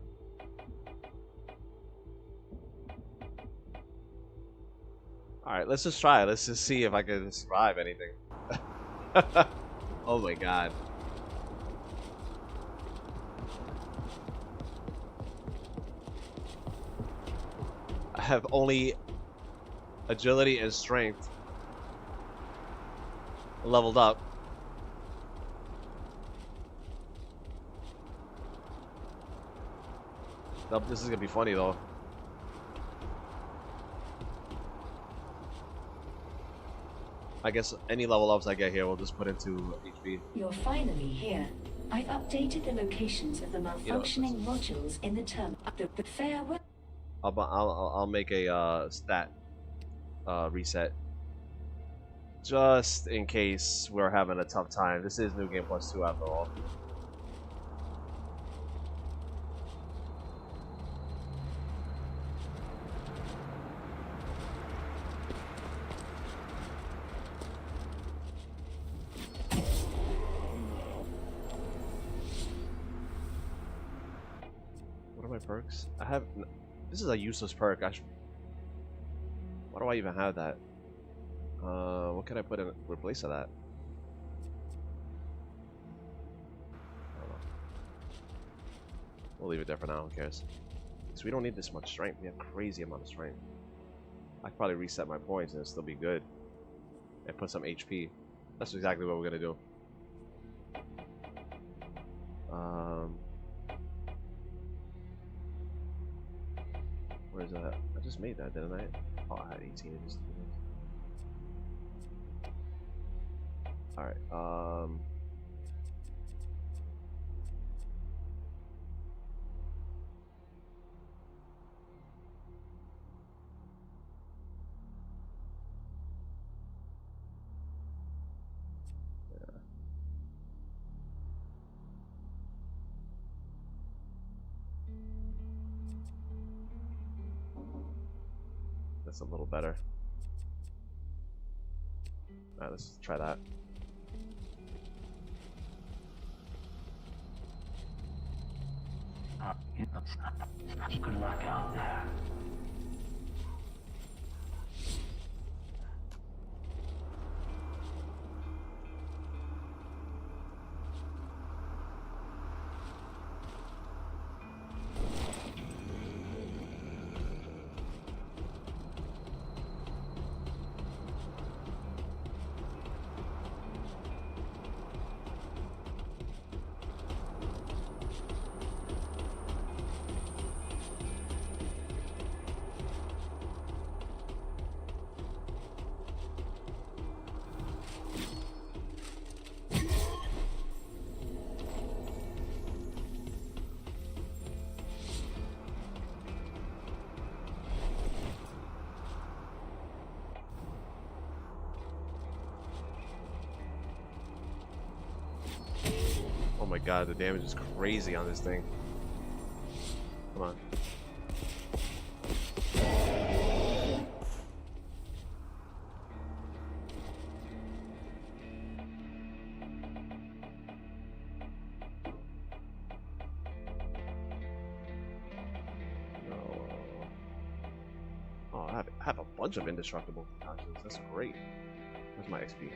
Alright, let's just try it. Let's just see if I can survive anything. Oh my god. I have only agility and strength leveled up. Nope, this is gonna be funny though. I guess any level ups I get here will just put into HP. You're finally here. I've updated the locations of the malfunctioning modules in the term. The farewell. I'll make a stat reset just in case we're having a tough time. This is New Game Plus 2 after all. What are my perks? I have... This is a useless perk. Why do I even have that? What can I put in replace of that? I don't know. We'll leave it there for now. Who cares? So we don't need this much strength. We have crazy amount of strength. I could probably reset my points and it'll still be good. And put some HP. That's exactly what we're gonna do. Where's that? I just made that, didn't I? Oh, I had 18 of these. Alright, yeah. That's a little better. Alright, let's try that. Good luck out there. Oh my god, the damage is crazy on this thing. Come on. No. Oh, I have a bunch of indestructible concoctions. That's great. Where's my XP?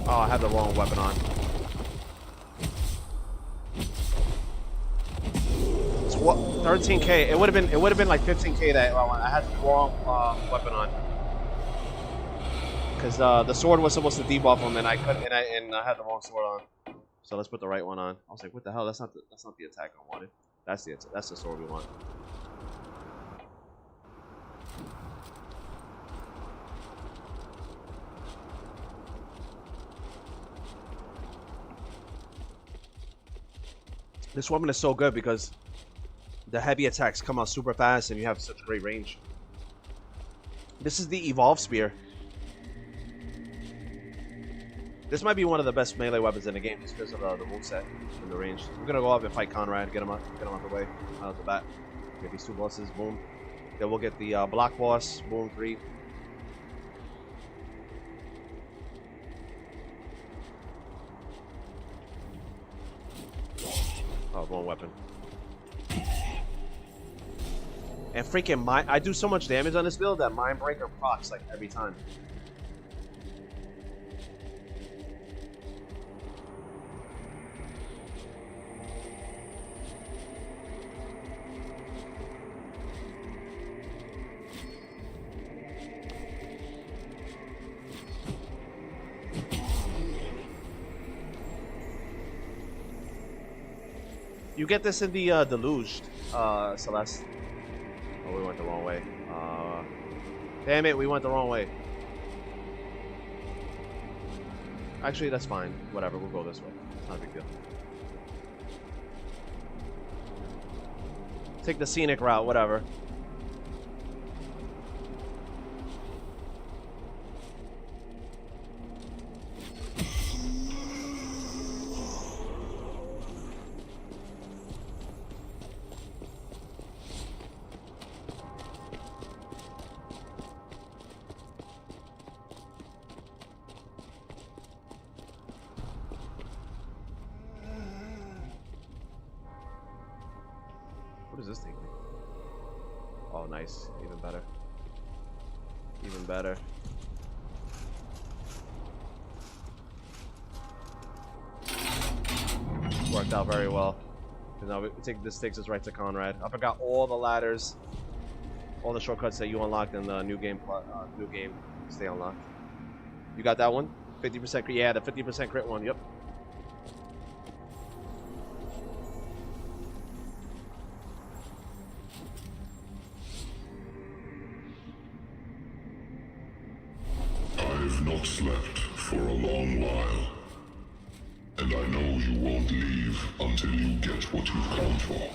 Oh, I had the wrong weapon on. It's what 13k. It would have been like 15k that I had the wrong weapon on. Because the sword was supposed to debuff him, and I couldn't, and I had the wrong sword on. So let's put the right one on. I was like, what the hell? That's not the attack I wanted. That's the sword we want. This weapon is so good because the heavy attacks come out super fast and you have such great range. This is the Evolve Spear. This might be one of the best melee weapons in the game just because of the moveset and the range. We're gonna go up and fight Conrad, get him out the way, out the bat. Get these two bosses, boom. Then we'll get the block boss, boom, 3. Oh, wrong weapon. And freaking I do so much damage on this build that Mindbreaker procs like every time. You get this in the Deluged, Celeste. Oh, we went the wrong way. Damn it, we went the wrong way. Actually, that's fine. Whatever, we'll go this way. It's not a big deal. Take the scenic route, whatever. What does this thing do? Oh, nice. Even better. Even better. Worked out very well. Now this takes us right to Conrad. I forgot all the ladders, all the shortcuts that you unlocked in the new game. Stay unlocked. You got that one? 50% crit. Yeah, the 50% crit one. Yep. I've not slept for a long while, and I know you won't leave until you get what you've come for.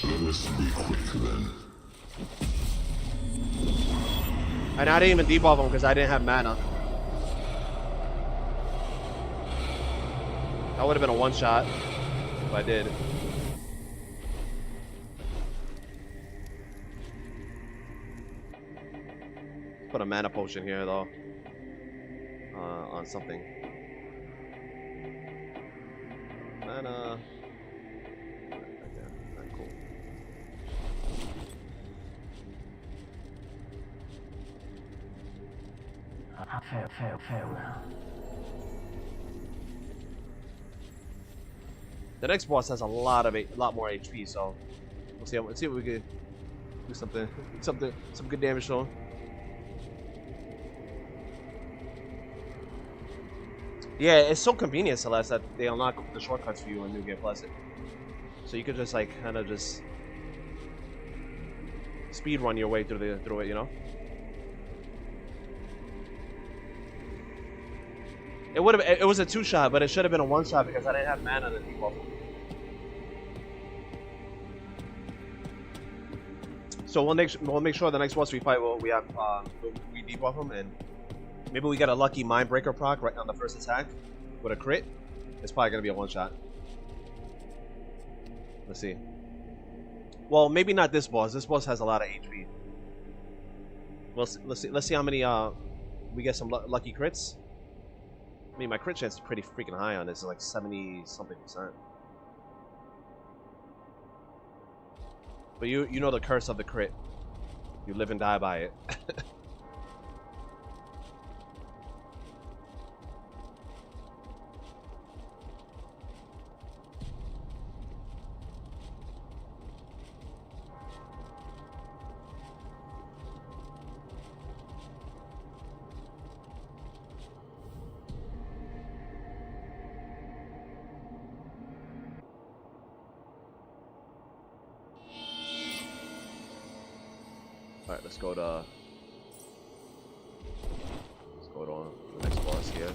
Let us be quick then. And I didn't even debuff him because I didn't have mana. That would have been a one-shot if I did. Put a mana potion here though. On something. Mana. Right there. Alright, cool. Farewell. The next boss has a lot more HP, so we'll see. Let's see if we can do some good damage to him. Yeah, it's so convenient, Celeste, that they unlock the shortcuts for you in New Game Plus. So you could just like kind of just speed run your way through it, you know. It was a 2-shot, but it should have been a 1-shot because I didn't have mana to debuff him. So we'll make sure the next boss we fight we debuff him, and maybe we get a lucky Mindbreaker proc right on the first attack with a crit. It's probably gonna be a 1-shot. Let's see. Well, maybe not this boss. This boss has a lot of HP. Well, let's see how many we get some lucky crits. I mean, my crit chance is pretty freaking high on this. It's like 70-something%. But you know the curse of the crit. You live and die by it. Alright, let's go to the next boss here.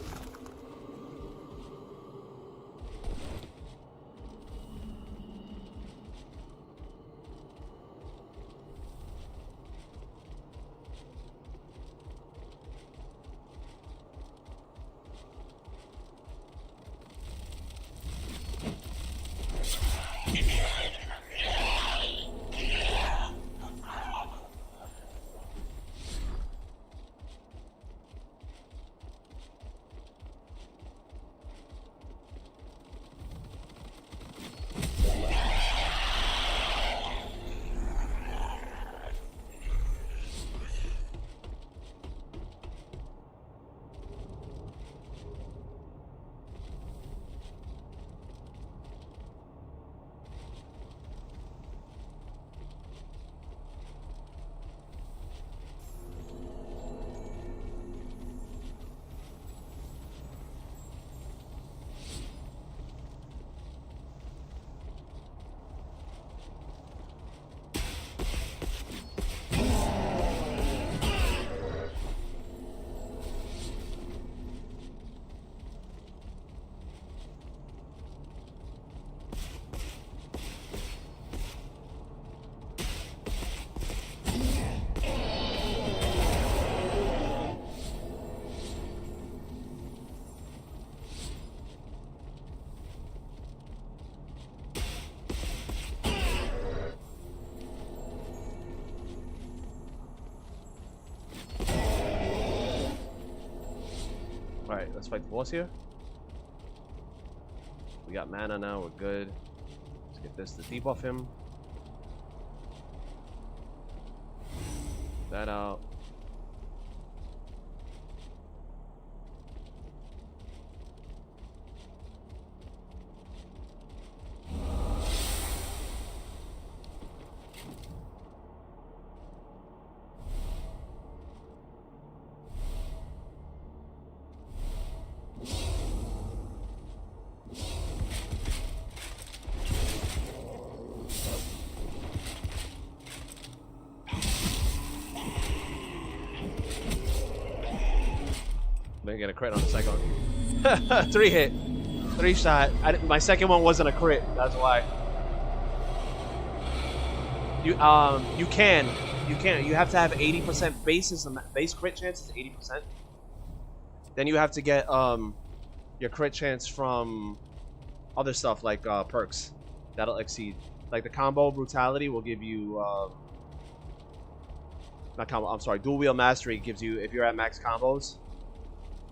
Alright, let's fight the boss here. We got mana now, we're good. Let's get this to debuff him. That out. Didn't get a crit on the second one. 3 hit. 3 shot. My second one wasn't a crit. That's why. You can. You have to have 80% base crit chance is 80%. Then you have to get your crit chance from other stuff like perks that'll exceed. Like the combo brutality will give you not combo. I'm sorry. Dual wheel mastery gives you, if you're at max combos,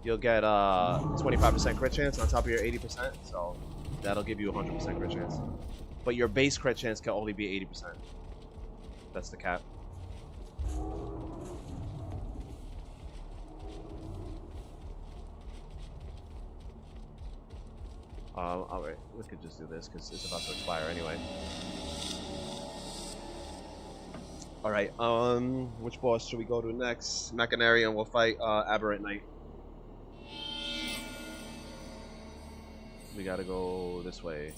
you'll get 25% crit chance on top of your 80%, so that'll give you 100% crit chance. But your base crit chance can only be 80%. That's the cap. Alright, we could just do this because it's about to expire anyway. Alright, which boss should we go to next? Machinarian will fight Aberrant Knight. We gotta go this way.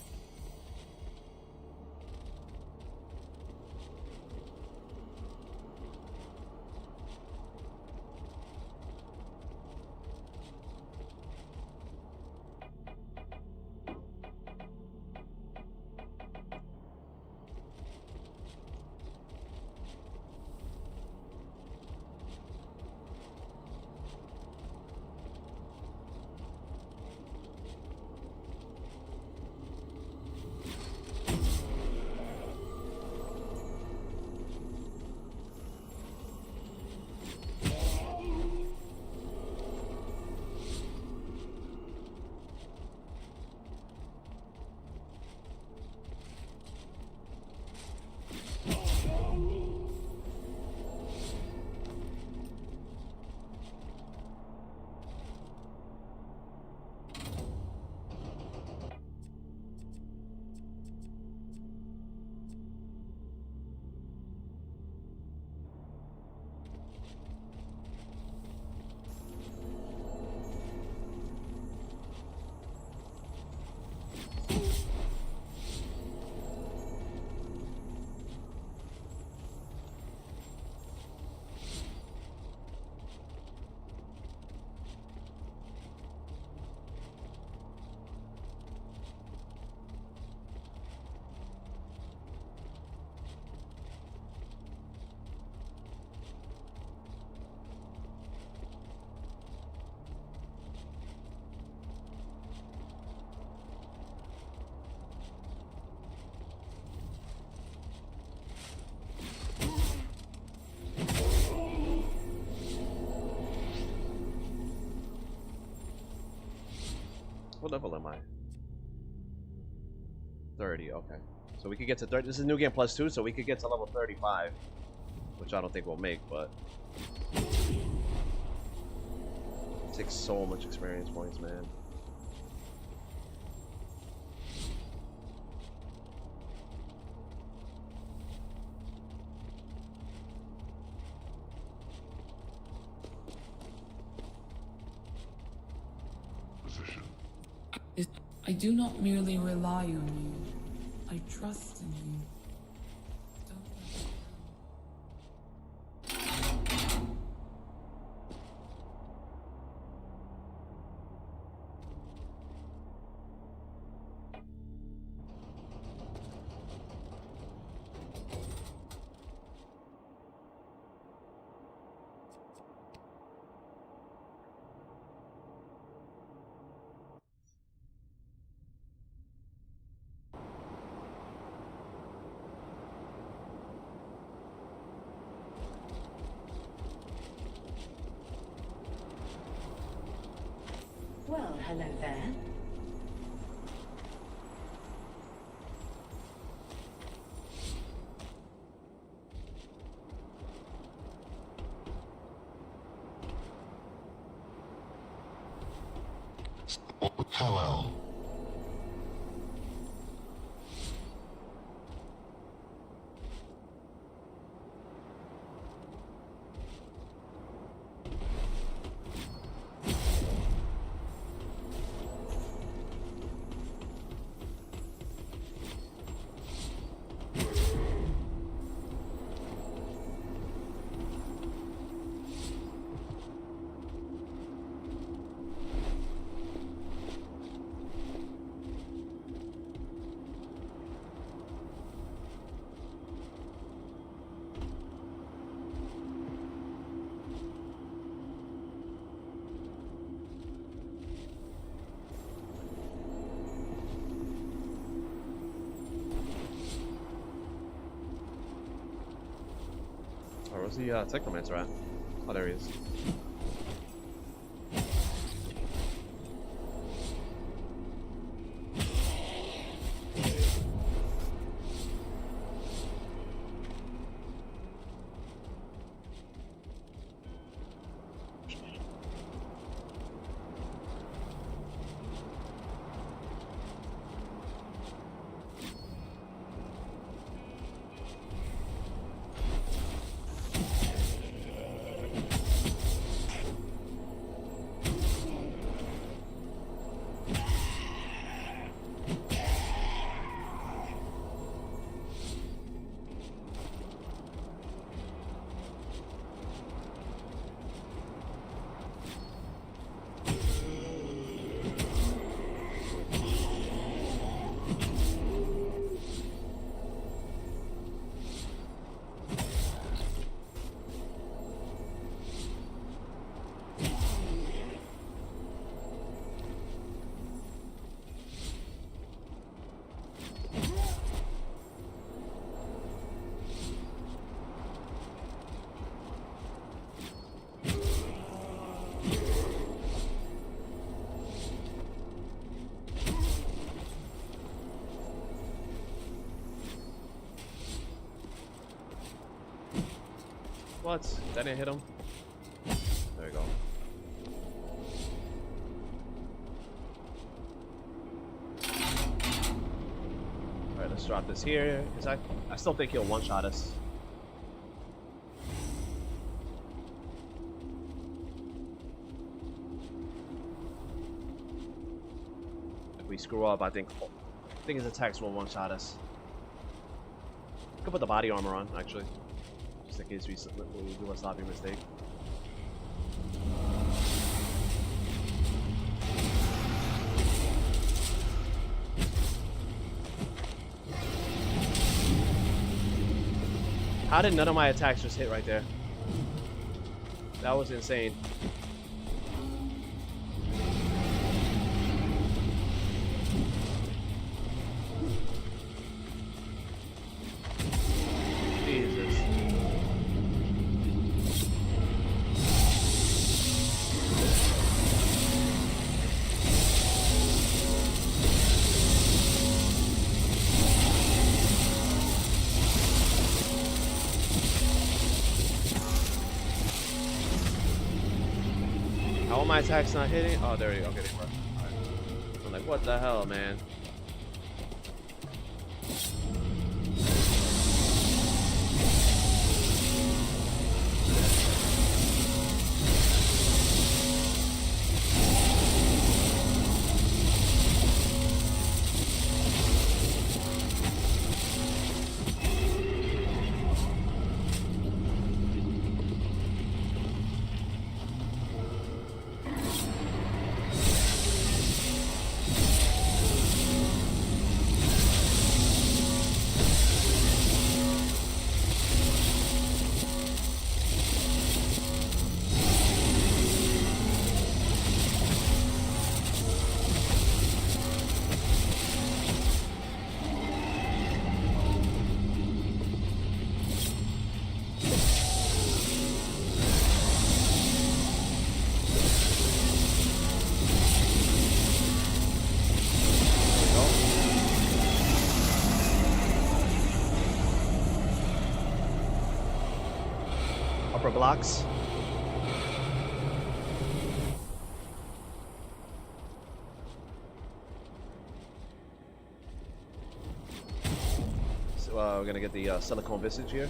What level am I? 30, okay. So we could get to 30. This is new game plus 2, so we could get to level 35. Which I don't think we'll make, but... It takes so much experience points, man. I do not merely rely on you. I trust in you. Don't let me hello there. Hello. Or was the Technomancer at? Oh, there he is. What? That didn't hit him? There we go. Alright, let's drop this here, because I still think he'll one-shot us. If we screw up, I think his attacks will one-shot us. Could put the body armor on, actually. Just in case we do a sloppy mistake. How did none of my attacks just hit right there? That was insane. Jesus. How are my attacks not hitting? Oh, there you go. Okay, they were. Right. I'm like, what the hell, man? blocks. So we're gonna get the silicone visage here.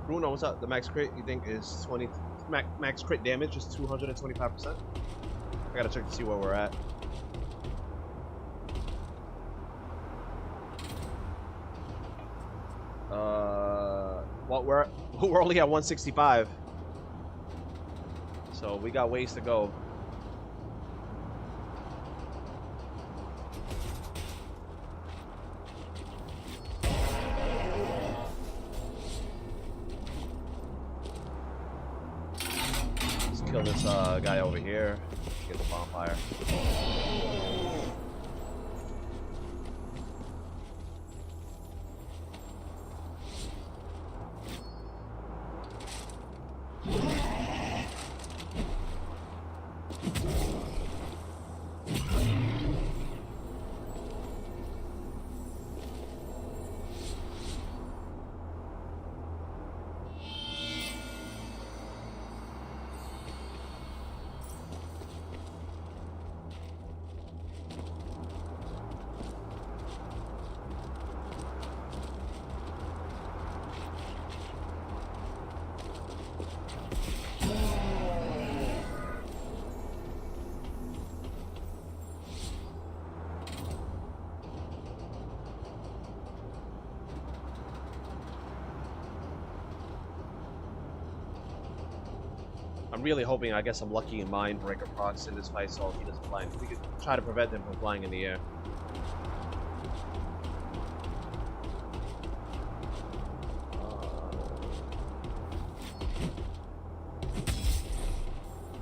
Bruno, what's up? The max crit you think is 20? Max crit damage is 225%. I gotta check to see where we're at. Well, we're only at 165, so we got ways to go. Kill this guy over here. Get the bonfire. I'm really hoping I get some lucky in mind breaker procs in this fight so he doesn't fly. We could try to prevent him from flying in the air.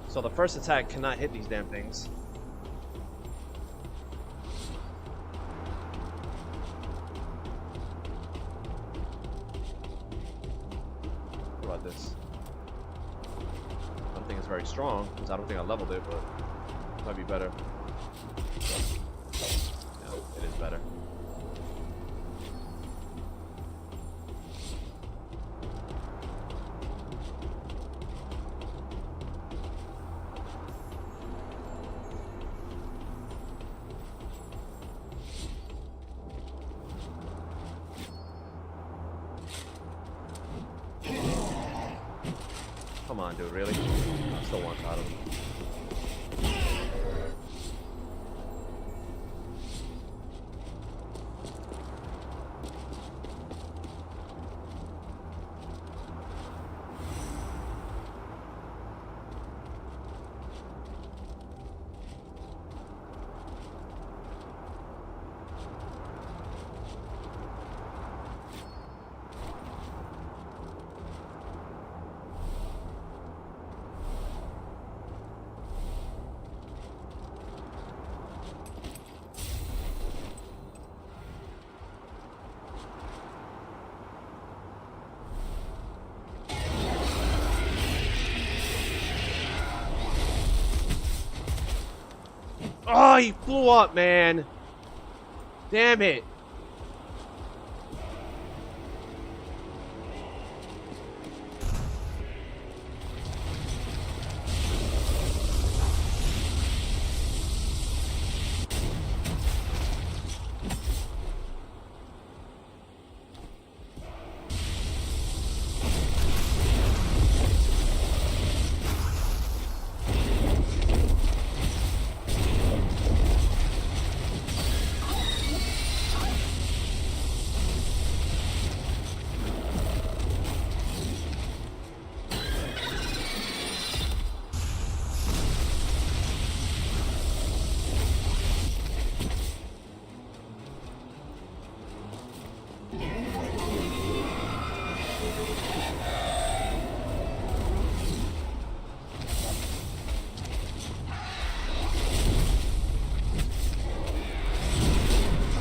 So the first attack cannot hit these damn things. What about this? I don't think it's very strong, because I don't think I leveled it, but it might be better. Yeah, it is better. Come on, dude, really? I still want out of him. Oh, he flew up, man. Damn it.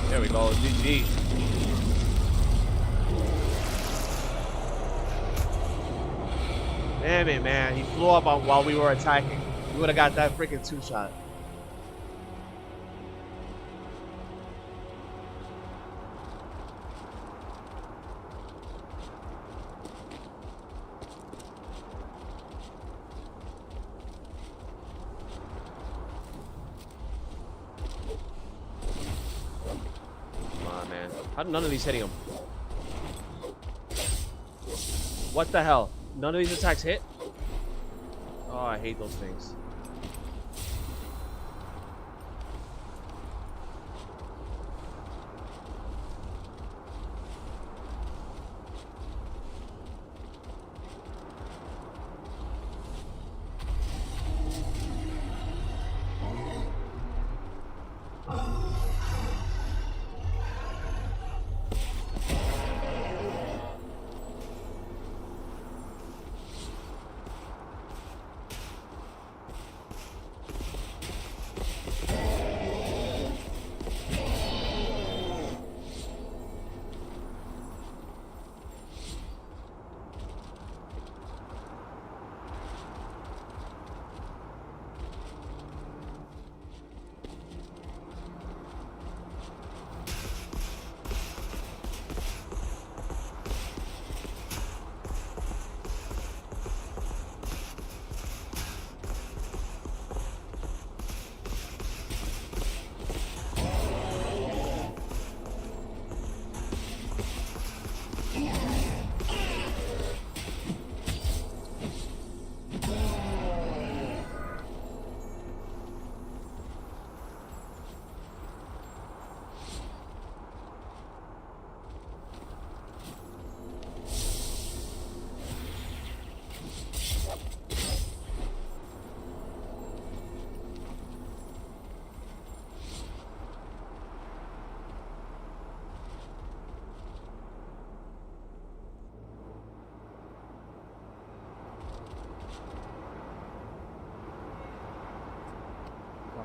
There we go, GG. Damn it, man. He flew up on while we were attacking. We would have got that freaking 2-shot. How none of these hitting him? What the hell? None of these attacks hit? Oh, I hate those things.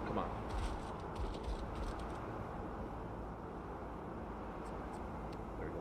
Come on. There we go.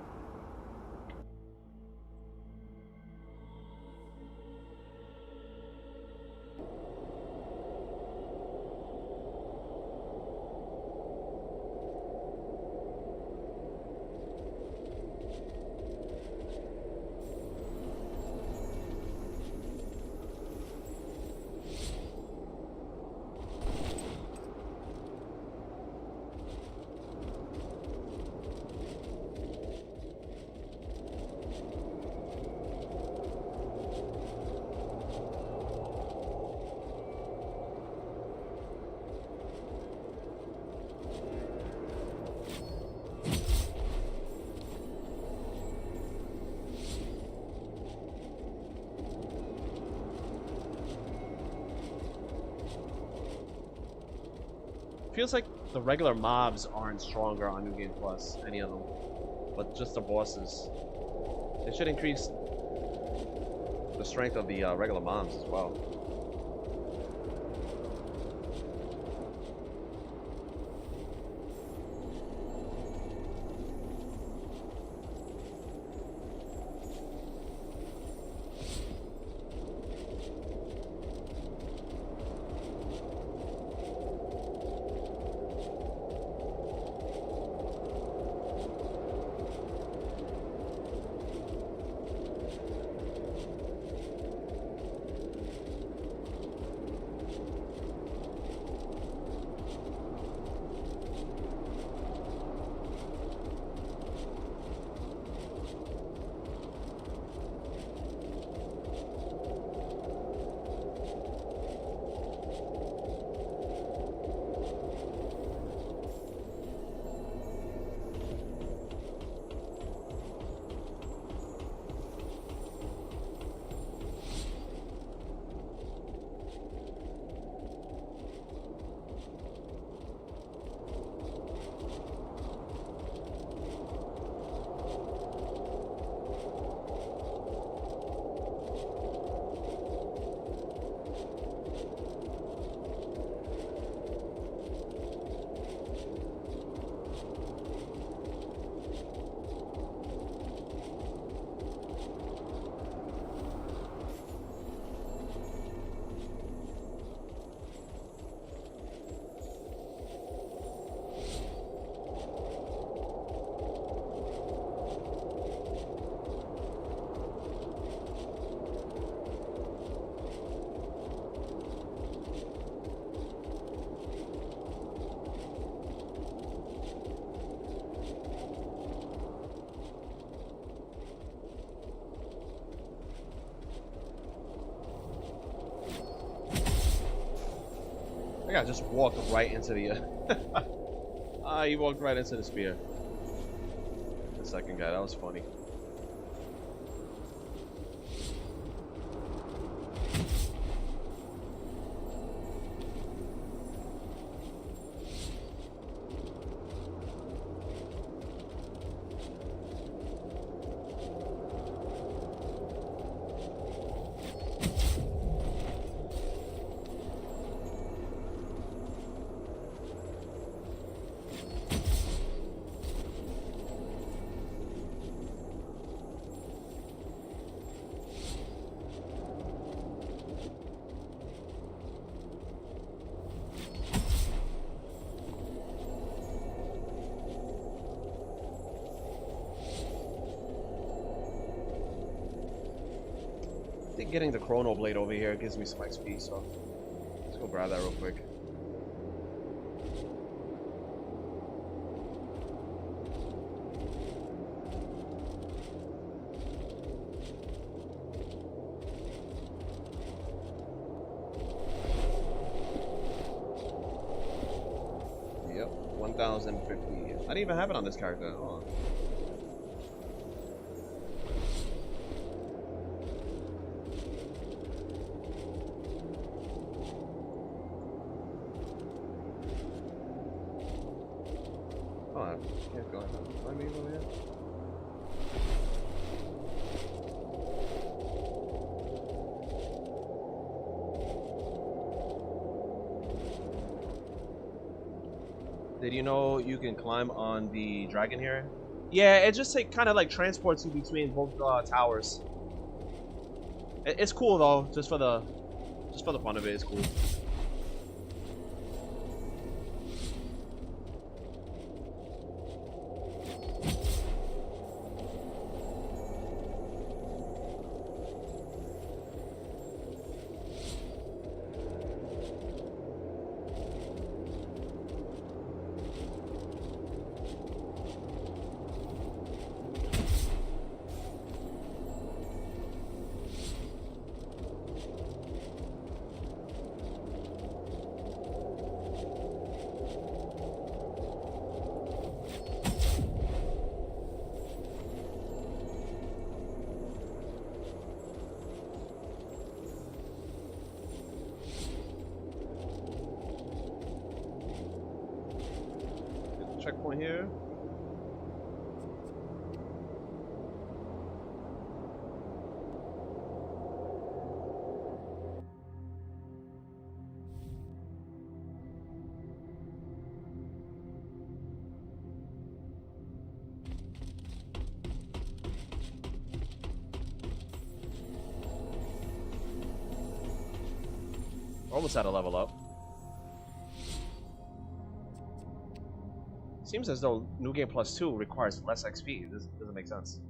Feels like the regular mobs aren't stronger on New Game Plus, any of them, but just the bosses. It should increase the strength of the regular mobs as well. guy just walked right into the. He walked right into the spear. The second guy, that was funny. I think getting the Chrono Blade over here gives me some XP, so let's go grab that real quick. Yep, 1050. I didn't even have it on this character. Hold on. Can't go ahead. Let me over here. Did you know you can climb on the dragon here? Yeah, it just kind of like transports you between both towers. It's cool though, just for the fun of it. It's cool. Checkpoint here. Almost had a level up. Seems as though New Game Plus 2 requires less XP. This doesn't make sense.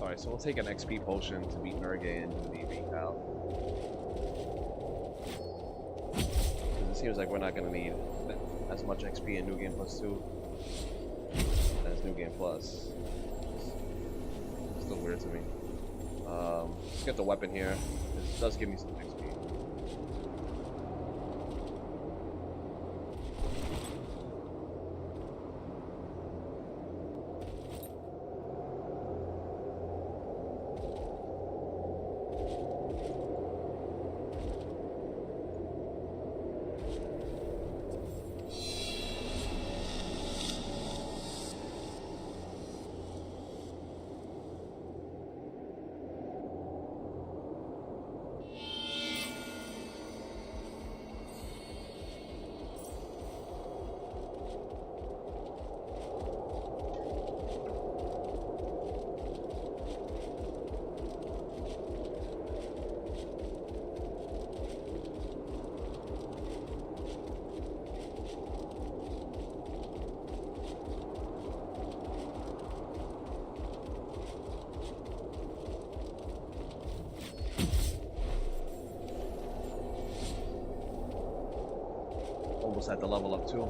Alright, so we'll take an XP potion to beat Nurge and do the recal. Because it seems like we're not going to need as much XP in New Game Plus 2 as New Game Plus. It's still weird to me. Let's get the weapon here. This does give me some XP. almost at the level up too.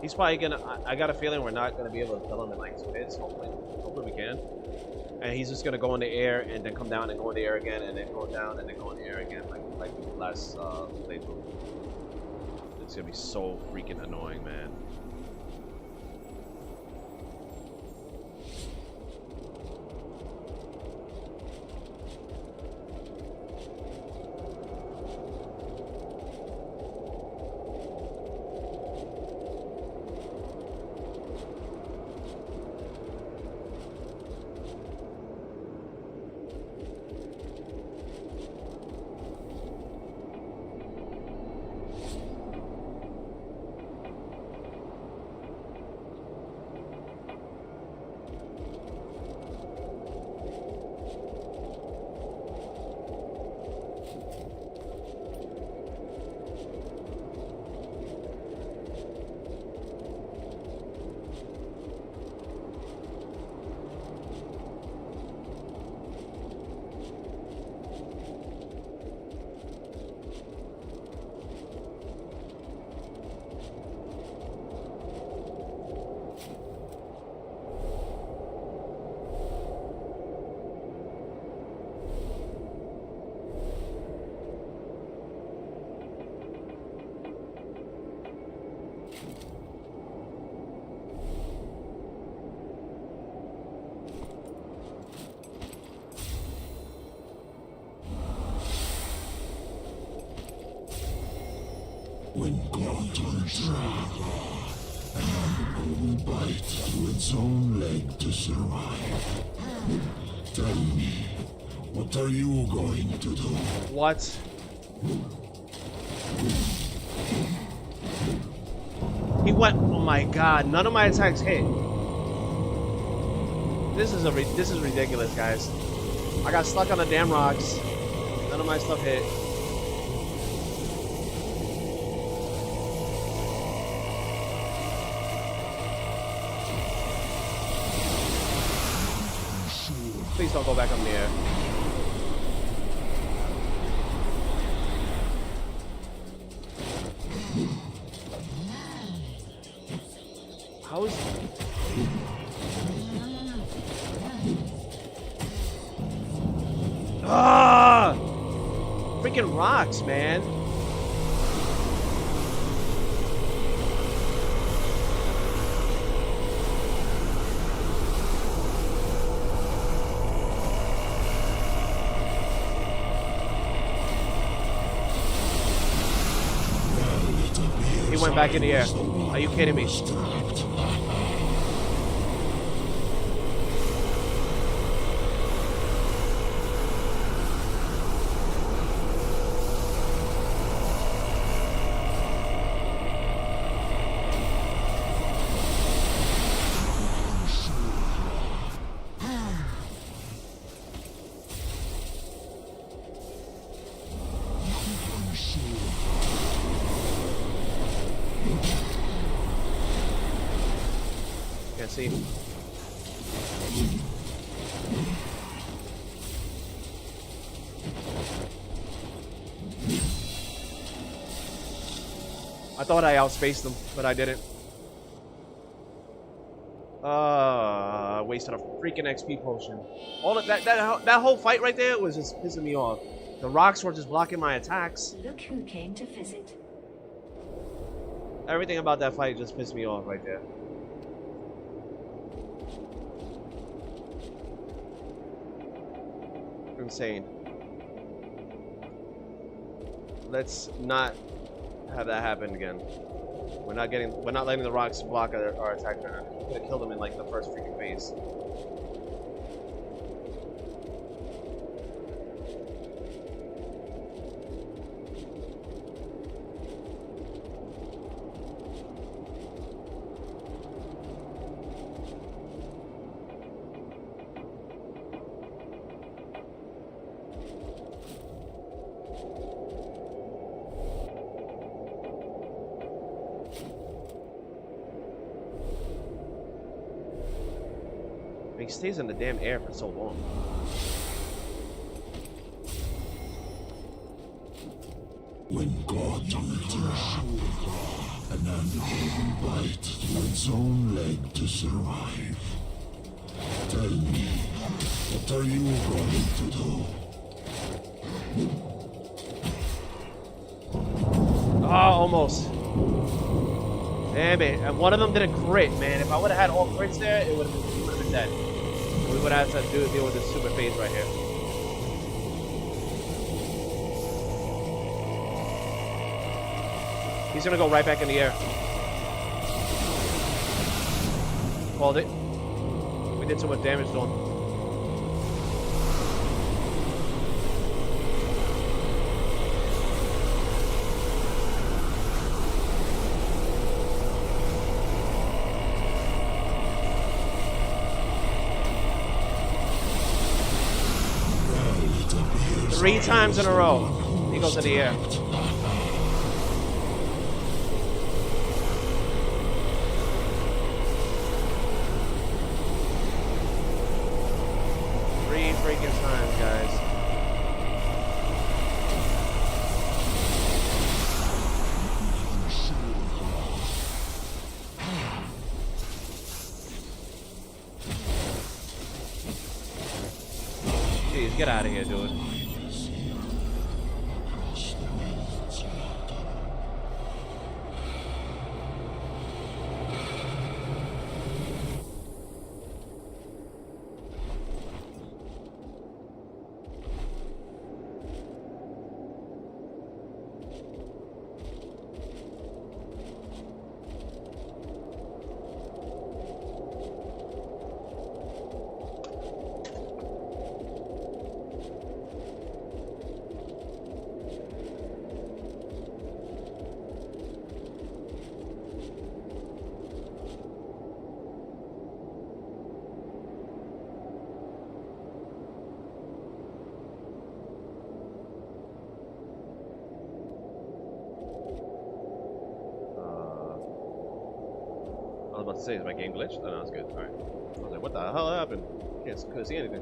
He's probably gonna. I got a feeling we're not gonna be able to kill him in like 2 hits. Hopefully we can. And he's just gonna go in the air and then come down and go in the air again and then go down and then go in the air again, like the last playthrough. It's gonna be so freaking annoying, man. When God turns will bite to its own leg to survive. Tell me, what are you going to do? What? He went. Oh my God! None of my attacks hit. This is ridiculous, guys. I got stuck on the damn rocks. None of my stuff hit. Please don't go back up in the air. How is... Ah! Freaking rocks, man. He went back in the air. Are you kidding me? Can't see. I thought I outspaced them, but I didn't. Wasted a freaking XP potion. All of that whole fight right there was just pissing me off. The rocks were just blocking my attacks. Look who came to visit. Everything about that fight just pissed me off right there. Insane. Let's not have that happen again. We're not letting the rocks block our attack. We could have killed them in like the first freaking phase. He stays in the damn air for so long. When God enters, an animal will bite its own leg to survive. Tell me, what are you going to do? Ah, almost. Damn it. And one of them did a crit, man. If I would have had all crits there, it would have been dead. We would have had to deal with this super phase right here. He's gonna go right back in the air. Called it. We did so much damage to him. Three times in a row, he goes in the air. Three freaking times, guys. Jeez, get out of here, dude. I was about to say, is my game glitched? Oh, no, it's good. Alright. I was like, what the hell happened? Couldn't see anything.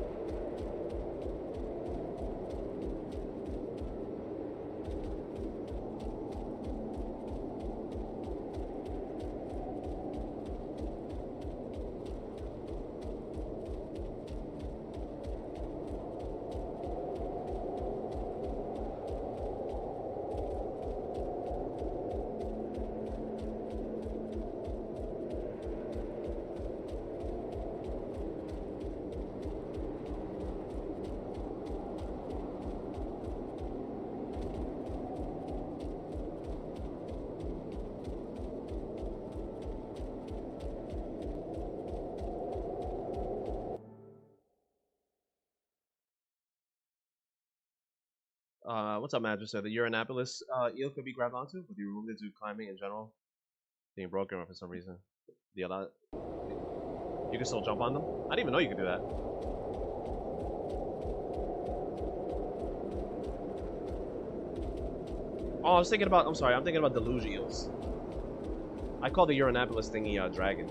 What's up, Magic? So the Uranopolis eel could be grabbed onto, but you removed it to climbing in general. Being broken for some reason. The other, you can still jump on them. I didn't even know you could do that. Oh, I was thinking about. I'm sorry. I'm thinking about deluge eels. I call the Uranopolis thingy dragon.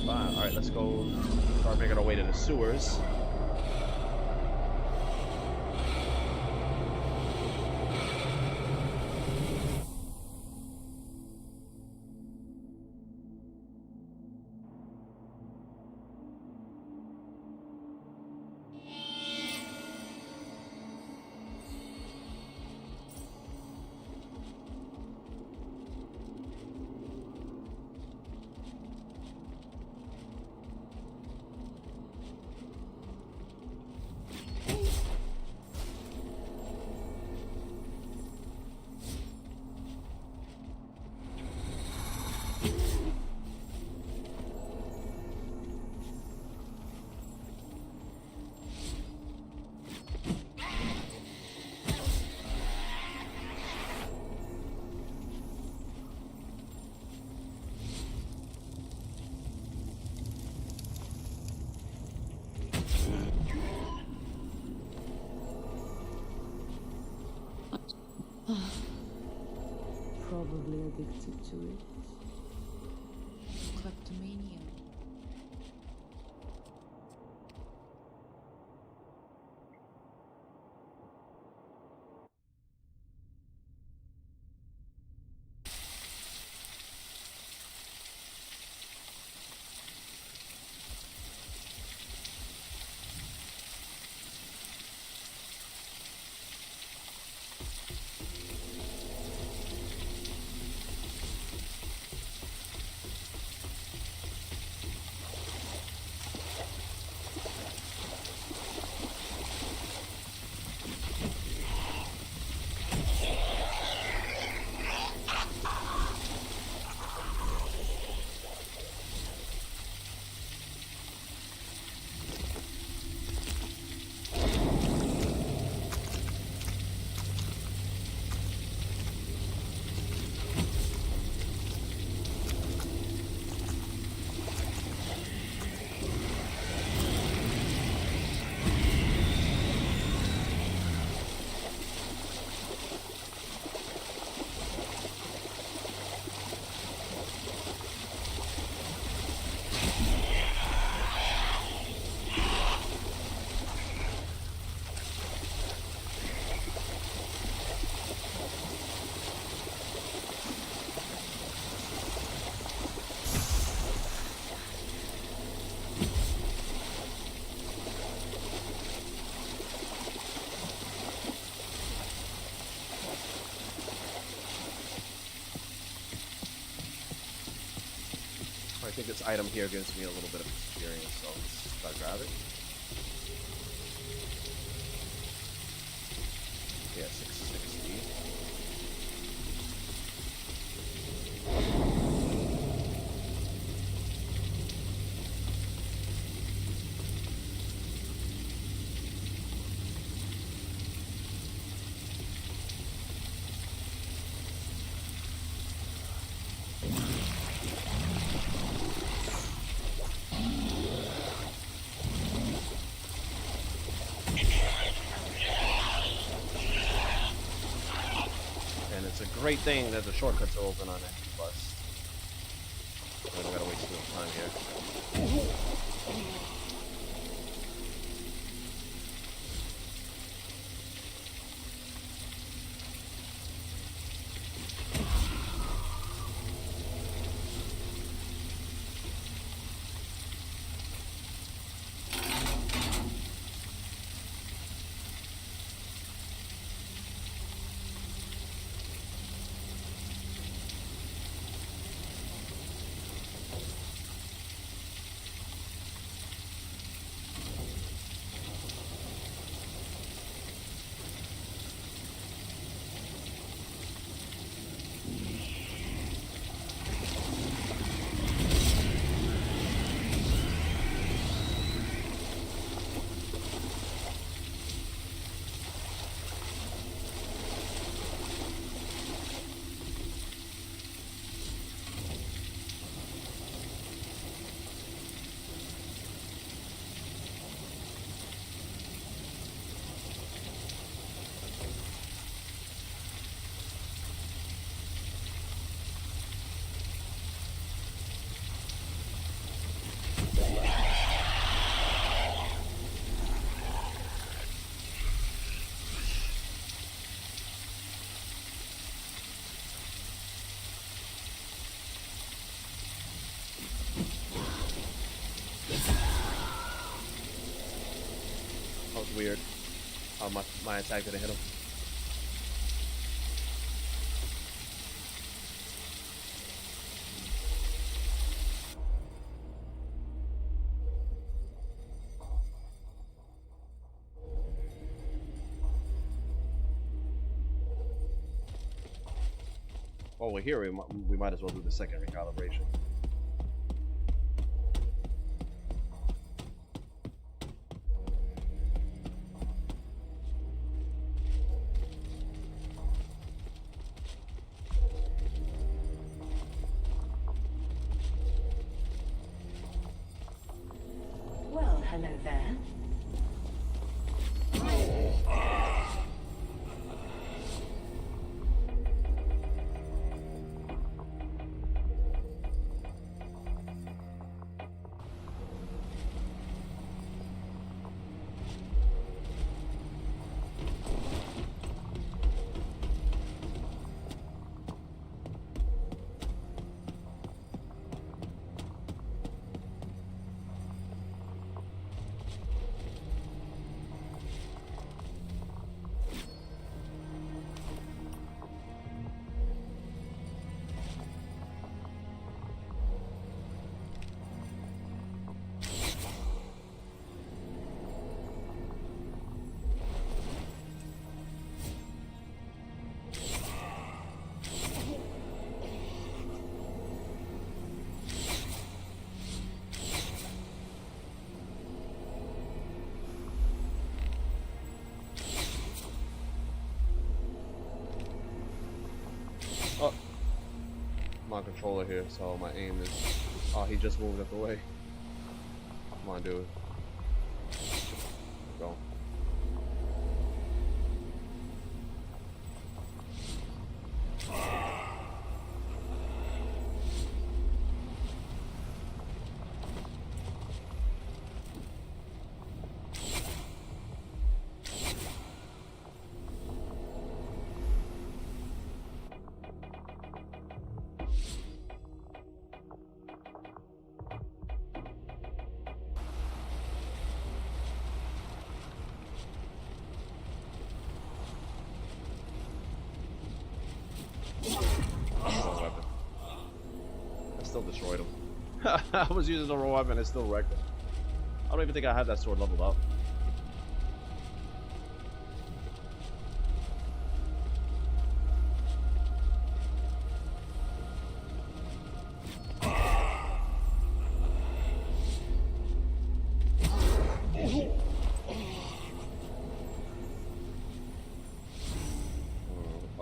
Alright, let's go start making our way to the sewers. addicted to it. Kleptomania. I think this item here gives me a little bit of experience, so let's start grabbing. Yeah, 660. It's a great thing that the shortcuts are open on it. Plus, I don't gotta waste too much time here. That was weird. How my attack didn't hit him. Oh, we're here. We might as well do the second recalibration. Well, hello there. on controller here, so my aim is. Oh, he just moved up the way. Come on, dude. Go. Still destroyed him. I was using the wrong weapon and still wrecked him. I don't even think I had that sword leveled up.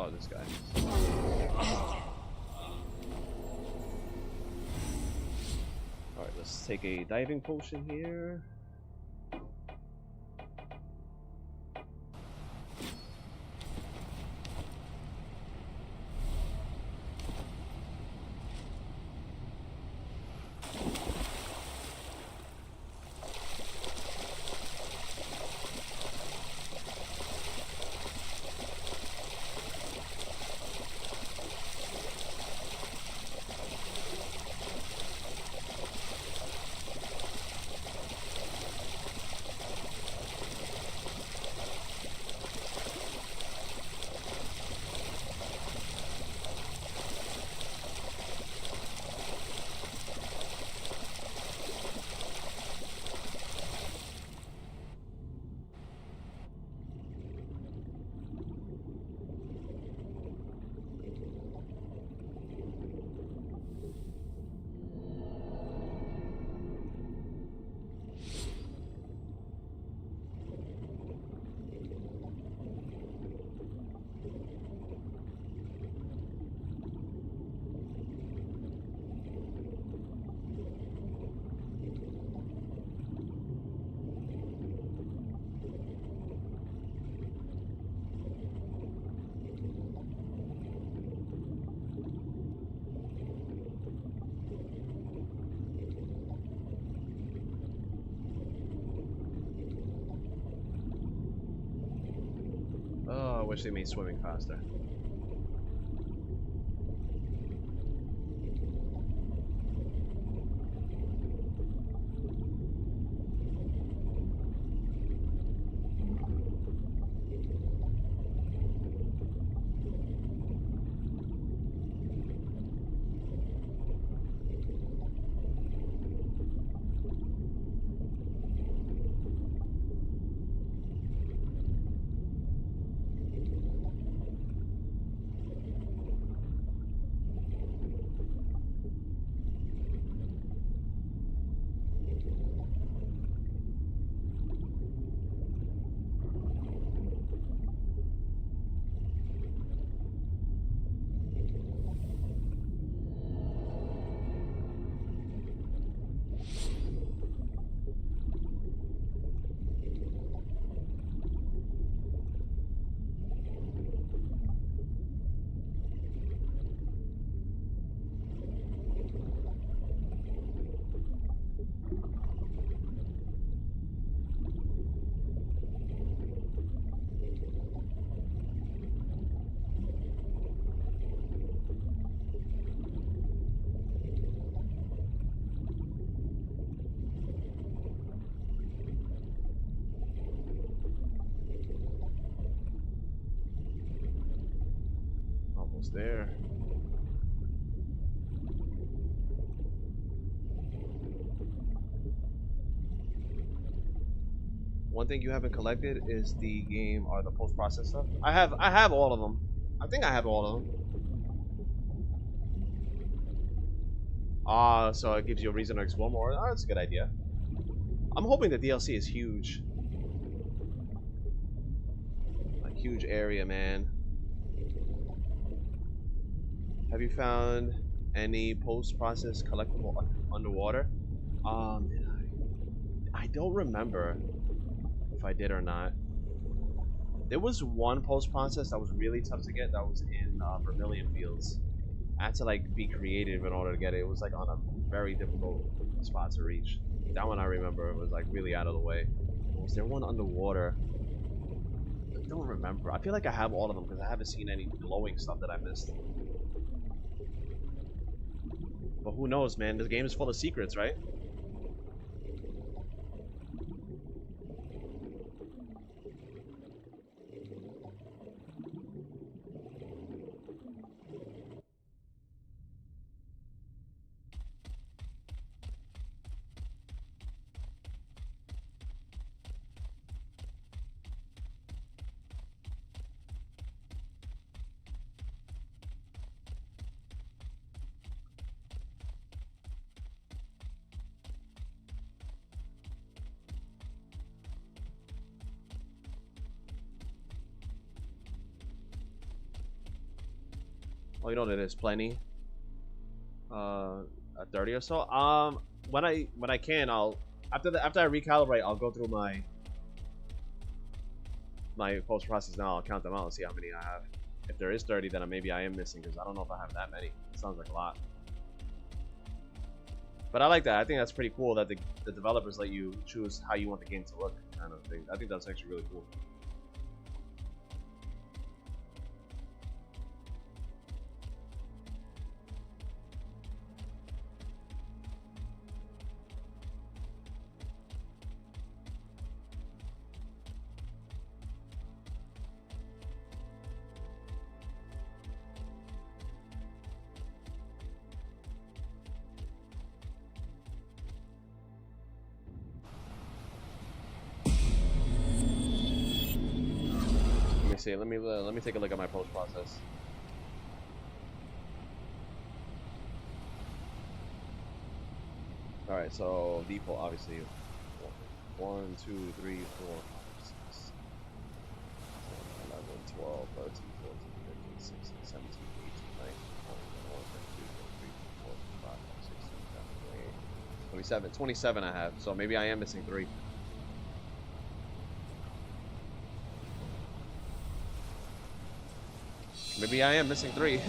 Oh, this guy. Alright, let's take a diving potion here. Oh, I wish they made swimming faster. Almost there. One thing you haven't collected is the game or the post-process stuff. I have all of them. I think I have all of them. So it gives you a reason to explore more. Oh, that's a good idea. I'm hoping the DLC is huge. A huge area, man. Have you found any post-process collectible underwater. I don't remember if I did or not. There was one post-process that was really tough to get. That was in Vermilion Fields. I had to like be creative in order to get it. It was like on a very difficult spot to reach. That one I remember. It was like really out of the way. Was there one underwater? I don't remember. I feel like I have all of them because I haven't seen any glowing stuff that I missed. But who knows, man? This game is full of secrets, right? Oh, you know there is plenty. 30 or so. When I can, I'll after I recalibrate, I'll go through my post process now. I'll count them out and see how many I have. If there is 30, then maybe I am missing because I don't know if I have that many. It sounds like a lot. But I like that. I think that's pretty cool that the developers let you choose how you want the game to look, kind of thing. I think that's actually really cool. See, let me take a look at my post process. All right, so default obviously 1, 2, 3, 4, 5, 6, 7, 11, 12, 13, 14, 15, 16, 17, 18, 19, 20, 21, 22, 23, 24, 25, 26, 27, 27 I have. So maybe I am missing 3. Maybe I am missing 3. Did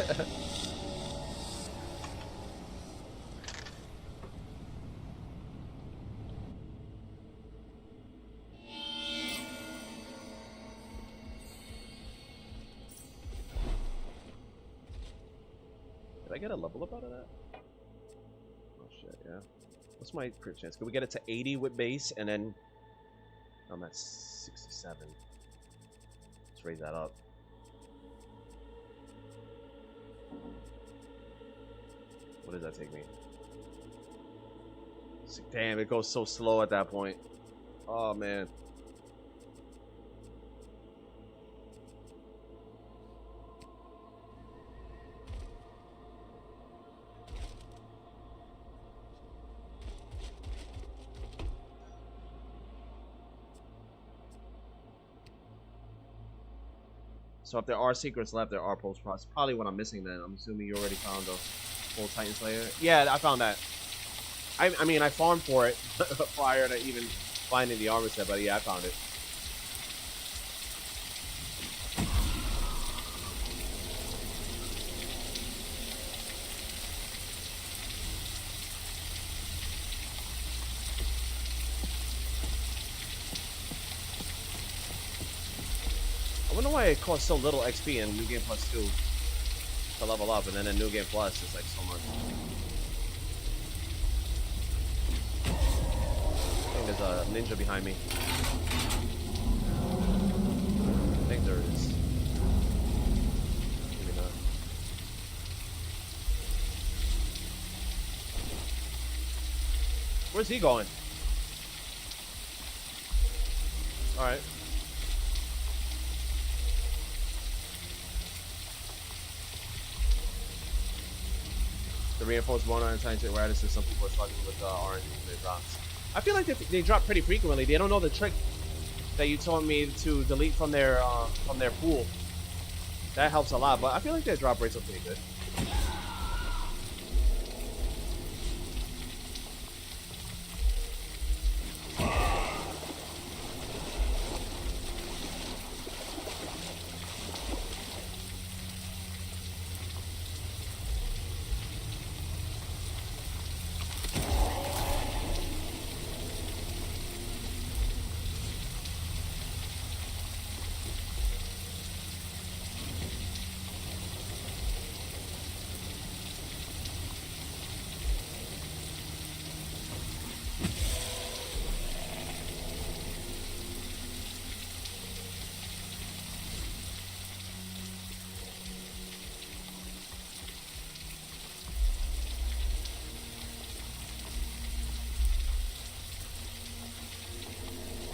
I get a level up out of that? Oh shit, yeah. What's my crit chance? Can we get it to 80 with base and then I'm at 67. Let's raise that up. What does that take me? Damn, it goes so slow at that point. Oh man. So if there are secrets left, there are post-process. Probably what I'm missing then. I'm assuming you already found the full Titan Slayer. Yeah, I found that. I mean, I farmed for it prior to even finding the armor set, but yeah, I found it. I wonder why it costs so little XP in New Game Plus 2 to level up, and then in New Game Plus it's like so much. I think there's a ninja behind me. I think there is. Maybe not. Where's he going? Alright. The reinforced bone iron Titan Radius is some people are struggling with orange and they drops. I feel like they drop pretty frequently. They don't know the trick that you told me to delete from their pool. That helps a lot, but I feel like their drop rates are pretty good.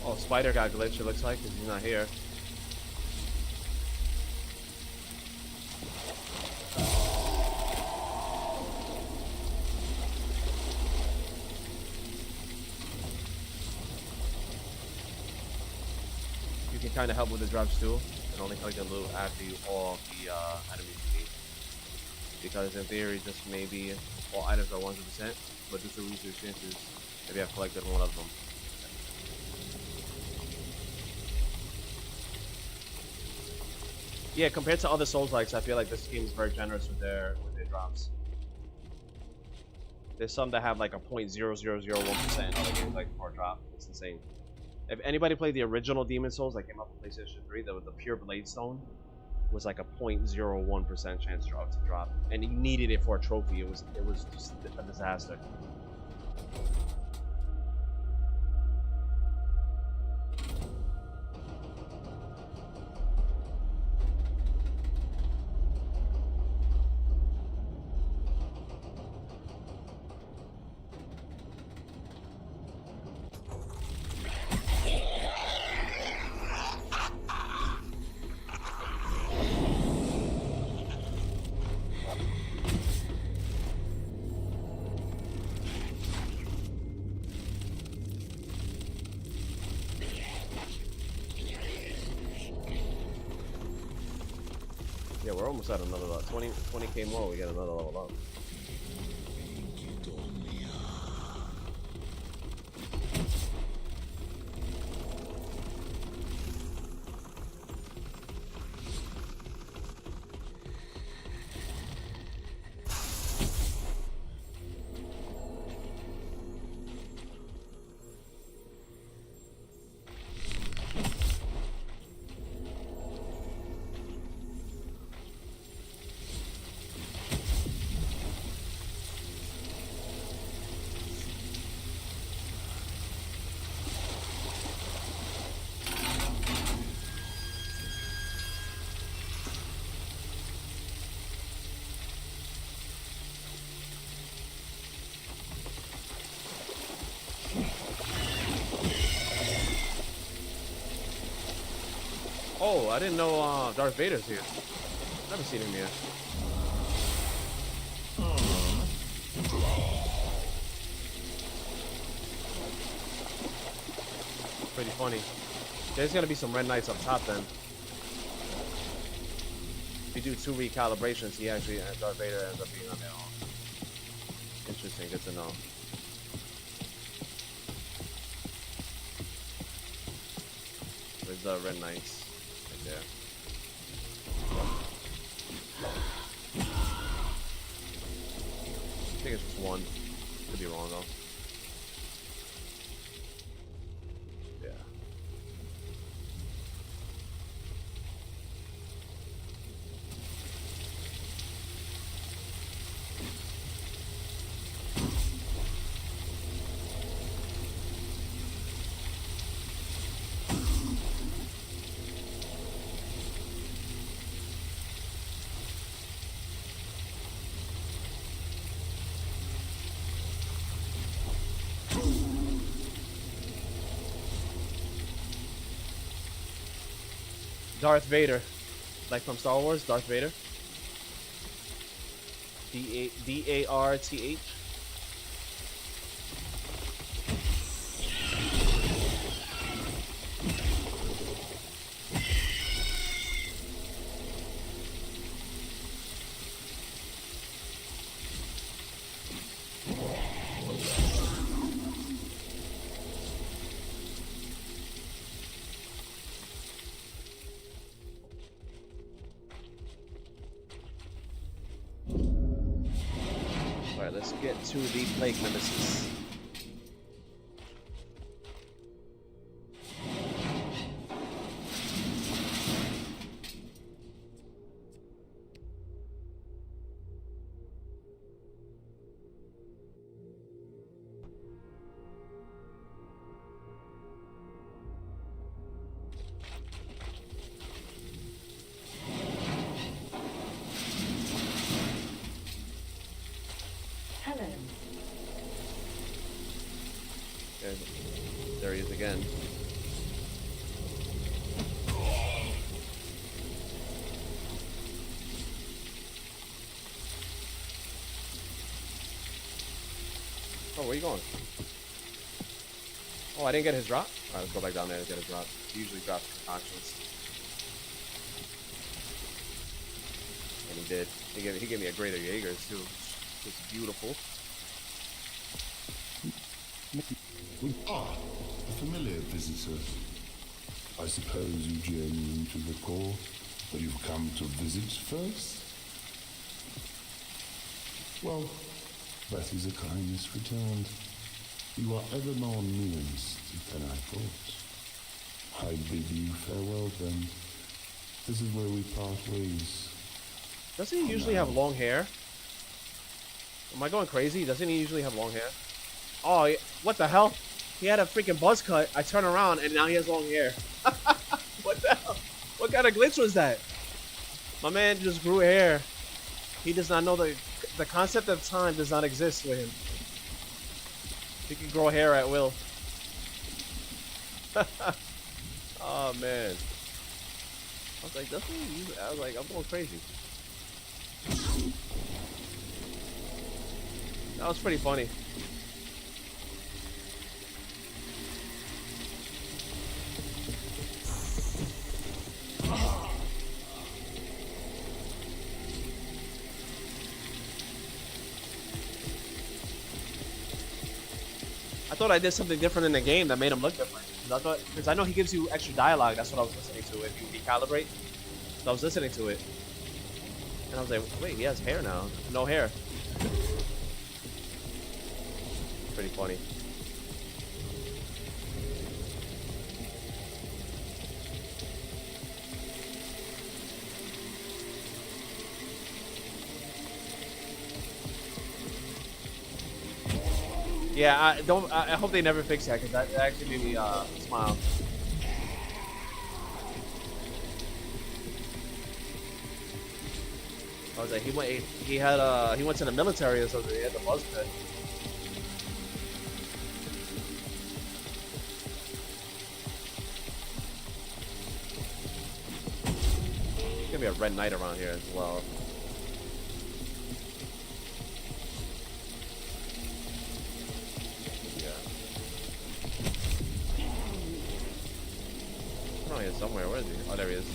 Oh, Spider got glitched, it looks like, because he's not here. You can kind of help with the drops too, and only collect the loot after you all the enemies you need. Because in theory, just maybe all items are 100%, but due to research chances, maybe I've collected one of them. Yeah, compared to other Soulslikes, I feel like this game is very generous with their drops. There's some that have like a 0.0001% and other games like for a drop. It's insane. If anybody played the original Demon Souls that came out for PlayStation 3, the pure Blade Stone was like a 0.01% chance to drop, and you needed it for a trophy. It was just a disaster. Yeah, we're almost at another level. 20k more, we get another level up. Oh, I didn't know Darth Vader's here. Never seen him here. Pretty funny. There's gonna be some Red Knights up top then. If you do 2 recalibrations, he actually, Darth Vader ends up being on their own. Interesting, good to know. Where's the Red Knights? Right there. I think it's just one. Could be wrong though. Yeah. Darth Vader, like from Star Wars, Darth Vader. D-A-R-T-H. Alright, let's get to the Plague Nemesis. Hello. There he is again. going? Oh, I didn't get his drop? Alright, let's go back down there and get his drop. He usually drops concoctions. And he did. He gave me a greater Jaegers too. It's beautiful. A familiar visitor. I suppose you genuine to recall that you've come to visit first? Well, that is a kindness returned. You are ever more nuanced than I thought. I bid you farewell then. This is where we part ways. Doesn't he usually have long hair? Am I going crazy? Doesn't he usually have long hair? Oh, what the hell? He had a freaking buzz cut. I turn around and now he has long hair. What the hell? What kind of glitch was that? My man just grew hair. He does not know the concept of time does not exist with him. He can grow hair at will. Oh man. I was like, doesn't he use it? I was like, I'm going crazy. That was pretty funny. I thought I did something different in the game that made him look different. Because I know he gives you extra dialogue. That's what I was listening to if you recalibrate. So I was listening to it. And I was like, wait, he has hair now. No hair. Pretty funny. Yeah, I hope they never fix that because that actually made me smile. I was like, he went to the military or something. He had the buzz cut. There's gonna be a red knight around here as well. Somewhere, where is he? Oh, there he is.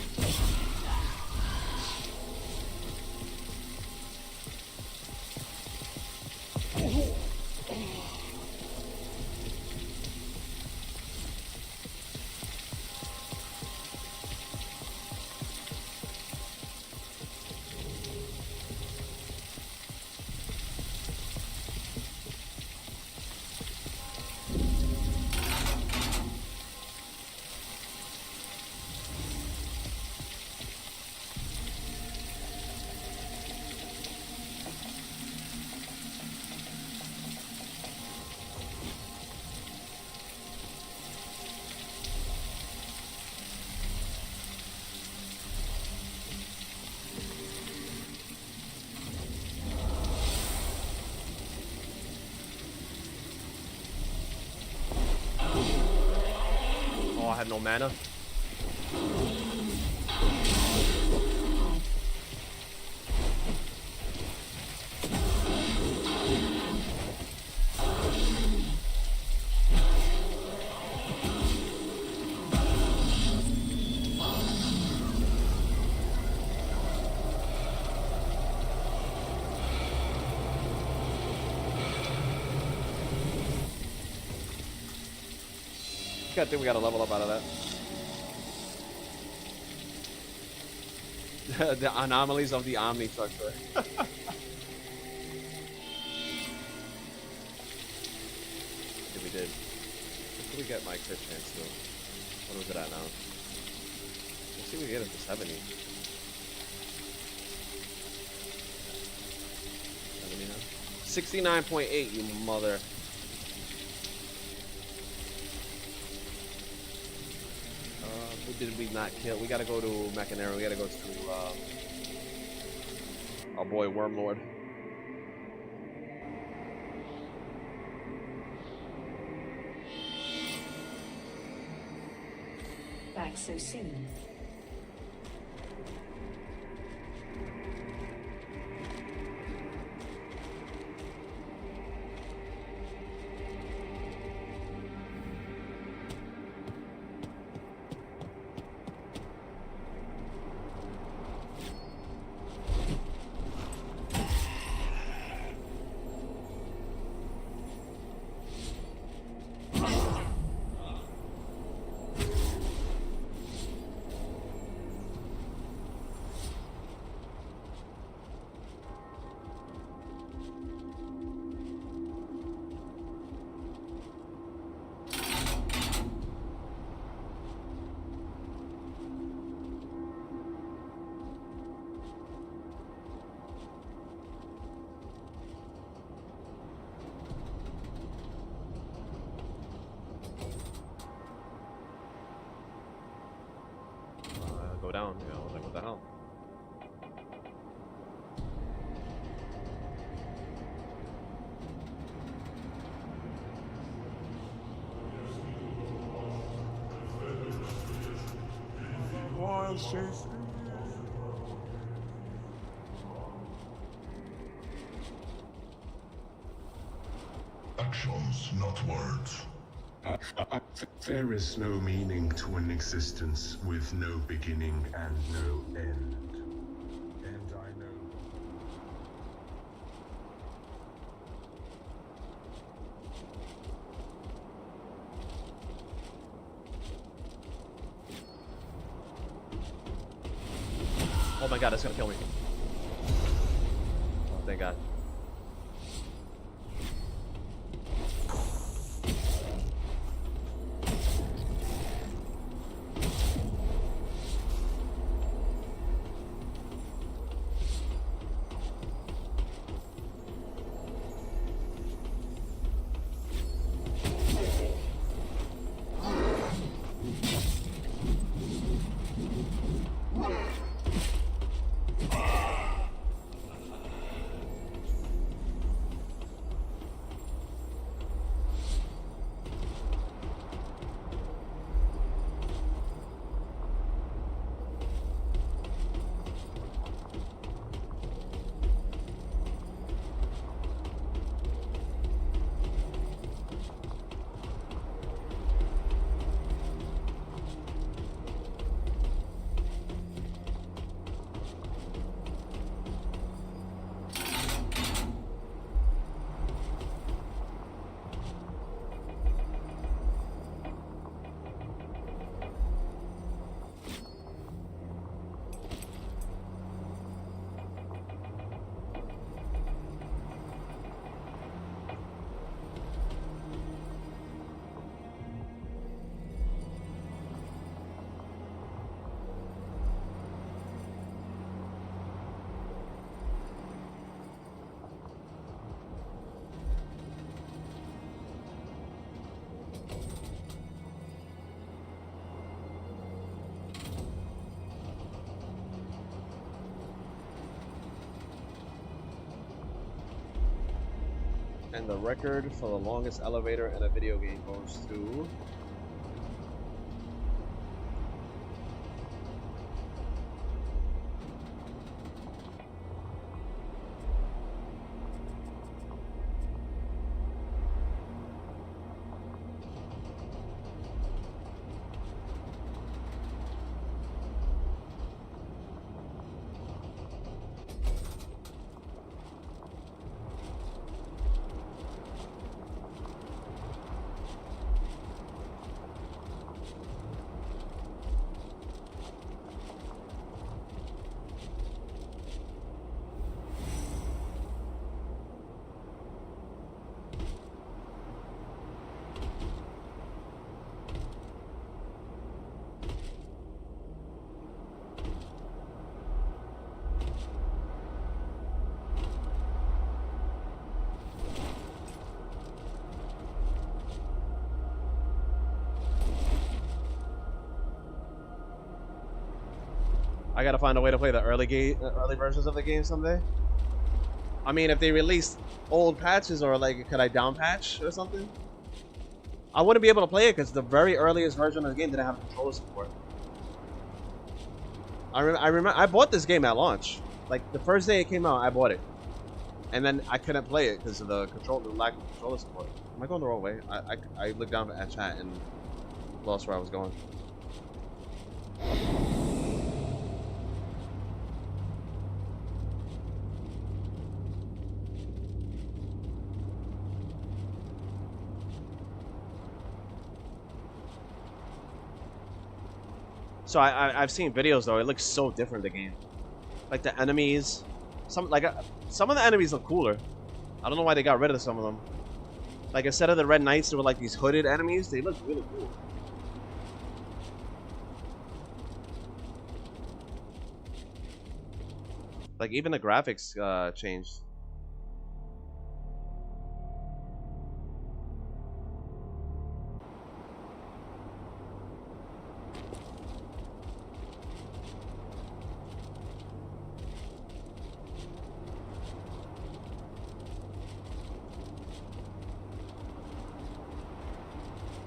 I have no mana. I think we got to level up out of that. The anomalies of the Omni structure. I think we did. What did we get my crit chance to? What was it at now? Let's see if we get it to 70. 70 now? 69.8, you mother. Who did we not kill? We gotta go to Machinero. We gotta go to our boy Wormlord. Back so soon. go down. You know, like what the hell? Actions, not words. There is no meaning to an existence with no beginning and no end. And I know. Oh my god, that's gonna kill me. Oh, thank god. And the record for the longest elevator in a video game goes to... I gotta find a way to play the early versions of the game someday. I mean, if they release old patches, or like, could I down patch or something? I wouldn't be able to play it because the very earliest version of the game didn't have controller support. I remember I bought this game at launch. Like the first day it came out, I bought it, and then I couldn't play it because of the lack of controller support. Am I going the wrong way? I looked down at chat and lost where I was going. So I've seen videos though. It looks so different, the game. Like the enemies, some of the enemies look cooler. I don't know why they got rid of some of them. Like instead of the Red Knights, there were like these hooded enemies. They look really cool. Like even the graphics changed.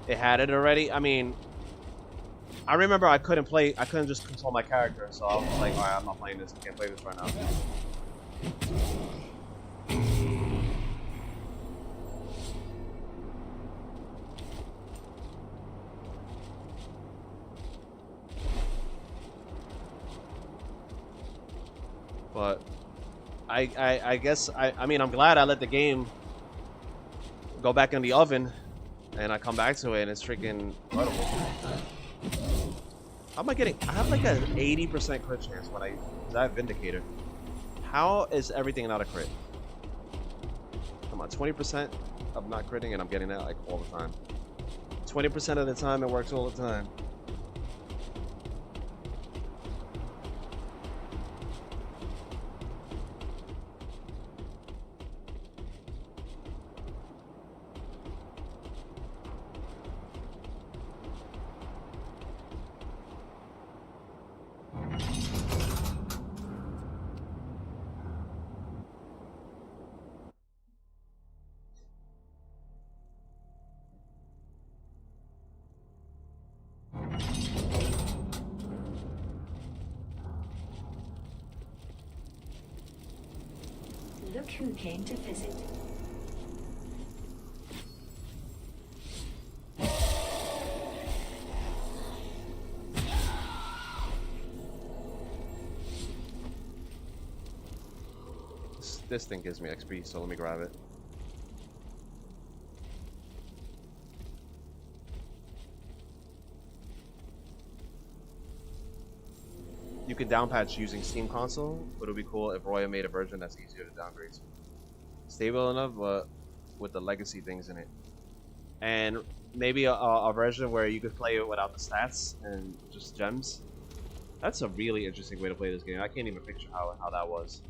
it had it already. I mean, I remember I couldn't just control my character, so I was like, alright, I'm not playing this. I can't play this right now. But I guess I mean I'm glad I let the game go back in the oven and I come back to it and it's freaking incredible. How am I getting? I have like an 80% crit chance when I have Vindicator. How is everything not a crit? Come on, 20% of not critting and I'm getting that like all the time. 20% of the time it works all the time. Look who came to visit. This thing gives me XP, so let me grab it. You can downpatch using Steam Console, but it would be cool if Roya made a version that's easier to downgrade to. Stable enough, but with the legacy things in it. And maybe a version where you could play it without the stats and just gems. That's a really interesting way to play this game. I can't even picture how that was.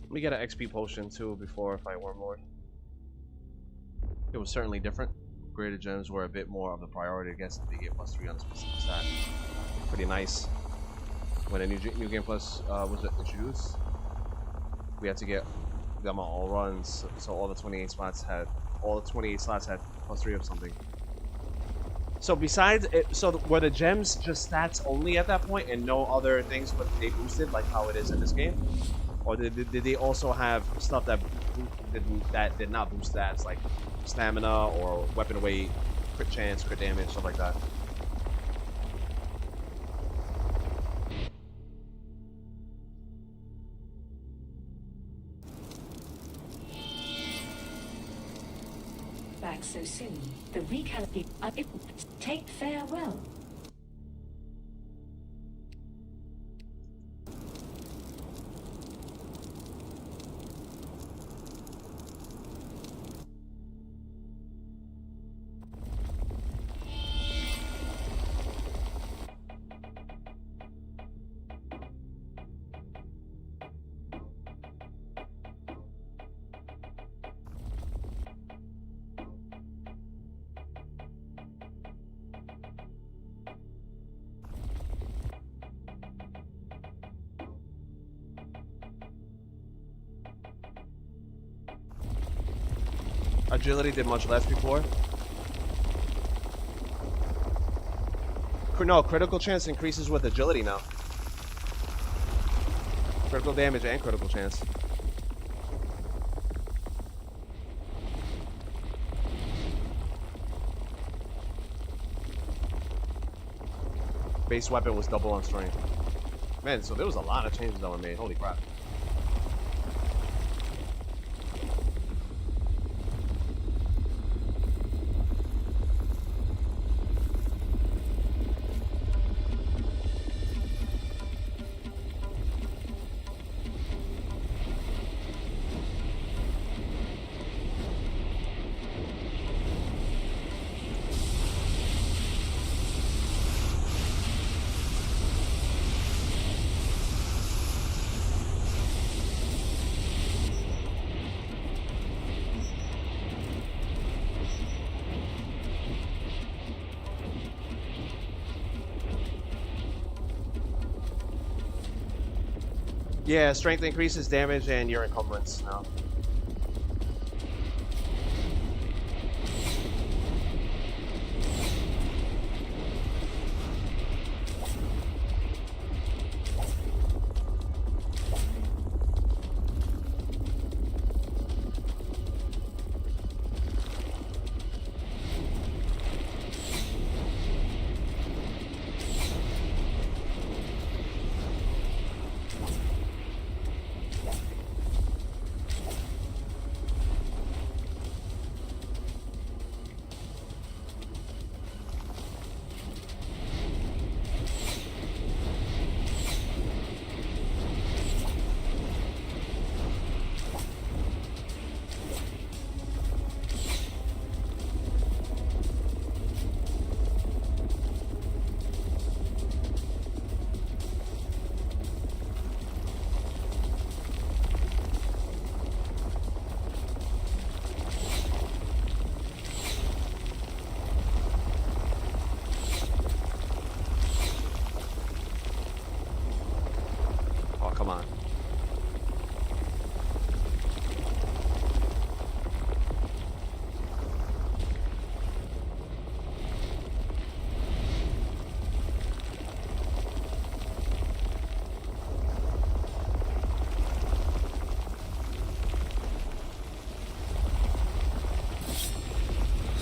Let me get an XP potion too before I fight Wormlord. It was certainly different. Greater gems were a bit more of the priority against the get +3 on a specific stat. Pretty nice. When a new game plus was introduced, we had to get them on all runs, so all the 28 slots had +3 of something. So besides it, so were the gems just stats only at that point and no other things but they boosted like how it is in this game? Or did they also have stuff that did not boost stats, like stamina or weapon weight, crit chance, crit damage, stuff like that? Back so soon. The recalibration. Take farewell. Agility did much less before. No, critical chance increases with agility now. Critical damage and critical chance. Base weapon was double on strength. Man, so there was a lot of changes that were made. Holy crap. Yeah, strength increases damage and your encumbrance now. Come on.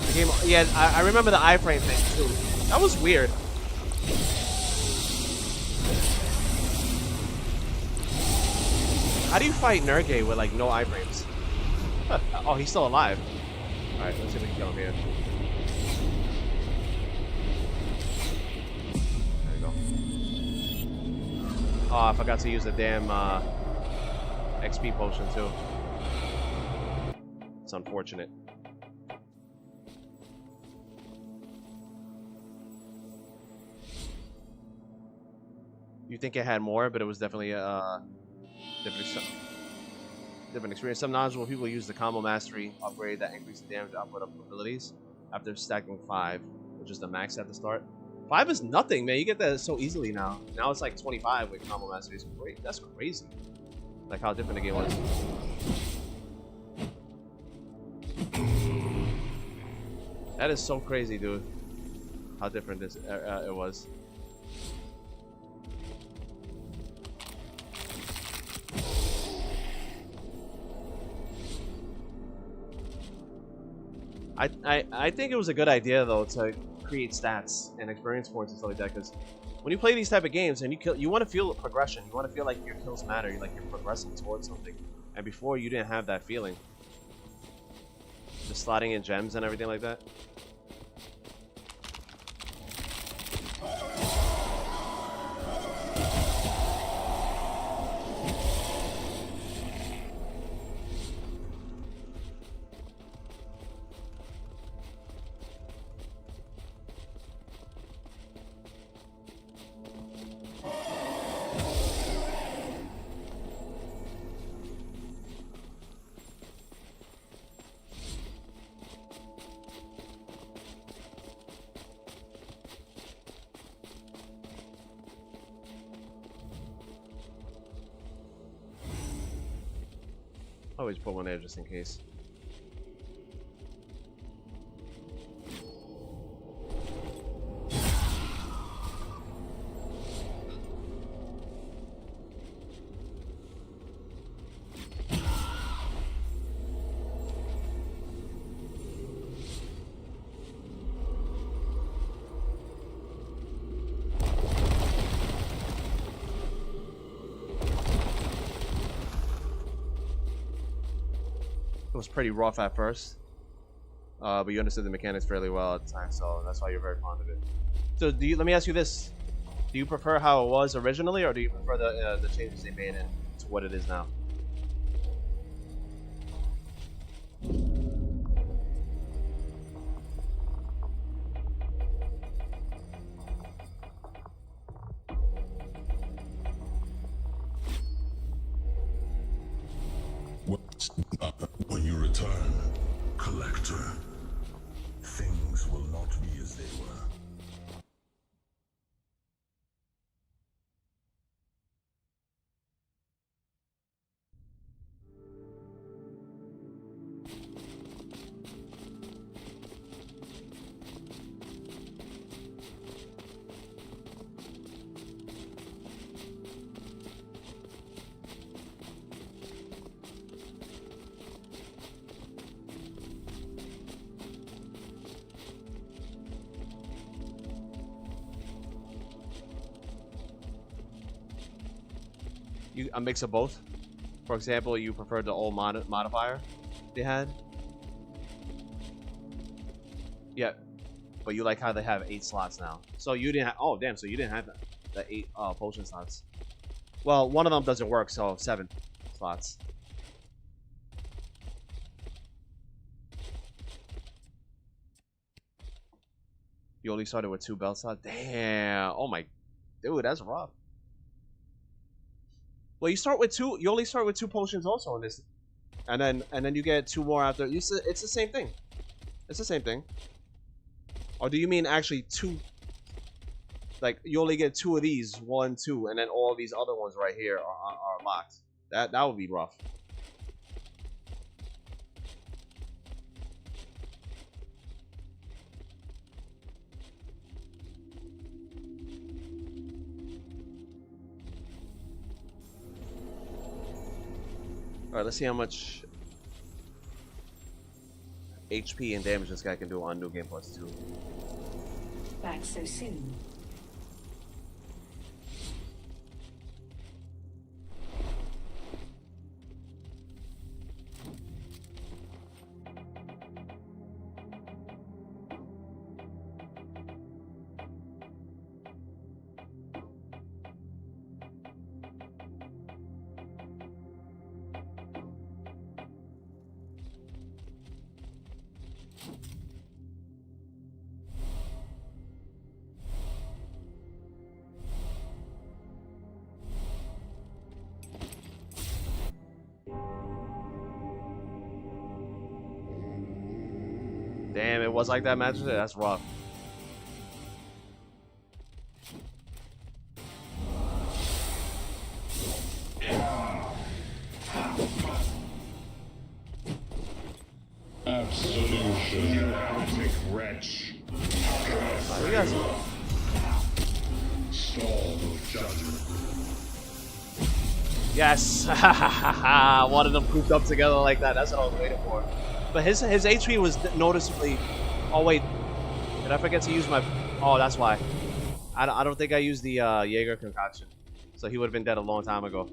The game, yeah, I remember the iframe thing too. That was weird. How do you fight Nergay with like no iframes? Huh. Oh, he's still alive. Alright, let's see if we can kill him here. There you go. Oh, I forgot to use the damn XP potion too. It's unfortunate. You think it had more, but it was definitely different experience. Some knowledgeable people use the combo mastery upgrade that increases damage output of abilities after stacking 5, which is the max at the start. 5 is nothing, man. You get that so easily now. Now it's like 25 with combo mastery. It's great. That's crazy. Like how different the game was. That is so crazy, dude. How different this it was. I think it was a good idea though to create stats and experience points and stuff like that, because when you play these type of games and you want to feel progression, you want to feel like your kills matter, like you're progressing towards something. And before you didn't have that feeling. Just slotting in gems and everything like that. Always put one there just in case. was pretty rough at first. But you understood the mechanics fairly well at the time, so that's why you're very fond of it. So let me ask you this. Do you prefer how it was originally, or do you prefer the changes they made into what it is now? When you return, Collector, things will not be as they were. A mix of both. For example, you preferred the old modifier they had. Yeah, but you like how they have 8 slots now. So you didn't have. Oh damn! So you didn't have the 8 potion slots. Well, one of them doesn't work, so 7 slots. You only started with 2 belt slots. Damn! Oh my, dude, that's rough. Well, you start with 2. You only start with 2 potions also in this, and then you get 2 more after. It's the same thing. It's the same thing. Or do you mean actually 2? Like you only get 2 of these, 1, 2, and then all these other ones right here are locked. That would be rough. Alright, let's see how much HP and damage this guy can do on New Game Plus 2. Back so soon. Damn, it was like that match? That's rough. Absolution. You heretic wretch. Oh, you guys. Stall of judgment. Yes! One of them grouped up together like that. That's what I was waiting for. But his HP was noticeably... Oh, wait. Did I forget to use my... Oh, that's why. I don't think I used the Jaeger concoction. So he would have been dead a long time ago.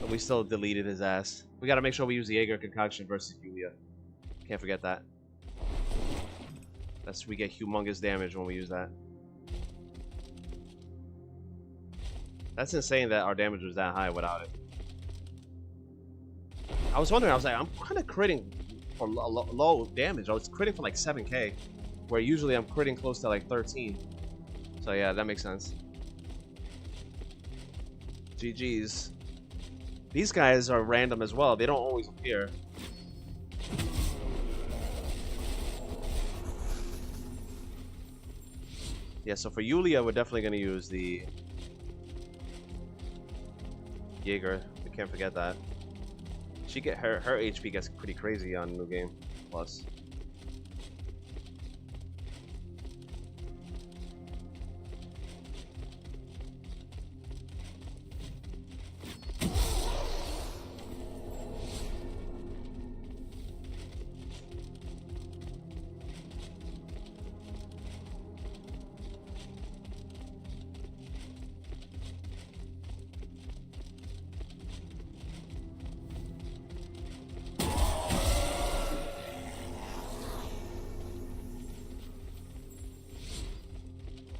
But we still deleted his ass. We gotta make sure we use the Jaeger concoction versus Yulia. Can't forget that. We get humongous damage when we use that. That's insane that our damage was that high without it. I was wondering, I was like, I'm kind of critting for low damage. I was critting for like 7k, where usually I'm critting close to like 13. So yeah, that makes sense. GG's. These guys are random as well. They don't always appear. Yeah, so for Yulia, we're definitely going to use the Jaeger. We can't forget that. She get her HP gets pretty crazy on New Game Plus.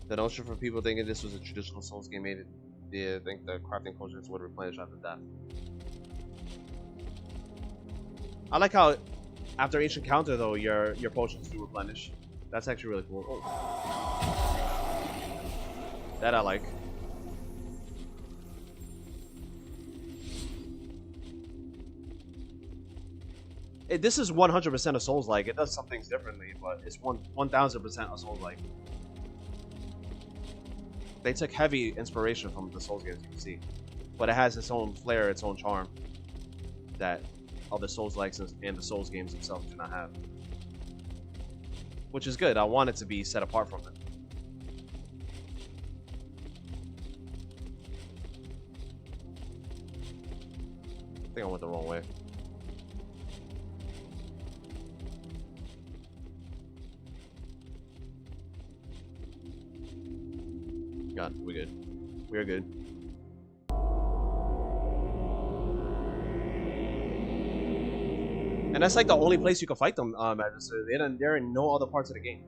The notion for people thinking this was a traditional Souls game made it. Yeah, I think the crafting potions would replenish after death. I like how after each encounter though your potions do replenish. That's actually really cool. Oh. That I like. This is 100% a Souls-like. It does some things differently, but it's 1000% a Souls-like. They took heavy inspiration from the Souls games, you can see, but it has its own flair, its own charm that other Souls-likes and the Souls games themselves do not have, which is good. I want it to be set apart from it. I think I went the wrong way. God, we're good. We're good. And that's like the only place you can fight them, Magister. They're in no other parts of the game.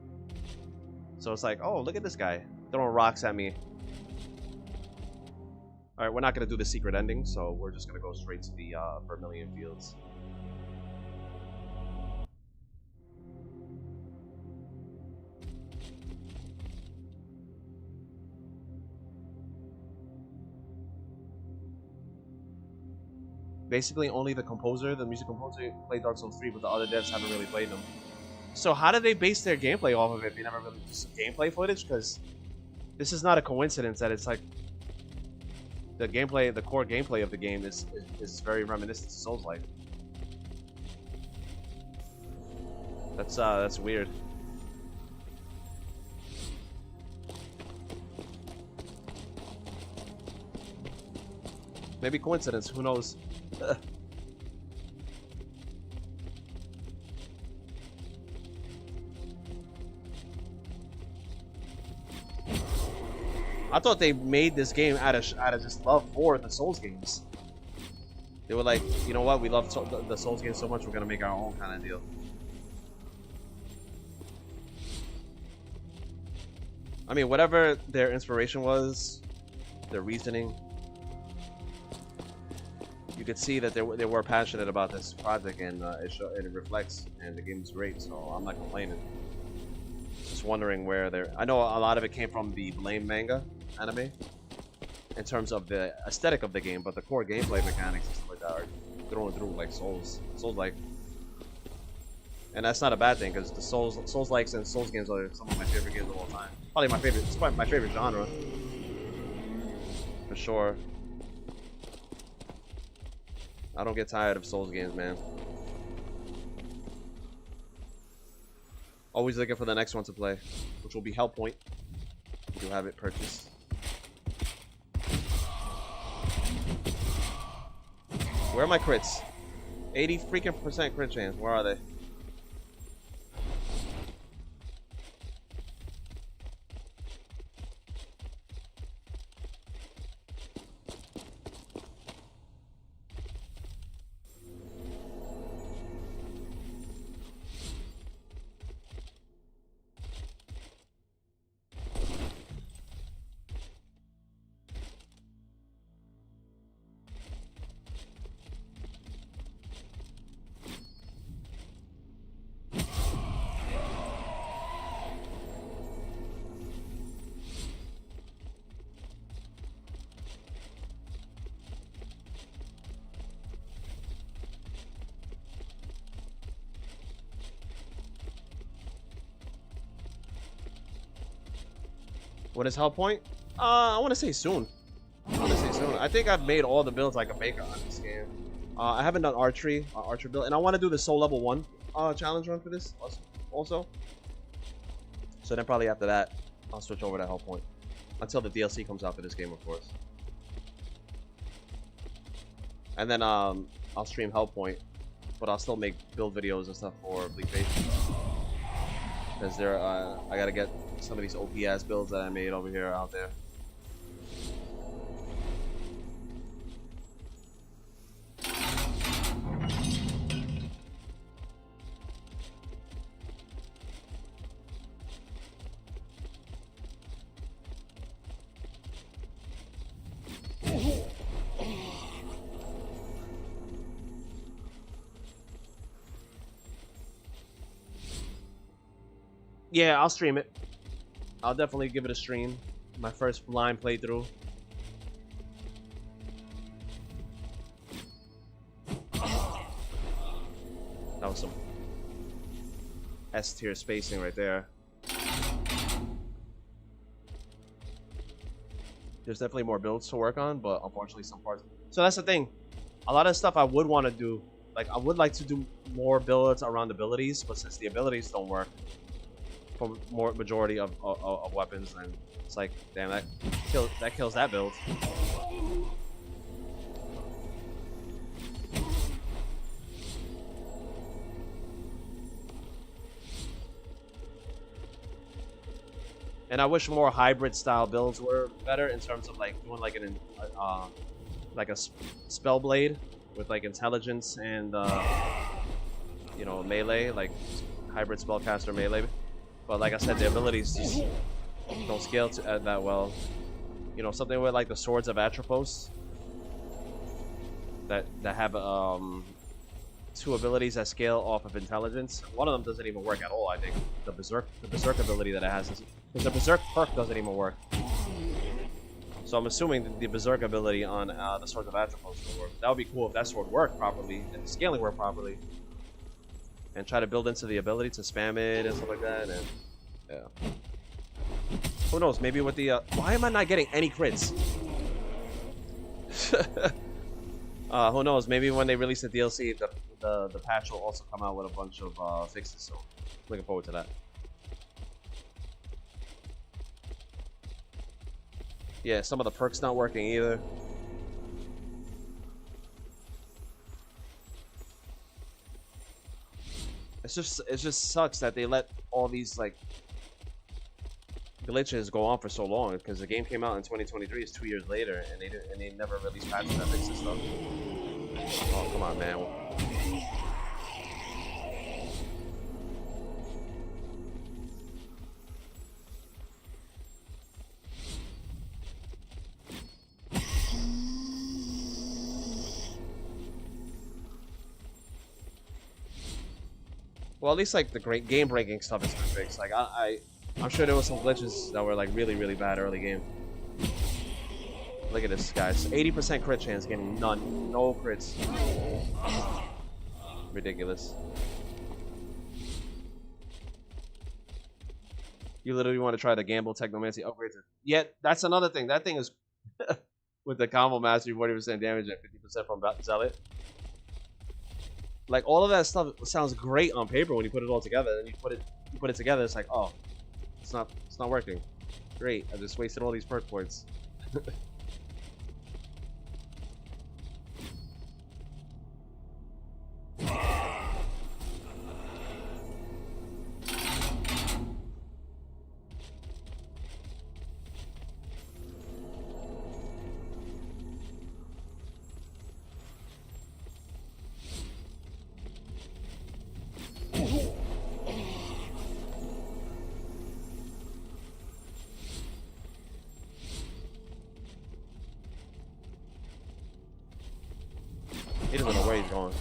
So it's like, oh, look at this guy throwing rocks at me. Alright, we're not going to do the secret ending, so we're just going to go straight to the Vermilion Fields. Basically, only the music composer, played Dark Souls 3, but the other devs haven't really played them. So how do they base their gameplay off of it if they never really do some gameplay footage? Because this is not a coincidence that it's like the gameplay, the core gameplay of the game is very reminiscent to Souls-like. That's weird. Maybe coincidence, who knows? I thought they made this game out of just love for the Souls games. They were like, you know what? We love the Souls games so much, we're gonna make our own kind of deal. I mean, whatever their inspiration was, their reasoning, you could see that they were passionate about this project, and it reflects, and the game is great, so I'm not complaining. Just wondering where they're... I know a lot of it came from the Blame manga anime, in terms of the aesthetic of the game, but the core gameplay mechanics and stuff like that are thrown through like Souls-like. And that's not a bad thing, because the Souls-likes and Souls games are some of my favorite games of all time. Probably my favorite, it's probably my favorite genre. For sure. I don't get tired of Souls games, man. Always looking for the next one to play, which will be Hellpoint. You have it purchased. Where are my crits? 80 freaking percent crit chance. Where are they? What is Hellpoint? I want to say soon. I think I've made all the builds I can make on this game. I haven't done archery build, and I want to do the Soul Level 1 challenge run for this also. So then probably after that, I'll switch over to Hellpoint. Until the DLC comes out for this game, of course. And then I'll stream Hellpoint, but I'll still make build videos and stuff for BLEAK. Because I gotta get some of these OP ass builds that I made over here out there. Yeah, I'll stream it. I'll definitely give it a stream. My first blind playthrough. That was some S tier spacing right there. There's definitely more builds to work on, but unfortunately some parts. So that's the thing. A lot of stuff I would want to do, like I would like to do more builds around abilities, but since the abilities don't work for more majority of weapons, then it's like, damn, that kills that build. And I wish more hybrid style builds were better in terms of like doing like a spell blade with like intelligence and you know, melee, like hybrid spellcaster melee. But like I said, the abilities just don't scale to that well. You know, something with like the swords of Atropos that have 2 abilities that scale off of intelligence. One of them doesn't even work at all. I think the berserk ability that it has is, because the berserk perk doesn't even work. So I'm assuming that the berserk ability on the swords of Atropos will work. That would be cool if that sword worked properly and the scaling worked properly, and try to build into the ability to spam it and stuff like that. And yeah, who knows? Maybe with the why am I not getting any crits? Who knows? Maybe when they release the DLC, the patch will also come out with a bunch of fixes. So looking forward to that. Yeah, some of the perks not working either. It just sucks that they let all these like glitches go on for so long, because the game came out in 2023. It's 2 years later, and they never released patches that fix this stuff. Oh, come on, man. Well, at least like the great game-breaking stuff is fixed. Like I'm sure there was some glitches that were like really, really bad early game. Look at this, guys. 80% crit chance, getting none, no crits. Ridiculous. You literally want to try the gamble technomancy upgrade. Yet that's another thing. That thing is with the combo mastery, 40% damage and 50% from Zealot. Like all of that stuff sounds great on paper when you put it all together, and you put it together, it's like, oh, it's not working. Great, I just wasted all these perk points. He doesn't know where he's going.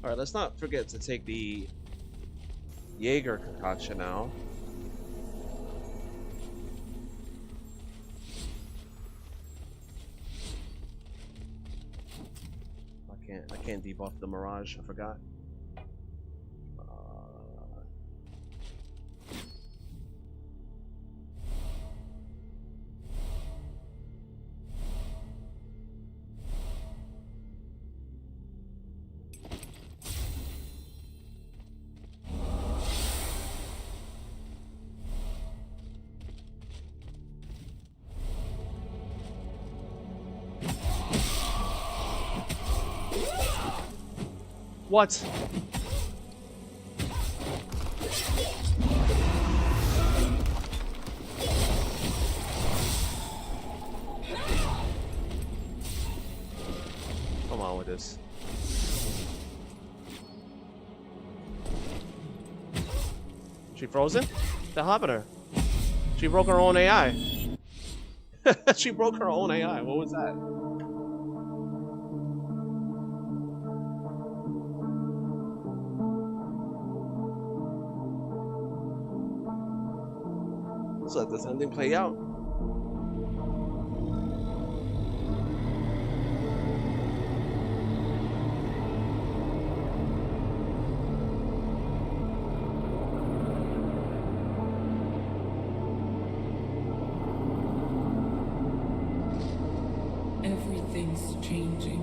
Alright, let's not forget to take the Jaeger concoction now. I can't debuff the Mirage, I forgot. What? Come on with this. She frozen? What the hell happened to her? She broke her own AI. She broke her own AI. What was that? Let's let this ending play out. Everything's changing,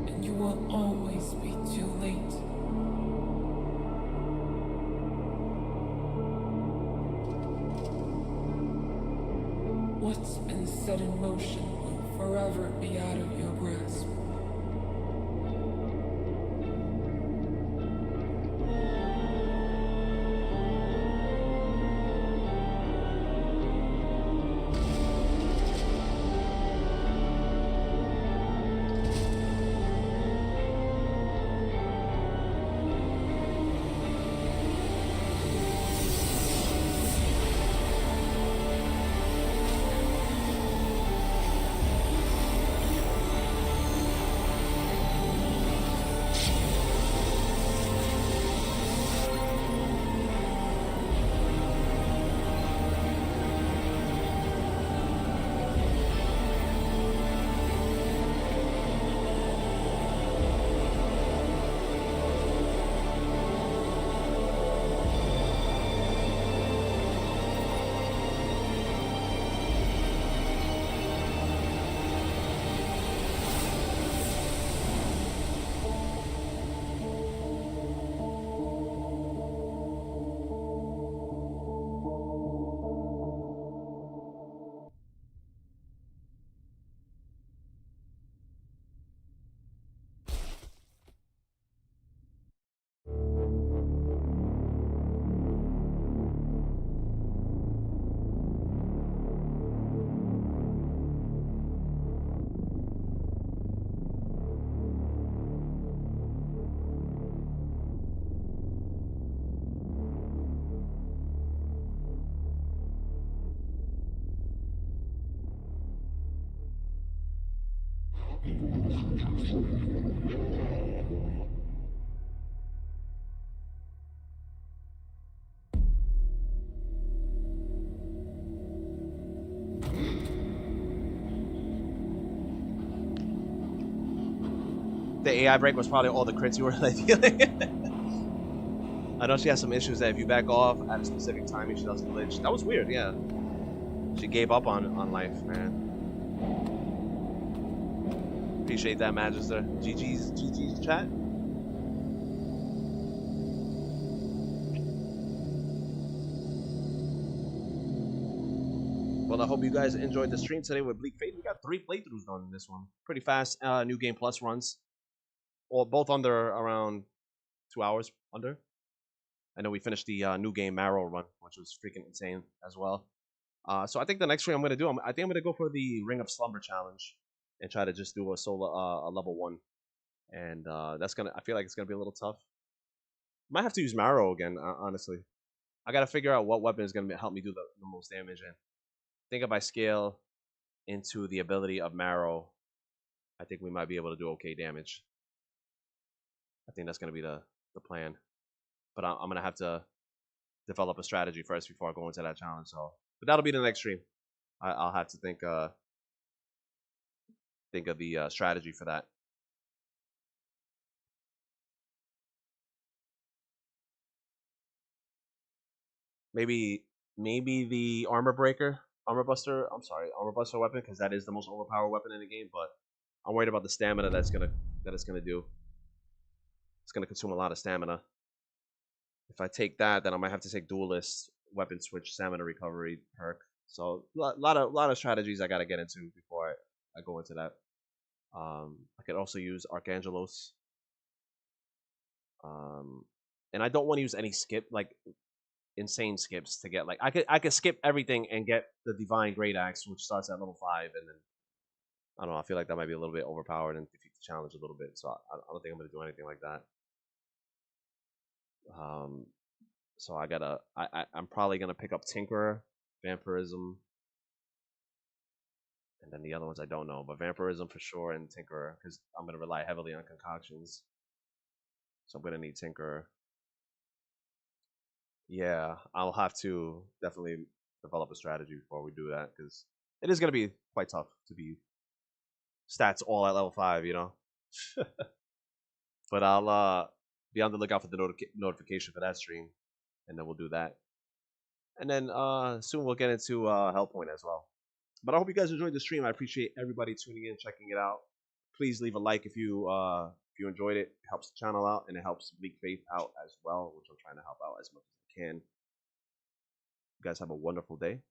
and you will always be too late. What's been set in motion will forever be out of your grasp. The AI break was probably all the crits you were like dealing. I know she has some issues that if you back off at a specific timing, she doesn't glitch. That was weird, yeah. She gave up on life, man. Appreciate that, Magister. GG's chat. Well, I hope you guys enjoyed the stream today with Bleak Fate. We got 3 playthroughs done in this one. Pretty fast. New Game Plus runs. Well, both under around 2 hours under. I know we finished the New Game Marrow run, which was freaking insane as well. So I think the next stream I'm going to do, I think I'm going to go for the Ring of Slumber challenge and try to just do a solo, a level 1. And that's going to, I feel like it's going to be a little tough. Might have to use Marrow again, honestly. I got to figure out what weapon is going to help me do the most damage. And I think if I scale into the ability of Marrow, I think we might be able to do okay damage. I think that's gonna be the plan. But I'm gonna have to develop a strategy first before I go into that challenge. So, but that'll be the next stream. I'll have to think of the strategy for that. Maybe the armor buster. I'm sorry, armor buster weapon, because that is the most overpowered weapon in the game. But I'm worried about the stamina that it's gonna do. It's gonna consume a lot of stamina. If I take that, then I might have to take duelist, weapon switch, stamina recovery perk. So lot of strategies I gotta get into before I go into that. I could also use Archangelos. And I don't want to use any skip, like insane skips to get, like, I could skip everything and get the Divine Great Axe, which starts at level 5, and then I don't know. I feel like that might be a little bit overpowered and defeat the challenge a little bit. So I don't think I'm gonna do anything like that. So I'm probably gonna pick up Tinkerer, Vampirism, and then the other ones I don't know, but Vampirism for sure and Tinkerer, because I'm gonna rely heavily on concoctions. So I'm gonna need Tinkerer. Yeah, I'll have to definitely develop a strategy before we do that, because it is gonna be quite tough to be stats all at level 5, you know. But I'll be on the lookout for the notification for that stream, and then we'll do that. And then soon we'll get into Hellpoint as well. But I hope you guys enjoyed the stream. I appreciate everybody tuning in, checking it out. Please leave a like if you enjoyed it. It helps the channel out, and it helps Bleak Faith out as well, which I'm trying to help out as much as I can. You guys have a wonderful day.